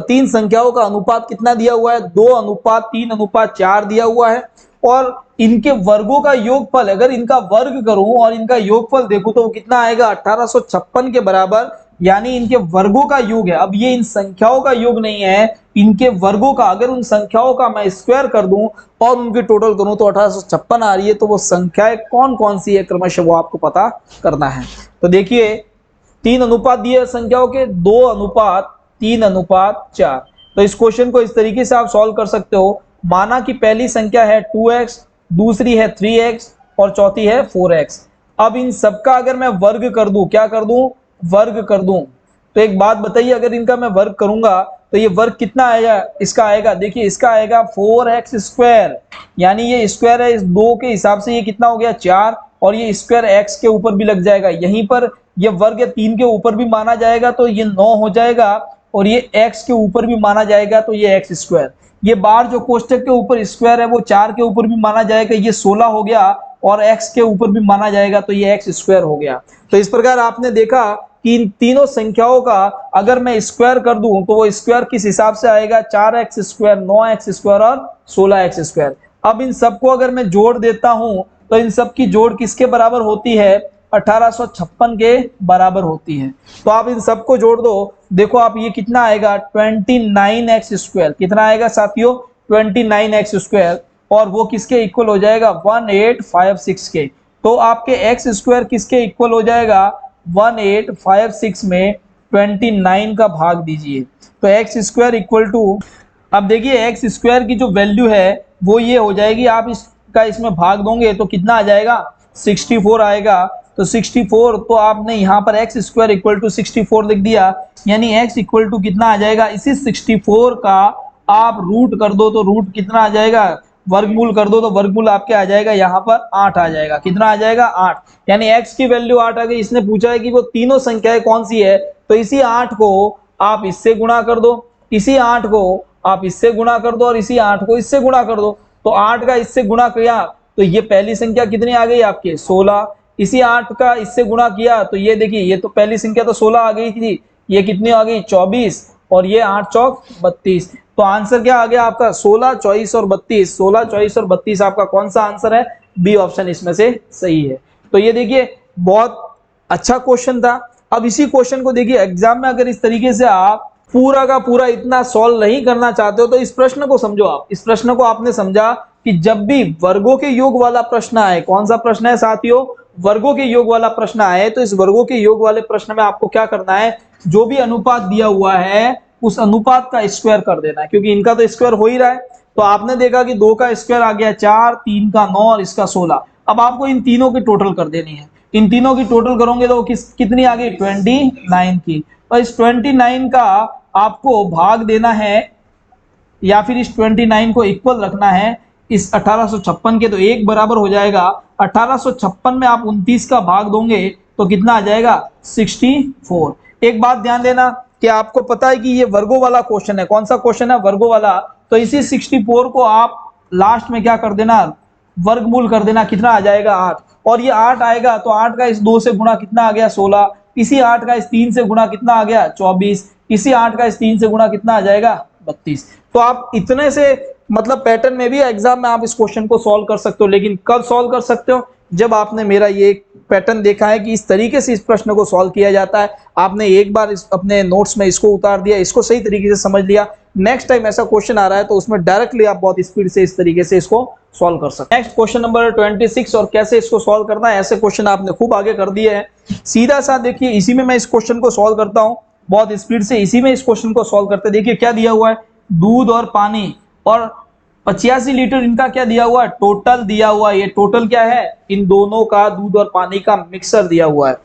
तीन संख्याओं का अनुपात कितना दिया हुआ है, 2:3:4 दिया हुआ है। और इनके वर्गों का योगफल, अगर इनका वर्ग करूं और इनका योगफल देखूं तो वो कितना आएगा 1856 के बराबर, यानी इनके वर्गों का योग है। अब ये इन संख्याओं का योग नहीं है, इनके वर्गों का। अगर उन संख्याओं का मैं स्क्वायर कर दूं और उनकी टोटल करूं तो 1856 आ रही है। तो वो संख्याएं कौन कौन सी है क्रमशः वो आपको पता करना है। तो देखिए तीन अनुपात दिए संख्याओं के, 2:3:4। तो इस क्वेश्चन को इस तरीके से आप सॉल्व कर सकते हो। माना कि पहली संख्या है 2x, दूसरी है 3x और चौथी है 4x। अब इन सबका अगर मैं वर्ग कर दूं, क्या कर दूं, वर्ग कर दूं, तो एक बात बताइए, अगर इनका मैं वर्ग करूंगा तो ये वर्ग कितना आएगा, इसका आएगा, देखिए इसका आएगा 4x², यानी ये स्क्वायर है, इस 2 के हिसाब से ये कितना हो गया 4, और ये स्क्वायर x के ऊपर भी लग जाएगा। यहीं पर ये वर्ग 3 के ऊपर भी माना जाएगा तो ये 9 हो जाएगा, और ये x के ऊपर भी माना जाएगा तो ये x²। ये बार जो कोष्टक के ऊपर स्क्वायर है वो 4 के ऊपर भी माना जाएगा, ये 16 हो गया, और x के ऊपर भी माना जाएगा तो ये x² हो गया। तो इस प्रकार आपने देखा कि इन तीनों संख्याओं का अगर मैं स्क्वायर कर दूं तो वो स्क्वायर किस हिसाब से आएगा, 4x², 9x² और 16x²। अब इन सबको अगर मैं जोड़ देता हूं तो इन सब की जोड़ किसके बराबर होती है, 1856 के बराबर होती है। तो आप इन सबको जोड़ दो, देखो आप ये कितना आएगा 29x²। कितना आएगा साथियों, 29x², और वो किसके इक्वल हो जाएगा 1856 के। तो आपके x² किसके इक्वल हो जाएगा, 1856 में 29 का भाग दीजिए तो x² इक्वल टू, अब देखिए x² की जो वैल्यू है वो ये हो जाएगी, आप इसका इसमें भाग दोगे तो कितना आ जाएगा 64 आएगा। तो 64, तो आपने यहाँ पर x² इक्वल टू 64 लिख दिया, यानी x इक्वल टू कितना आ जाएगा, इसी 64 का आप रूट कर दो तो रूट कितना आ जाएगा, वर्गमूल कर दो तो वर्गमूल आपके आ जाएगा यहाँ पर 8 आ जाएगा। कितना आ जाएगा 8, यानी x की वैल्यू 8 आ गई। इसने पूछा है कि वो तीनों संख्याएं कौन सी है, तो इसी 8 को आप इससे गुणा कर दो, इसी 8 को आप इससे गुणा कर दो, और इसी 8 को इससे गुणा कर दो। तो 8 का इससे गुणा किया तो ये पहली संख्या कितनी आ गई आपके 16, इसी 8 का इससे गुणा किया तो ये देखिए ये तो पहली संख्या तो 16 आ गई थी, ये कितनी आ गई 24, और ये 8 चौक 32। तो आंसर क्या आ गया आपका 16, 24 और 32। 16, 24 और 32 आपका कौन सा आंसर है, बी ऑप्शन इसमें से सही है। तो ये देखिए बहुत अच्छा क्वेश्चन था। अब इसी क्वेश्चन को देखिए एग्जाम में अगर इस तरीके से आप पूरा का पूरा इतना सॉल्व नहीं करना चाहते हो तो इस प्रश्न को समझो। आप इस प्रश्न को आपने समझा कि जब भी वर्गों के योग वाला प्रश्न आए, कौन सा प्रश्न है साथियों, वर्गों के योग वाला प्रश्न आए, तो इस वर्गों के योग वाले प्रश्न में आपको क्या करना है, जो भी अनुपात दिया हुआ है उस अनुपात का स्क्वायर कर देना है, क्योंकि इनका तो स्क्वायर हो ही रहा है। तो आपने देखा कि 2 का स्क्वायर आ गया 4, 3 का 9 और इसका 16। अब आपको इन तीनों की टोटल कर देनी है। इन तीनों की टोटल करोगे तो कितनी आ गई 29 की। तो इस 29 का आपको भाग देना है, या फिर इस 29 को इक्वल रखना है इस 1856 के, तो एक बराबर हो जाएगा 1856 में आप 29 का भाग दोगे तो कितना आ जाएगा 64। एक बात ध्यान देना कि आपको पता है कि ये वर्गों वाला क्वेश्चन है। कौन सा क्वेश्चन है, वर्गों वाला। तो इसी 64 को आप लास्ट में क्या कर देना, वर्गमूल कर देना, कितना आ जाएगा 8, और ये 8 आएगा तो 8 का इस 2 से गुणा कितना आ गया 16, इसी 8 का इस 3 से गुणा कितना आ गया 24, इसी 8 का इस 3 से गुणा कितना आ जाएगा 32। तो आप इतने से मतलब पैटर्न में भी एग्जाम में आप इस क्वेश्चन को सॉल्व कर सकते हो, लेकिन कब सॉल्व कर सकते हो, जब आपने मेरा ये पैटर्न देखा है कि इस तरीके से इस प्रश्न को सॉल्व किया जाता है। आपने एक बार अपने नोट्स में इसको उतार दिया, इसको सही तरीके से समझ लिया, नेक्स्ट टाइम ऐसा क्वेश्चन आ रहा है तो उसमें डायरेक्टली आप बहुत स्पीड से इस तरीके से इसको सॉल्व कर सकते हैं। नेक्स्ट क्वेश्चन नंबर 26, और कैसे इसको सॉल्व करना है, ऐसे क्वेश्चन आपने खूब आगे कर दिए हैं। सीधा सा देखिए इसी में मैं इस क्वेश्चन को सॉल्व करता हूँ बहुत स्पीड से, इसी में इस क्वेश्चन को सॉल्व करते। देखिए क्या दिया हुआ है, दूध और पानी और 85 लीटर इनका क्या दिया हुआ है, टोटल दिया हुआ है। ये टोटल क्या है, इन दोनों का दूध और पानी का मिक्सर दिया हुआ है।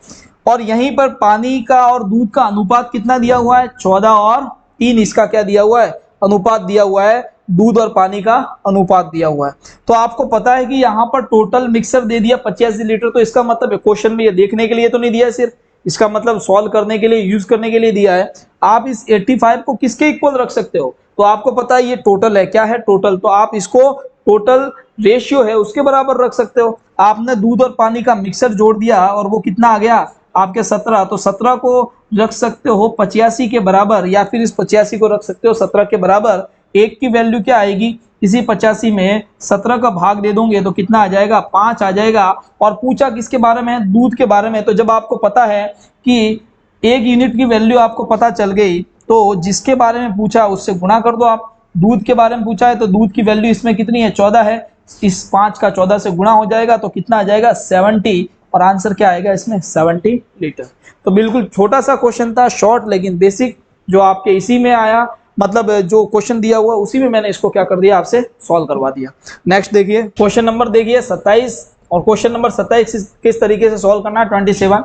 और यहीं पर पानी का और दूध का अनुपात कितना दिया हुआ है, 14 और 3 इसका क्या दिया हुआ है, अनुपात दिया हुआ है। दूध और पानी का अनुपात दिया हुआ है। तो आपको पता है कि यहाँ पर टोटल मिक्सर दे दिया 85 लीटर, तो इसका मतलब क्वेश्चन में ये देखने के लिए तो नहीं दिया है, सिर्फ इसका मतलब सॉल्व करने के लिए, यूज करने के लिए दिया है। आप इस 85 को किसके इक्वल रख सकते हो, तो आपको पता है ये टोटल है, क्या है टोटल, तो आप इसको टोटल रेशियो है उसके बराबर रख सकते हो। आपने दूध और पानी का मिक्सर जोड़ दिया और वो कितना आ गया आपके 17, तो 17 को रख सकते हो 85 के बराबर, या फिर इस 85 को रख सकते हो 17 के बराबर। एक की वैल्यू क्या आएगी, इसी 85 में 17 का भाग दे दोगे तो कितना आ जाएगा, 5 आ जाएगा। और पूछा किसके बारे में, दूध के बारे में। तो जब आपको पता है कि 1 यूनिट की वैल्यू आपको पता चल गई, तो जिसके बारे में पूछा उससे गुणा कर दो आप। दूध के बारे में पूछा है तो दूध की वैल्यू इसमें कितनी है, 14 है, इस 5 का 14 से गुणा हो जाएगा तो कितना आ जाएगा 70, और आंसर क्या आएगा इसमें 70 लीटर। तो बिल्कुल छोटा सा क्वेश्चन था, शॉर्ट लेकिन बेसिक, जो आपके इसी में आया, मतलब जो क्वेश्चन दिया हुआ उसी में मैंने इसको क्या कर दिया, आपसे सॉल्व करवा दिया। नेक्स्ट देखिए क्वेश्चन नंबर देखिए 27, और क्वेश्चन नंबर 27 किस तरीके से सॉल्व करना है। 27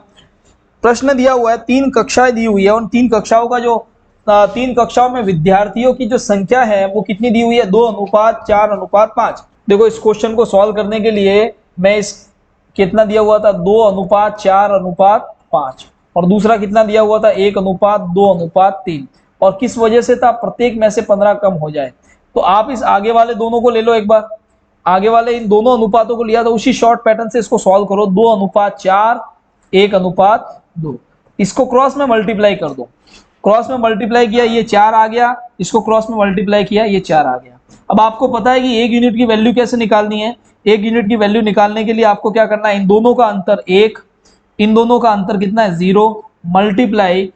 प्रश्न दिया हुआ है, 3 कक्षाएं दी हुई है, उन 3 कक्षाओं का जो 3 कक्षाओं में विद्यार्थियों की जो संख्या है वो कितनी दी हुई है, 2:4:5। देखो इस क्वेश्चन को सॉल्व करने के लिए मैं इस कितना दिया हुआ था, 2:4:5, और दूसरा कितना दिया हुआ था, 1:2:3, और किस वजह से था, प्रत्येक में से 15 कम हो जाए। तो आप इस आगे वाले दोनों को ले लो, एक बार आगे वाले इन दोनों अनुपातों को लिया, तो उसी शॉर्ट पैटर्न से इसको सॉल्व करो। 2:4, 1:2, इसको क्रॉस में मल्टीप्लाई कर दो। क्रॉस में मल्टीप्लाई किया, ये 4 आ गया, इसको क्रॉस में मल्टीप्लाई किया, ये 4 आ गया। अब आपको पता है कि 1 यूनिट की वैल्यू कैसे निकालनी है। 1 यूनिट की वैल्यू निकालने के लिए आपको क्या करना है, इन दोनों का अंतर 1, इन दोनों का अंतर कितना है 0, मल्टीप्लाई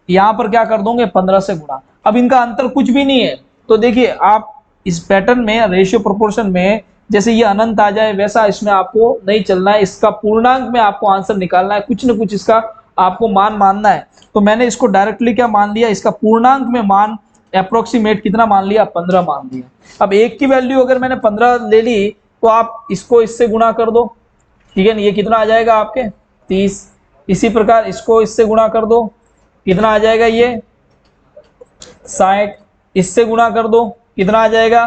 यहाँ पर क्या कर दोगे 15 से गुणा। अब इनका अंतर कुछ भी नहीं है, तो देखिए आप इस पैटर्न में रेशियो प्रोपोर्शन में जैसे ये अनंत आ जाए वैसा इसमें आपको नहीं चलना है, इसका पूर्णांक में आपको आंसर निकालना है, कुछ न कुछ इसका आपको मान मानना है। तो मैंने इसको डायरेक्टली क्या मान लिया, इसका पूर्णांक में मान अप्रोक्सीमेट कितना मान लिया, 15 मान लिया। अब 1 की वैल्यू अगर मैंने 15 ले ली तो आप इसको इससे गुणा कर दो, ठीक है ना, ये कितना आ जाएगा आपके 30। इसी प्रकार इसको इससे गुणा कर दो, कितना आ जाएगा ये 60। इससे गुणा कर दो, कितना आ जाएगा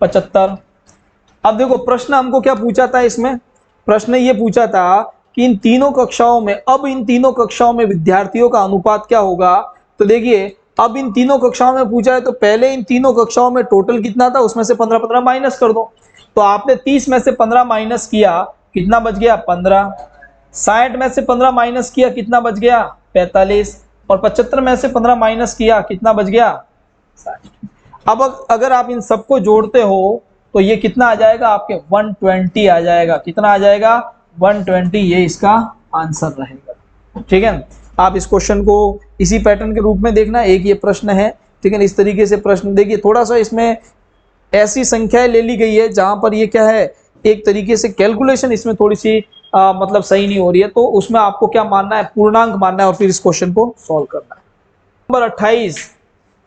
75। अब देखो प्रश्न हमको क्या पूछा था, इसमें प्रश्न ये पूछा था कि इन तीनों कक्षाओं में, अब इन तीनों कक्षाओं में विद्यार्थियों का अनुपात क्या होगा। तो देखिए अब इन तीनों कक्षाओं में पूछा है, तो पहले इन तीनों कक्षाओं में टोटल कितना था, उसमें से 15 माइनस कर दो। तो आपने 30 में से 15 माइनस किया, कितना बच गया 15। 60 में से 15 माइनस किया, कितना बच गया 45, और 75 में से 15 माइनस किया, कितना बच गया 60। अब अगर आप इन सबको जोड़ते हो तो ये कितना आ जाएगा आपके 120 आ जाएगा, कितना आ जाएगा 120, ये इसका आंसर रहेगा। ठीक है, आप इस क्वेश्चन को इसी पैटर्न के रूप में देखना, एक ये प्रश्न है, ठीक है, इस तरीके से प्रश्न देखिए। थोड़ा सा इसमें ऐसी संख्याएं ले ली गई है जहां पर ये क्या है, एक तरीके से कैलकुलेशन इसमें थोड़ी सी मतलब सही नहीं हो रही है, तो उसमें आपको क्या मानना है, पूर्णांक मानना है और फिर इस क्वेश्चन को सॉल्व करना है। नंबर 28,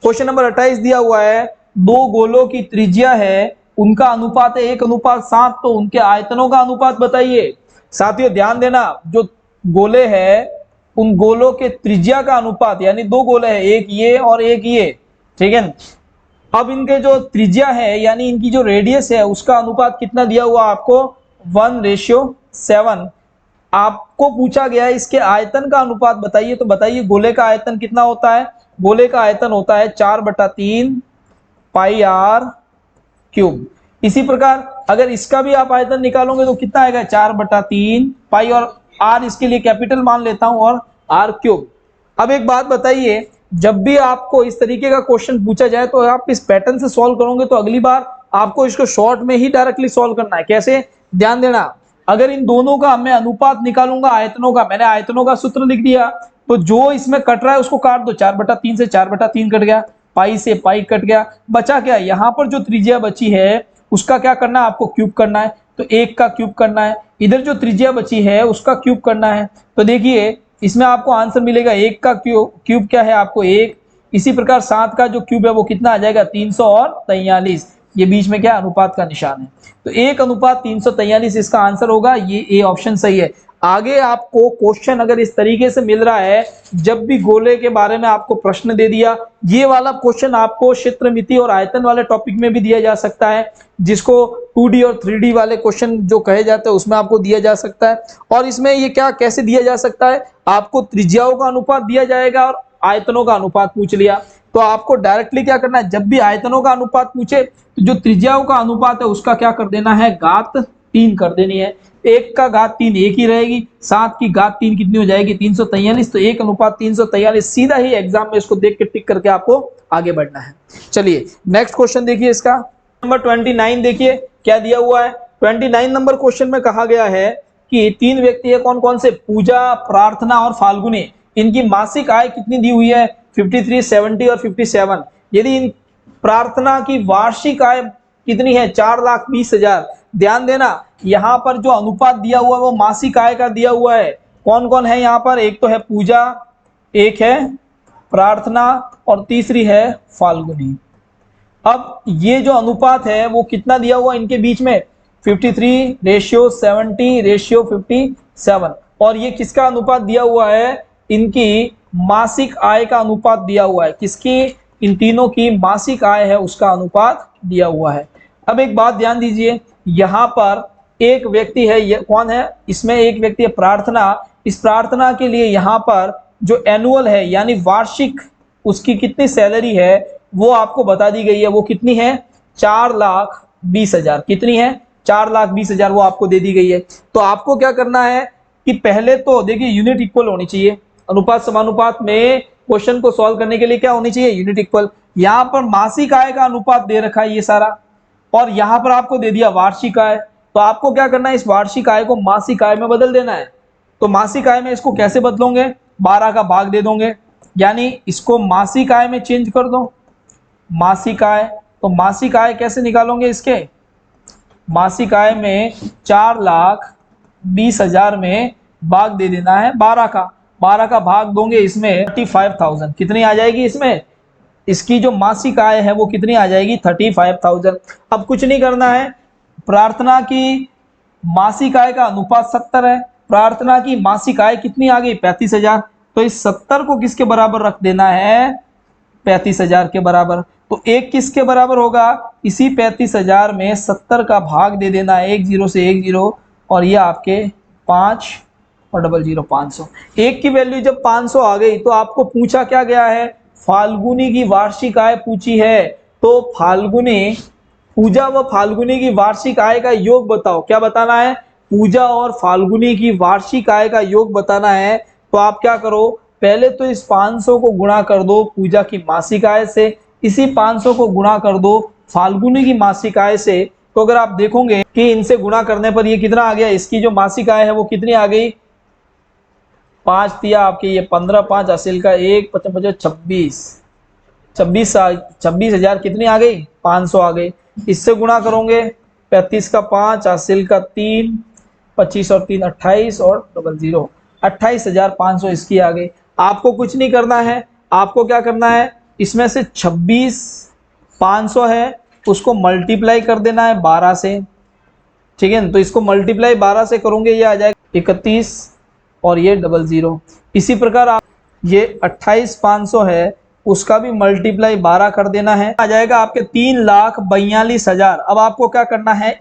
क्वेश्चन नंबर 28 दिया हुआ है, 2 गोलों की त्रिज्या है, उनका अनुपात है 1:7, तो उनके आयतनों का अनुपात बताइए। साथियों ध्यान देना, जो गोले हैं उन गोलों के त्रिज्या का अनुपात, यानी 2 गोले हैं, एक ये और एक ये, ठीक है। अब इनके जो त्रिज्या है यानी इनकी जो रेडियस है उसका अनुपात कितना दिया हुआ आपको 1:7। आपको पूछा गया है इसके आयतन का अनुपात बताइए, तो बताइए गोले का आयतन कितना होता है, गोले का आयतन होता है 4/3 πr³। इसी प्रकार अगर इसका भी आप आयतन निकालोगे तो कितना आएगा 4/3 पाई, और r इसके लिए कैपिटल मान लेता हूं, और r³। अब एक बात बताइए, जब भी आपको इस तरीके का क्वेश्चन पूछा जाए तो आप इस पैटर्न से सॉल्व करोगे, तो अगली बार आपको इसको शॉर्ट में ही डायरेक्टली सॉल्व करना है। कैसे, ध्यान देना, अगर इन दोनों का मैं अनुपात निकालूंगा आयतनों का, मैंने आयतनों का सूत्र लिख दिया, तो जो इसमें कट रहा है उसको काट दो, 4/3 से 4/3 कट गया, पाई से पाई कट गया, बचा क्या, यहाँ पर जो त्रिज्या बची है उसका क्या करना है, आपको क्यूब करना है, तो 1 का क्यूब करना है, इधर जो त्रिज्या बची है उसका क्यूब करना है। तो देखिए इसमें आपको आंसर मिलेगा 1 का क्यूब क्या है आपको 1, इसी प्रकार 7 का जो क्यूब है वो कितना आ जाएगा 343, ये बीच में क्या अनुपात का निशान है, तो 1:343 इसका आंसर होगा, ये ए ऑप्शन सही है। आगे आपको क्वेश्चन अगर इस तरीके से मिल रहा है, जब भी गोले के बारे में आपको प्रश्न दे दिया, ये वाला क्वेश्चन आपको क्षेत्रमिति और आयतन वाले टॉपिक में भी दिया जा सकता है, जिसको 2D और 3D वाले क्वेश्चन जो कहे जाते हैं उसमें आपको दिया जा सकता है। और इसमें ये क्या कैसे दिया जा सकता है, आपको त्रिज्याओं का अनुपात दिया जाएगा और आयतनों का अनुपात पूछ लिया, तो आपको डायरेक्टली क्या करना है, जब भी आयतनों का अनुपात पूछे तो जो त्रिज्याओं का अनुपात है उसका क्या कर देना है, घात 3 कर देनी है। 1 का घात 3 1 ही रहेगी, 7 की घात 3 कितनी हो जाएगी 343, तो 1:343 सीधा ही एग्जाम में इसको देख के टिक करके आपको आगे बढ़ना है। चलिए नेक्स्ट क्वेश्चन देखिए, इसका नंबर 29 देखिए क्या दिया हुआ है। 29 नंबर क्वेश्चन में कहा गया है कि 3 व्यक्ति है, कौन कौन से, पूजा, प्रार्थना और फाल्गुनी, इनकी मासिक आय कितनी दी हुई है, 53, 70 और 57। यदि इन प्रार्थना की वार्षिक आय कितनी है, 4,20,000। ध्यान देना यहाँ पर जो अनुपात दिया हुआ है वो मासिक आय का दिया हुआ है। कौन कौन है यहाँ पर, एक तो है पूजा, एक है प्रार्थना और तीसरी है फाल्गुनी। अब ये जो अनुपात है वो कितना दिया हुआ इनके बीच में, 53:70:57, और ये किसका अनुपात दिया हुआ है, इनकी मासिक आय का अनुपात दिया हुआ है। किसकी, इन तीनों की मासिक आय है उसका अनुपात दिया हुआ है। अब एक बात ध्यान दीजिए, यहाँ पर एक व्यक्ति है, ये कौन है, इसमें एक व्यक्ति है प्रार्थना। इस प्रार्थना के लिए यहाँ पर जो एनुअल है यानी वार्षिक उसकी कितनी सैलरी है वो आपको बता दी गई है, वो कितनी है, 4,20,000। कितनी है, 4,20,000 वो आपको दे दी गई है। तो आपको क्या करना है कि पहले तो देखिए यूनिट इक्वल होनी चाहिए, अनुपात समानुपात में क्वेश्चन को सॉल्व करने के लिए क्या होनी चाहिए, यूनिट इक्वल। यहाँ पर मासिक आय का अनुपात दे रखा है ये सारा, और यहाँ पर आपको दे दिया वार्षिक आय, तो आपको क्या करना है, इस वार्षिक आय को मासिक आय में बदल देना है। तो मासिक आय में इसको कैसे बदलोगे, 12 का भाग दे दोगे, यानी इसको मासिक आय में चेंज कर दो, मासिक आय। तो मासिक आय कैसे निकालोगे, इसके मासिक आय में 4,20,000 में भाग दे देना है 12 का भाग दोगे इसमें 35,000, कितनी आ जाएगी इसमें, इसकी जो मासिक आय है वो कितनी आ जाएगी 35,000। अब कुछ नहीं करना है, प्रार्थना की मासिक आय का अनुपात 70 है, प्रार्थना की मासिक आय कितनी आ गई 35,000, तो इस 70 को किसके बराबर रख देना है, 35,000 के बराबर। तो एक किसके बराबर होगा, इसी 35,000 में 70 का भाग दे देना है, 1 0 से 1 0, और ये आपके 5 और 00 500। एक की वैल्यू जब 500 आ गई तो आपको पूछा क्या गया है, फाल्गुनी की वार्षिक आय पूछी है। तो फाल्गुनी, पूजा व फाल्गुनी की वार्षिक आय का योग बताओ, क्या बताना है, पूजा और फाल्गुनी की वार्षिक आय का योग बताना है। तो आप क्या करो, पहले तो इस 500 को गुणा कर दो पूजा की मासिक आय से, इसी 500 को गुणा कर दो फाल्गुनी की मासिक आय से। तो अगर आप देखोगे कि इनसे गुणा करने पर ये कितना आ गया, इसकी जो मासिक आय है वो कितनी आ गई, 5 दिया आपके, ये 15, 5 हासिल का 1, 25, 26,000 कितनी आ गई, 500 आ गई। इससे गुणा करोगे 35 का 5 हासिल का 3, 25 और 3 28 और 00 28,500 इसकी आ गई। आपको कुछ नहीं करना है, आपको क्या करना है, इसमें से 26,500 है उसको मल्टीप्लाई कर देना है 12 से, ठीक है। तो इसको मल्टीप्लाई 12 से करोगे ये आ जाएगा 31 और ये 00। इसी प्रकार आप ये 28,500 है उसका भी मल्टीप्लाई 12 कर देना है, आ जाएगा आपके 3,42,000। अब आपको क्या करना है,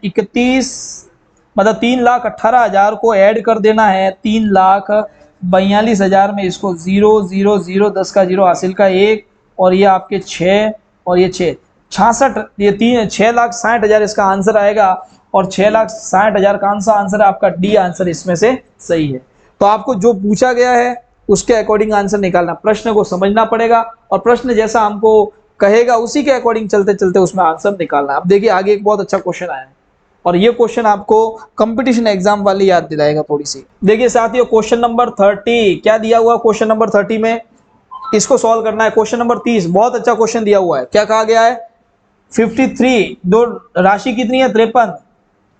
3,18,000 को ऐड कर देना है 3,42,000 में, इसको 0 0 0 10 का 0 हासिल का 1 और ये आपके 6 और ये 6 66, ये 6,60,000 इसका आंसर आएगा। और 6,60,000 का आंसर है आपका डी आंसर इसमें से सही है। तो आपको जो पूछा गया है उसके अकॉर्डिंग आंसर निकालना, प्रश्न को समझना पड़ेगा और प्रश्न जैसा हमको कहेगा उसी के अकॉर्डिंग चलते चलते उसमें आंसर निकालना। अब देखिए आगे एक बहुत अच्छा क्वेश्चन आया है और ये क्वेश्चन आपको कंपटीशन एग्जाम वाली याद दिलाएगा थोड़ी सी। देखिए साथियों क्वेश्चन नंबर 30 क्या दिया हुआ, क्वेश्चन नंबर 30 में इसको सॉल्व करना है। क्वेश्चन नंबर 30 बहुत अच्छा क्वेश्चन दिया हुआ है। क्या कहा गया है, 53 दो राशि कितनी है 53,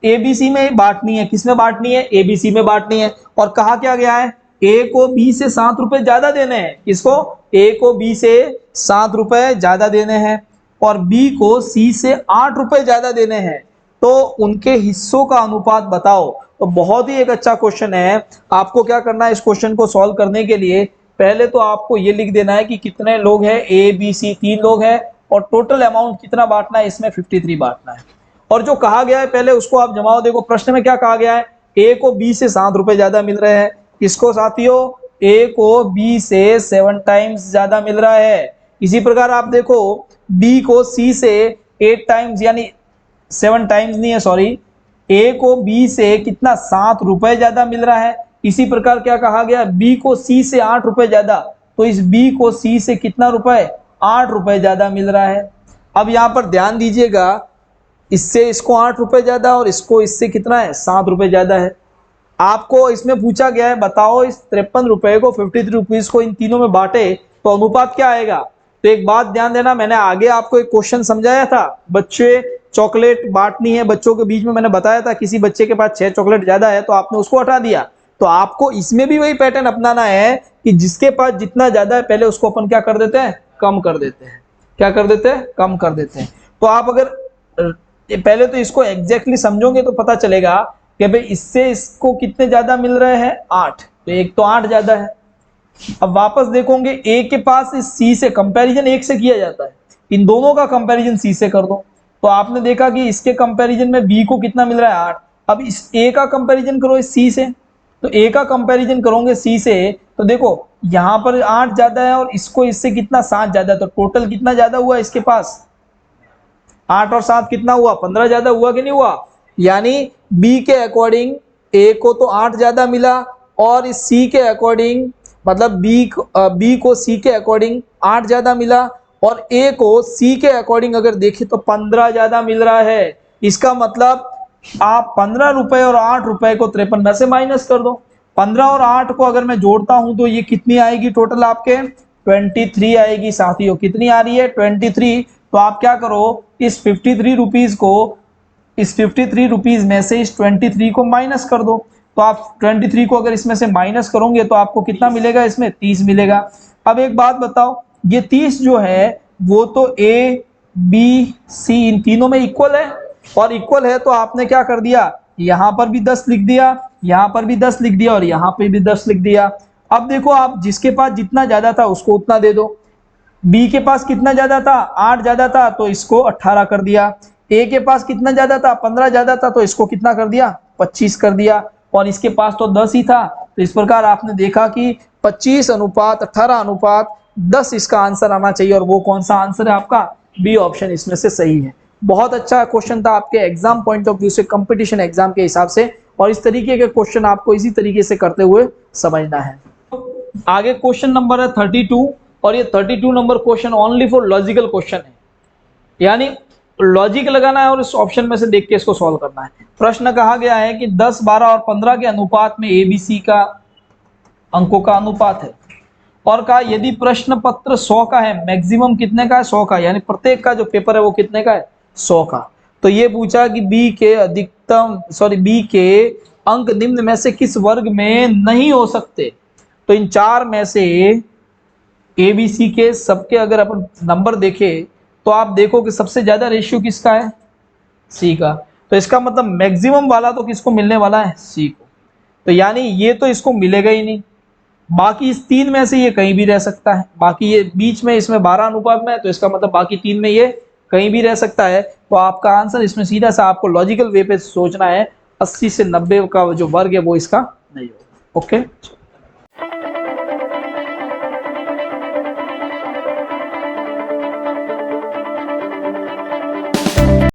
एबीसी में बांटनी है, किसमें बांटनी है, एबीसी में बांटनी है। और कहा क्या गया है, ए को बी से 7 रुपए ज्यादा देने हैं, किसको, ए को बी से 7 रुपए ज्यादा देने हैं। और बी को सी से 8 रुपए ज्यादा देने हैं, तो उनके हिस्सों का अनुपात बताओ। तो बहुत ही एक अच्छा क्वेश्चन है। आपको क्या करना है इस क्वेश्चन को सॉल्व करने के लिए, पहले तो आपको ये लिख देना है कि कितने लोग हैं, ए बी सी 3 लोग हैं, और टोटल अमाउंट कितना बांटना है, इसमें 53 बांटना है। और जो कहा गया है पहले उसको आप जमाओ। देखो प्रश्न में क्या कहा गया है, ए को बी से 7 रुपए ज्यादा मिल रहे हैं। किसको साथियों, ए को बी से 7 टाइम्स ज्यादा मिल रहा है। इसी प्रकार आप देखो बी को सी से 8 टाइम्स, यानी 7 टाइम्स नहीं है सॉरी, ए को बी से कितना 7 रुपए ज्यादा मिल रहा है। इसी प्रकार क्या कहा गया, बी को सी से 8 रुपए ज्यादा, तो इस बी को सी से कितना रुपए, 8 रुपए ज्यादा मिल रहा है। अब यहां पर ध्यान दीजिएगा, इससे इसको 8 रुपए ज्यादा और इसको इससे कितना है, 7 रुपए ज्यादा है। आपको इसमें पूछा गया है बताओ इस 53 रुपए को 53 रुपीज को इन तीनों में बांटे तो अनुपात क्या आएगा। तो एक बात ध्यान देना, मैंने आगे आपको एक क्वेश्चन समझाया था, बच्चे चॉकलेट बांटनी है बच्चों के बीच में, मैंने बताया था किसी बच्चे के पास 6 चॉकलेट ज्यादा है तो आपने उसको हटा दिया। तो आपको इसमें भी वही पैटर्न अपनाना है कि जिसके पास जितना ज्यादा है पहले उसको अपन क्या कर देते हैं, कम कर देते हैं। क्या कर देते हैं, कम कर देते हैं। तो आप अगर पहले तो इसको एग्जैक्टली समझोगे तो पता चलेगा कि भाई इससे इसको कितने ज्यादा मिल रहे हैं, 8, तो एक तो 8 ज्यादा है। अब वापस देखोगे ए के पास इस सी से कंपैरिजन 1 से किया जाता है, इन दोनों का कंपैरिजन सी से कर दो। तो आपने देखा कि इसके कंपैरिजन में बी को कितना मिल रहा है, 8। अब इस ए का कंपैरिजन करो इस सी से, तो ए का कंपैरिजन करोगे सी से, तो देखो यहां पर 8 ज्यादा है और इसको इससे कितना 7 ज्यादा है, तो टोटल कितना ज्यादा हुआ इसके पास, 8 और 7 कितना हुआ, 15 ज्यादा हुआ कि नहीं हुआ। यानी बी के अकॉर्डिंग ए को तो 8 ज्यादा मिला, और इस सी के अकॉर्डिंग मतलब बी को सी के अकॉर्डिंग 8 ज्यादा मिला, और ए को सी के अकॉर्डिंग अगर देखें तो 15 ज्यादा मिल रहा है। इसका मतलब आप 15 रुपए और 8 रुपए को 53 में से माइनस कर दो। 15 और 8 को अगर मैं जोड़ता हूं तो ये कितनी आएगी टोटल आपके, 23 आएगी साथियों। कितनी आ रही है, 23। तो आप क्या करो, इस 53 रुपीज को, इस 53 रुपीज में से इस 23 को माइनस कर दो। तो आप 23 को अगर इसमें से माइनस करोगे तो आपको कितना मिलेगा, इसमें 30 मिलेगा। अब एक बात बताओ, ये 30 जो है वो तो ए बी सी इन तीनों में इक्वल है, और इक्वल है तो आपने क्या कर दिया, यहां पर भी 10 लिख दिया, यहां पर भी 10 लिख दिया, और यहां पे भी 10 लिख दिया। अब देखो आप जिसके पास जितना ज्यादा था उसको उतना दे दो। बी के पास कितना ज्यादा था, 8 ज्यादा था, तो इसको 18 कर दिया। ए के पास कितना ज्यादा था, 15 ज्यादा था, तो इसको कितना कर दिया, 25 कर दिया। और इसके पास तो 10 ही था। तो इस प्रकार आपने देखा कि 25 अनुपात 18 अनुपात 10 इसका आंसर आना चाहिए, और वो कौन सा आंसर है आपका, बी ऑप्शन इसमें से सही है। बहुत अच्छा क्वेश्चन था आपके एग्जाम पॉइंट ऑफ व्यू से, कंपटीशन एग्जाम के हिसाब से, और इस तरीके के क्वेश्चन आपको इसी तरीके से करते हुए समझना है। आगे क्वेश्चन नंबर है 32, और ये 32 number question only for logical question है, यानी लॉजिक लगाना है और इस ऑप्शन में से देख के इसको सॉल्व करना है। प्रश्न कहा गया है कि 10, 12 और 15 के अनुपात में एबीसी का अंकों का अनुपात है, और कहा यदि प्रश्न पत्र 100 का है, मैक्सिमम कितने का है, 100 का, यानी प्रत्येक का जो पेपर है वो कितने का है, 100 का। तो ये पूछा कि बी के अंक निम्न में से किस वर्ग में नहीं हो सकते। तो इन 4 में से एबीसी के सबके अगर अपन नंबर देखें तो आप देखो कि सबसे ज्यादा रेशियो किसका है, सी का। तो इसका मतलब मैक्सिमम वाला तो किसको मिलने वाला है, सी को। तो यानी ये तो इसको मिलेगा ही नहीं। बाकी इस 3 में से ये कहीं भी रह सकता है, बाकी ये बीच में इसमें 12 अनुपात में है, तो इसका मतलब बाकी 3 में ये कहीं भी रह सकता है। तो आपका आंसर इसमें सीधा सा आपको लॉजिकल वे पे सोचना है, 80 से 90 का जो वर्ग है वो इसका नहीं होगा। ओके।